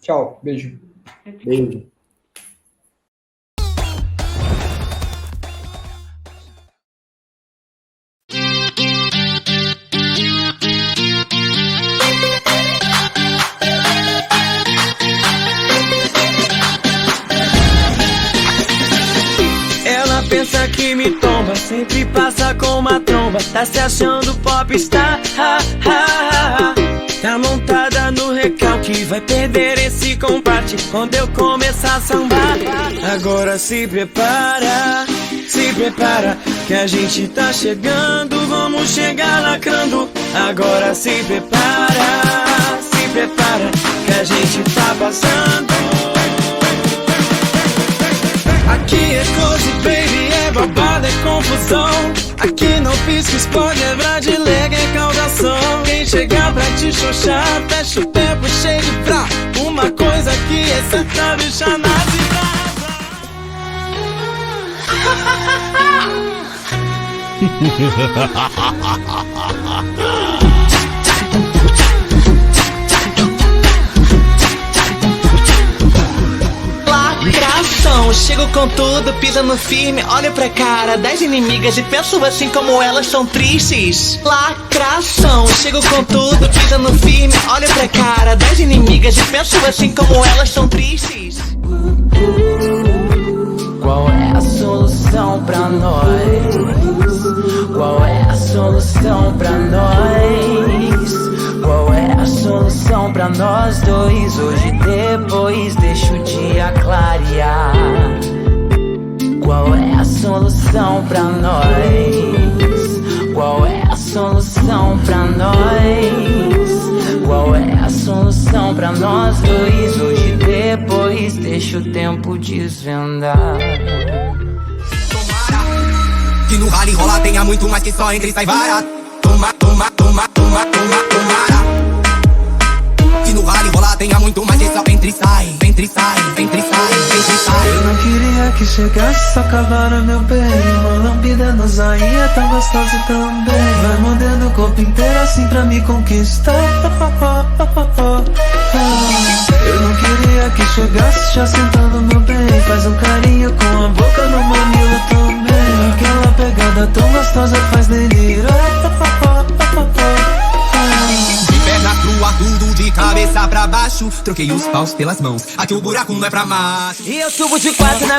Tchau. Beijo. Beijo. Pensa que me tomba, sempre passa com uma tromba. Tá se achando popstar, Tá montada no recalque, vai vai perder esse combate quando eu começar a sambar. Agora se prepara, que a gente tá chegando, vamos chegar lacrando. Agora se prepara, que a gente tá passando. Aqui é coisa, baby, é babado, é confusão. Aqui não pisca, spoiler, de lega é caudação. Quem chegar pra te xoxar, fecha o tempo cheio de pra. Uma coisa que é certa, bicha nasce pra. Lacração, chego com tudo, pisando firme, olho pra cara das inimigas e penso assim como elas são tristes. Lacração, chego com tudo, pisando firme, olho pra cara das inimigas e penso assim como elas são tristes. Qual é a solução pra nós? Qual é a solução pra nós? Qual é a solução pra nós dois? Hoje depois deixa o dia clarear. Qual é a solução pra nós? Qual é a solução pra nós? Qual é a solução pra nós dois? Hoje depois deixa o tempo desvendar. Que no rally rola tenha muito mais que só entra e sai barato. Tomara. Que no rally rola tenha muito mais que só entra e sai. Eu não queria que chegasse, só acabaram meu bem. Uma lambida no zainha, tão gostoso também. Vai mordendo o corpo inteiro assim pra me conquistar. Eu não queria que chegasse, já sentando meu bem. Faz um carinho com a boca no mamilo também. Aquela pegada tão gostosa faz delirar. De perna crua, tudo de cabeça pra baixo. Troquei os paus pelas mãos, aqui o buraco não é pra macho. E eu subo de quatro na